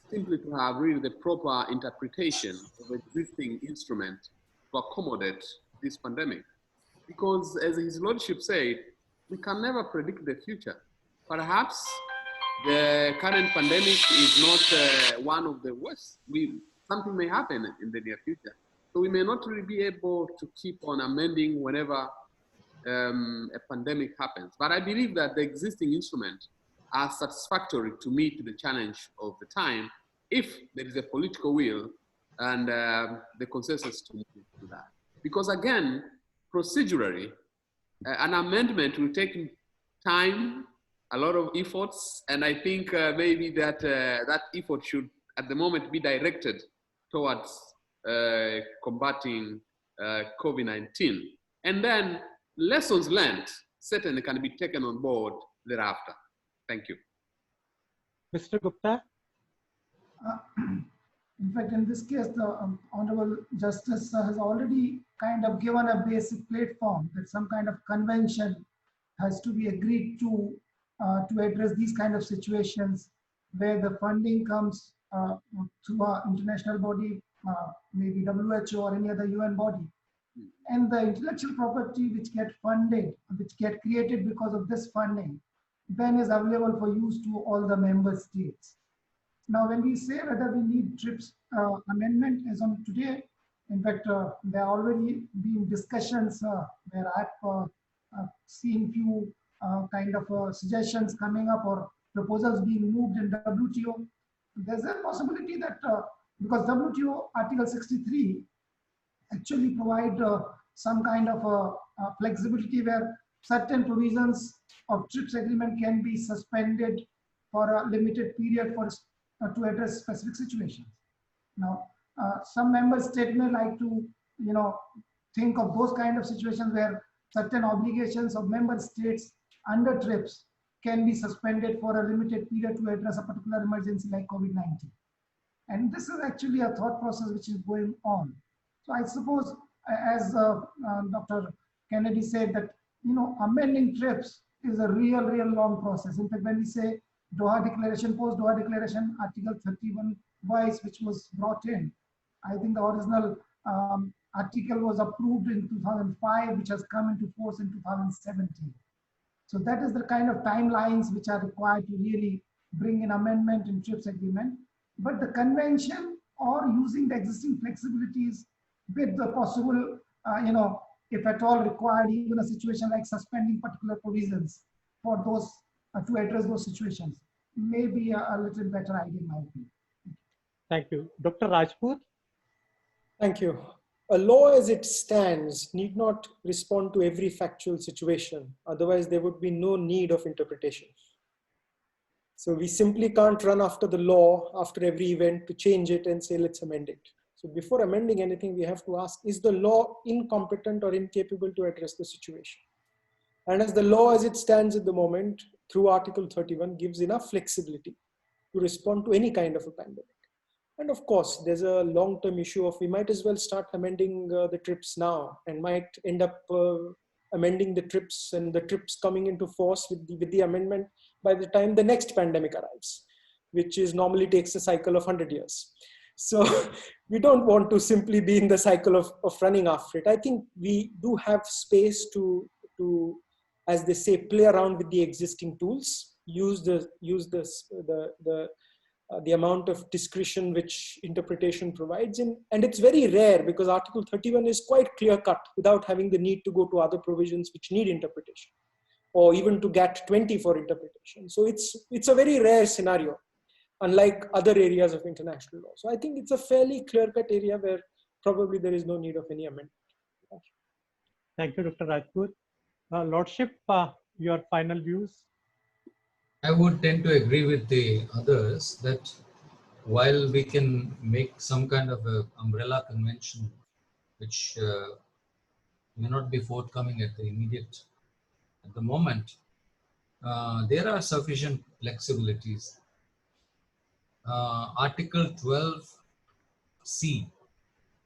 simply to have really the proper interpretation of existing instrument to accommodate this pandemic. Because as His Lordship said, we can never predict the future. Perhaps the current pandemic is not one of the worst. Something may happen in the near future. So we may not really be able to keep on amending whenever a pandemic happens. But I believe that the existing instruments are satisfactory to meet the challenge of the time if there is a political will and the consensus to move to that. Because again, procedurally, an amendment will take time, a lot of efforts, and I think maybe that that effort should at the moment be directed towards combating COVID-19. And then lessons learned certainly can be taken on board thereafter. Thank you. Mr. Gupta? In fact, in this case, the Honorable Justice has already kind of given a basic platform that some kind of convention has to be agreed to address these kind of situations where the funding comes through an international body, maybe WHO or any other UN body. And the intellectual property which get funded, which get created because of this funding, then is available for use to all the member states. Now, when we say whether we need TRIPS amendment as on today, in fact, there are already been discussions where I've seen few kind of suggestions coming up or proposals being moved in WTO. There's a possibility that because WTO Article 63 actually provide some kind of flexibility where certain provisions of TRIPS agreement can be suspended for a limited period to address specific situations. Now, some member states may like to, think of those kind of situations where certain obligations of member states under TRIPS can be suspended for a limited period to address a particular emergency like COVID-19. And this is actually a thought process which is going on. So I suppose, as Dr. Kennedy said, that amending TRIPS is a real long process. In fact, when we say Doha Declaration, post-Doha Declaration, Article 31 wise, which was brought in. I think the original article was approved in 2005, which has come into force in 2017. So that is the kind of timelines which are required to really bring an amendment in TRIPS agreement. But the convention or using the existing flexibilities with the possible, if at all required, even a situation like suspending particular provisions for those to address those situations may be a little better idea in my opinion. Thank you. Dr. Rajput? Thank you. A law as it stands need not respond to every factual situation. Otherwise, there would be no need of interpretation. So we simply can't run after the law after every event to change it and say, let's amend it. So before amending anything, we have to ask, is the law incompetent or incapable to address the situation? And as the law as it stands at the moment, through Article 31, gives enough flexibility to respond to any kind of a pandemic. And of course, there's a long-term issue of we might as well start amending the TRIPS now and might end up amending the TRIPS and the TRIPS coming into force with the amendment by the time the next pandemic arrives, which is normally takes a cycle of 100 years. So we don't want to simply be in the cycle of running after it. I think we do have space to, as they say, play around with the existing tools, use the amount of discretion which interpretation provides. And it's very rare because Article 31 is quite clear cut without having the need to go to other provisions which need interpretation or even to GATT 20 for interpretation. So it's a very rare scenario, unlike other areas of international law. So I think it's a fairly clear cut area where probably there is no need of any amendment. Thank you, Dr. Rajput. Lordship, your final views? I would tend to agree with the others that while we can make some kind of a umbrella convention, which may not be forthcoming at the moment, there are sufficient flexibilities. Article 12C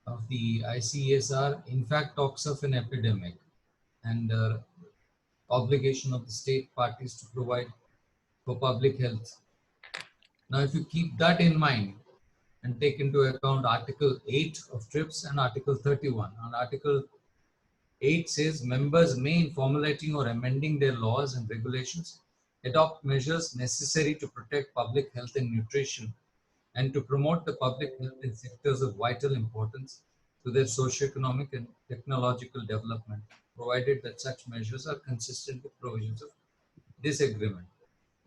of the ICESR in fact talks of an epidemic and obligation of the state parties to provide for public health. Now, if you keep that in mind and take into account Article 8 of TRIPS and Article 31, and Article 8 says members may, in formulating or amending their laws and regulations, adopt measures necessary to protect public health and nutrition and to promote the public health in sectors of vital importance to their socio-economic and technological development, provided that such measures are consistent with provisions of this agreement.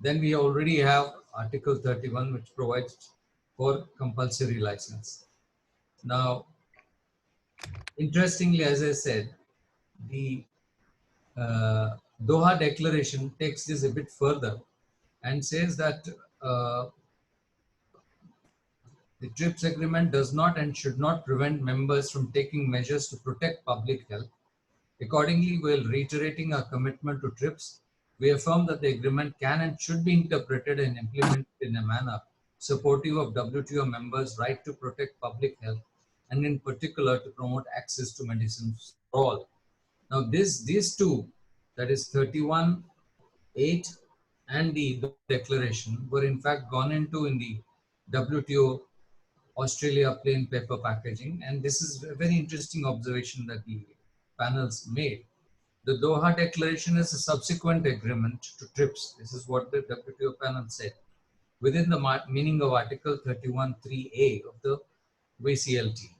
Then we already have Article 31, which provides for compulsory license. Now, interestingly, as I said, the Doha Declaration takes this a bit further and says that the TRIPS agreement does not and should not prevent members from taking measures to protect public health. Accordingly, while reiterating our commitment to TRIPS, we affirm that the agreement can and should be interpreted and implemented in a manner supportive of WTO members' right to protect public health and in particular to promote access to medicines for all. Now these two, that is 31.8 and the declaration, were in fact gone into in the WTO Australia plain paper packaging, and this is a very interesting observation that the panels made. The Doha Declaration is a subsequent agreement to TRIPS. This is what the WTO panel said, within the meaning of Article 31.3a of the VCLT.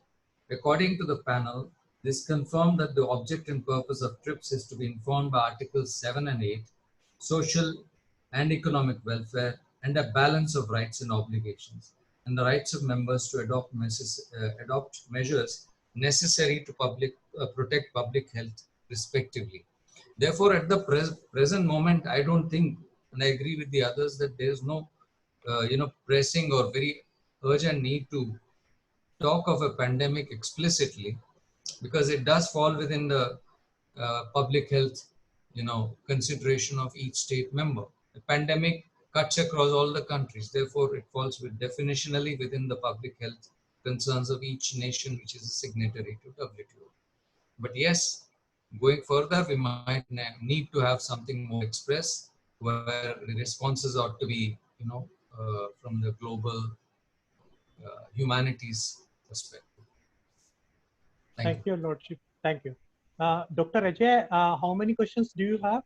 According to the panel, this confirmed that the object and purpose of TRIPS is to be informed by Articles 7 and 8, social and economic welfare, and a balance of rights and obligations, and the rights of members to adopt measures necessary to protect public health, respectively. Therefore, at the present moment, I don't think, and I agree with the others, that there is no, pressing or very urgent need to talk of a pandemic explicitly, because it does fall within the public health, consideration of each state member. The pandemic cuts across all the countries. Therefore, it falls definitionally within the public health concerns of each nation which is a signatory to WTO. But yes, going further, we might need to have something more express where the responses ought to be from the global humanities perspective. Thank you, Lordship. Thank you. Dr. Ajay, how many questions do you have?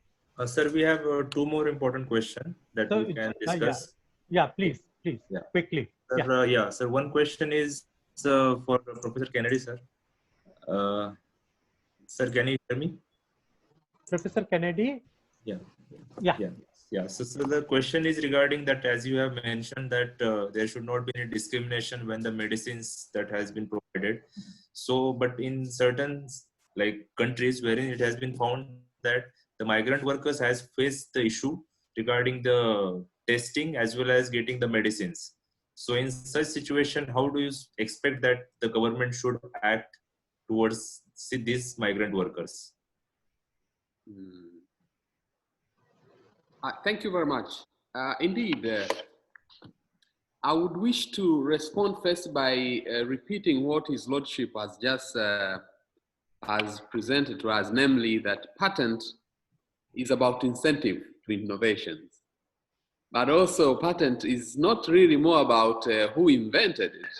Sir, we have two more important questions that So, we can discuss. Yeah, please, Yeah. quickly. Sir, sir, one question is for Professor Kennedy, sir. Sir, can you hear me? Professor Kennedy? Yeah. Yeah. So the question is regarding that, as you have mentioned, that there should not be any discrimination when the medicines that has been provided. So, but in certain like countries wherein it has been found that the migrant workers has faced the issue regarding the testing as well as getting the medicines. So in such situation, how do you expect that the government should act towards these migrant workers? Thank you very much. Indeed, I would wish to respond first by repeating what His Lordship has just has presented to us, namely that patent is about incentive to innovations. But also patent is not really more about who invented it,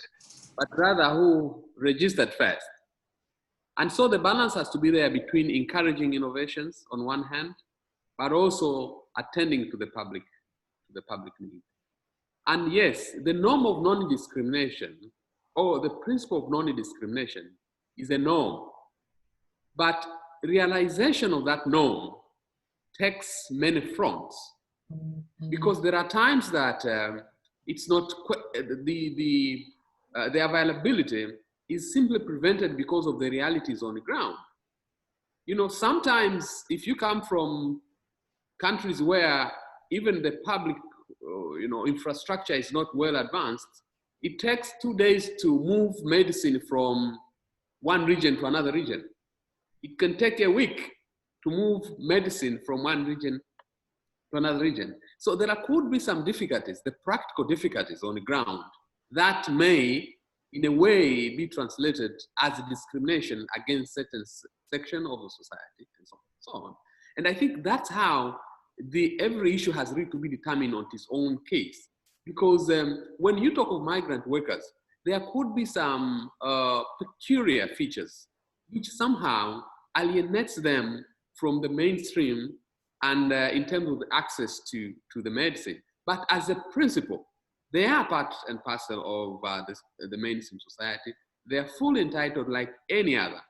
but rather who registered first. And so the balance has to be there between encouraging innovations on one hand, but also attending to the public need. And yes, the norm of non-discrimination, or the principle of non-discrimination, is a norm. But realization of that norm takes many fronts, because there are times that it's not the availability is simply prevented because of the realities on the ground. You know, sometimes if you come from countries where even the public infrastructure is not well advanced, it takes 2 days to move medicine from one region to another region. It can take a week to move medicine from one region to another region. So there could be some difficulties, the practical difficulties on the ground that may, in a way, be translated as a discrimination against certain section of the society and so on. And I think that's how every issue has really to be determined on its own case. Because when you talk of migrant workers, there could be some peculiar features which somehow alienates them from the mainstream and in terms of the access to the medicine. But as a principle, they are part and parcel of the mainstream society. They are fully entitled like any other.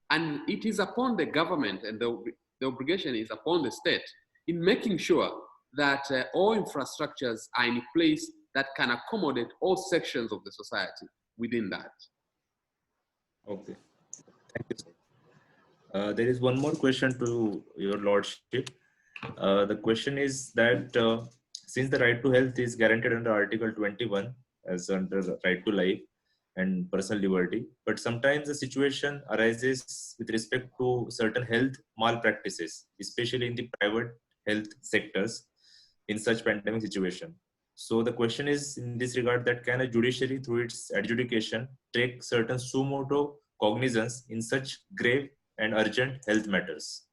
And it is upon the government, and the obligation is upon the state in making sure that all infrastructures are in place that can accommodate all sections of the society within that. Okay, thank you, sir. There is one more question to your lordship. The question is that since the right to health is guaranteed under Article 21 as under the right to life and personal liberty, but sometimes the situation arises with respect to certain health malpractices, especially in the private health sectors in such pandemic situation. So the question is in this regard that can a judiciary through its adjudication take certain suo motu cognizance in such grave and urgent health matters?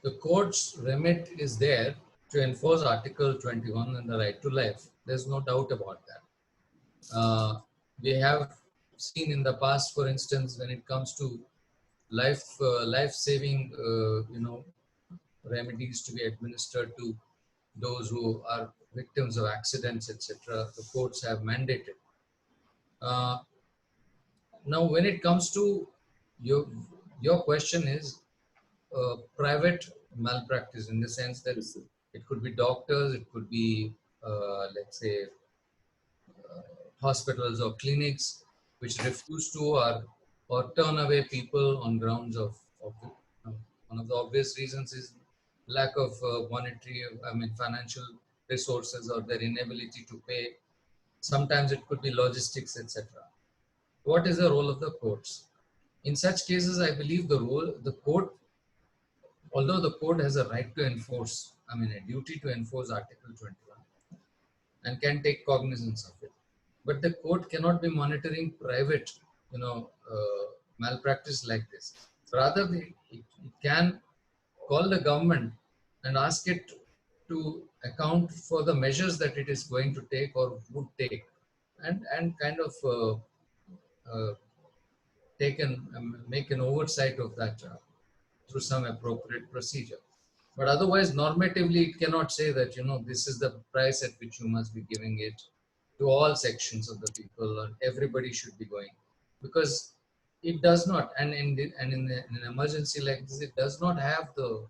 The court's remit is there to enforce Article 21 and the right to life. There's no doubt about that. We have seen in the past, for instance, when it comes to life-saving, remedies to be administered to those who are victims of accidents, etc. The courts have mandated. Now, when it comes to your question is private malpractice in the sense that it could be doctors, it could be let's say hospitals or clinics which refuse to or turn away people on grounds of one of the obvious reasons is lack of financial resources or their inability to pay. Sometimes it could be logistics, etc. What is the role of the courts? In such cases, I believe the court, although the court has a right to enforce, a duty to enforce Article 21 and can take cognizance of it, but the court cannot be monitoring private, malpractice like this. Rather, it can call the government and ask it to account for the measures that it is going to take or would take, and kind of make an oversight of that through some appropriate procedure. But otherwise, normatively, it cannot say that, this is the price at which you must be giving it to all sections of the people, or everybody should be going, because it does not. And in an emergency like this, it does not have the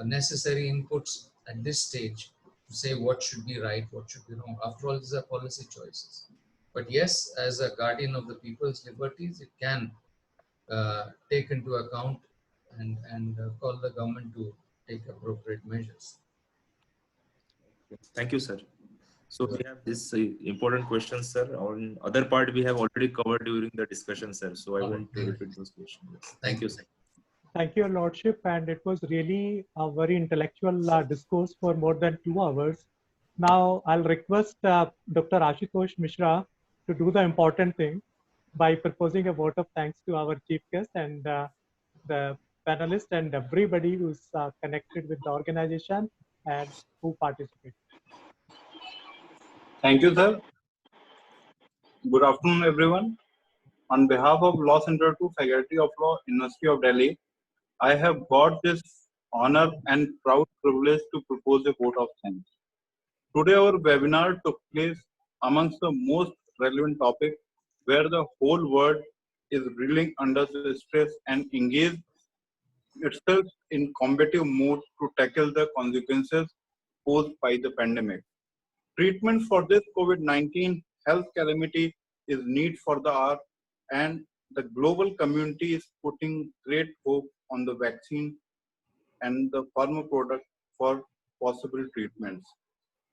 necessary inputs at this stage to say what should be right, what should be wrong. After all, these are policy choices. But yes, as a guardian of the people's liberties, it can take into account and call the government to take appropriate measures. Thank you, sir. So we have this important question, sir. On other part, we have already covered during the discussion, sir. So I won't repeat those questions. Yes. Thank you, sir. Thank you, Your Lordship. And it was really a very intellectual discourse for more than 2 hours. Now, I'll request Dr. Ashutosh Mishra to do the important thing by proposing a vote of thanks to our chief guest and the panelists and everybody who's connected with the organization and who participated. Thank you, sir. Good afternoon, everyone. On behalf of Law Center 2 Faculty of Law, University of Delhi, I have got this honor and proud privilege to propose a vote of thanks. Today, our webinar took place amongst the most relevant topics where the whole world is reeling under the stress and engaged itself in combative mode to tackle the consequences posed by the pandemic. Treatment for this COVID-19 health calamity is need for the hour, and the global community is putting great hope on the vaccine and the pharma product for possible treatments.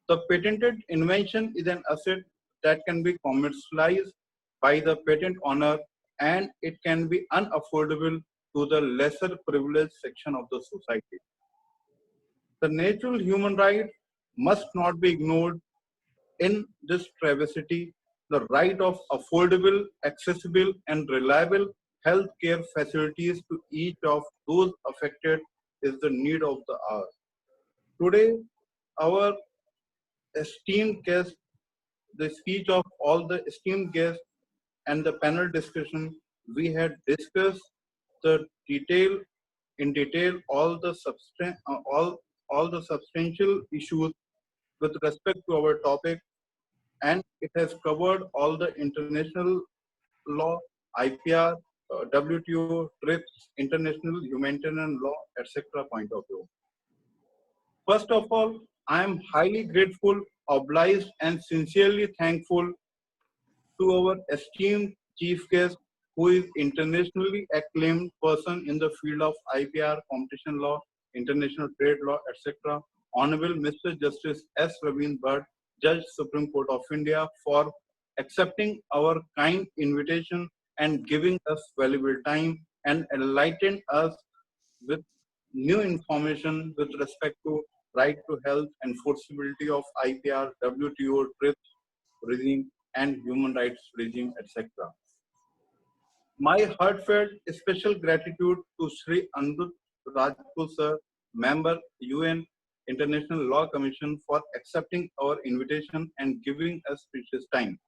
The patented invention is an asset that can be commercialized by the patent owner, and it can be unaffordable to the lesser privileged section of the society. The natural human right must not be ignored in this travesty. The right of affordable, accessible, and reliable healthcare facilities to each of those affected is the need of the hour. Today, our esteemed guests, the speech of all the esteemed guests and the panel discussion, we had discussed the detail all the substantial issues with respect to our topic, and it has covered all the international law, IPR, WTO, TRIPS, international humanitarian law, etc. point of view. First of all, I am highly grateful, obliged, and sincerely thankful to our esteemed chief guest, who is internationally acclaimed person in the field of IPR, competition law, international trade law, etc. Hon'ble Mr. Justice S. Ravindra Bhat, Judge, Supreme Court of India, for accepting our kind invitation and giving us valuable time and enlighten us with new information with respect to right to health, enforceability of IPR, WTO, TRIPS regime, and human rights regime, etc. My heartfelt special gratitude to Sri Aniruddha Rajput sir, member UN International Law Commission, for accepting our invitation and giving us precious time.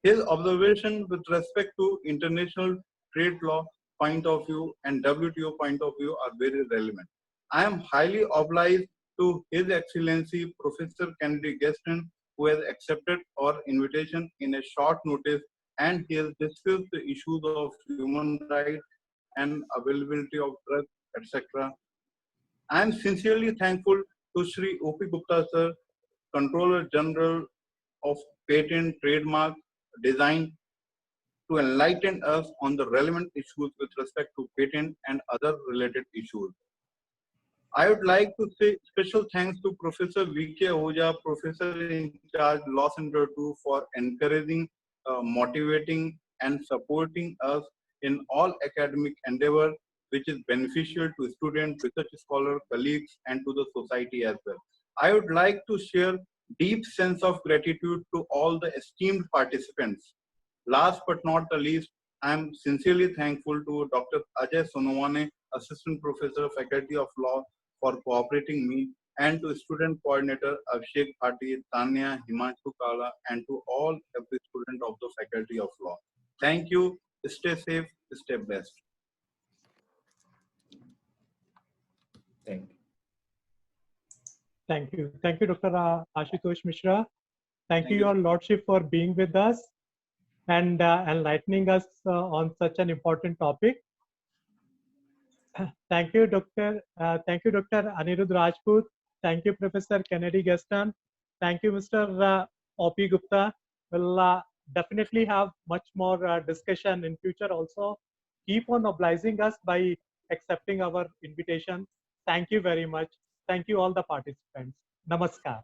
His observation with respect to international trade law point of view and WTO point of view are very relevant. I am highly obliged to His Excellency Professor Kennedy Gastorn, who has accepted our invitation in a short notice, and he has discussed the issues of human rights and availability of drugs, etc. I am sincerely thankful to Sri O.P. Gupta sir, Controller General of Patent, Trademark, Design, to enlighten us on the relevant issues with respect to patent and other related issues. I would like to say special thanks to Professor V.K. Ahuja, Professor in charge Law Center 2, for encouraging, motivating, and supporting us in all academic endeavor, which is beneficial to students, research scholars, colleagues, and to the society as well. I would like to share deep sense of gratitude to all the esteemed participants. Last but not the least, I am sincerely thankful to Dr. Ajay Sonowane, Assistant Professor, Faculty of Law, for cooperating me, and to Student Coordinator Abhishek Bhati, Tanya, Himanshu Kala, and to all every student of the Faculty of Law. Thank you. Stay safe, stay blessed. Thank you. Thank you. Thank you, Dr. Ashutosh Mishra. Thank you, you. Your Lordship, for being with us and enlightening us on such an important topic. Thank you, Dr. Aniruddha Rajput. Thank you, Professor Kennedy Gaston. Thank you, Mr. O.P. Gupta. We'll definitely have much more discussion in future also. Keep on obliging us by accepting our invitation. Thank you very much. Thank you all the participants. Namaskar.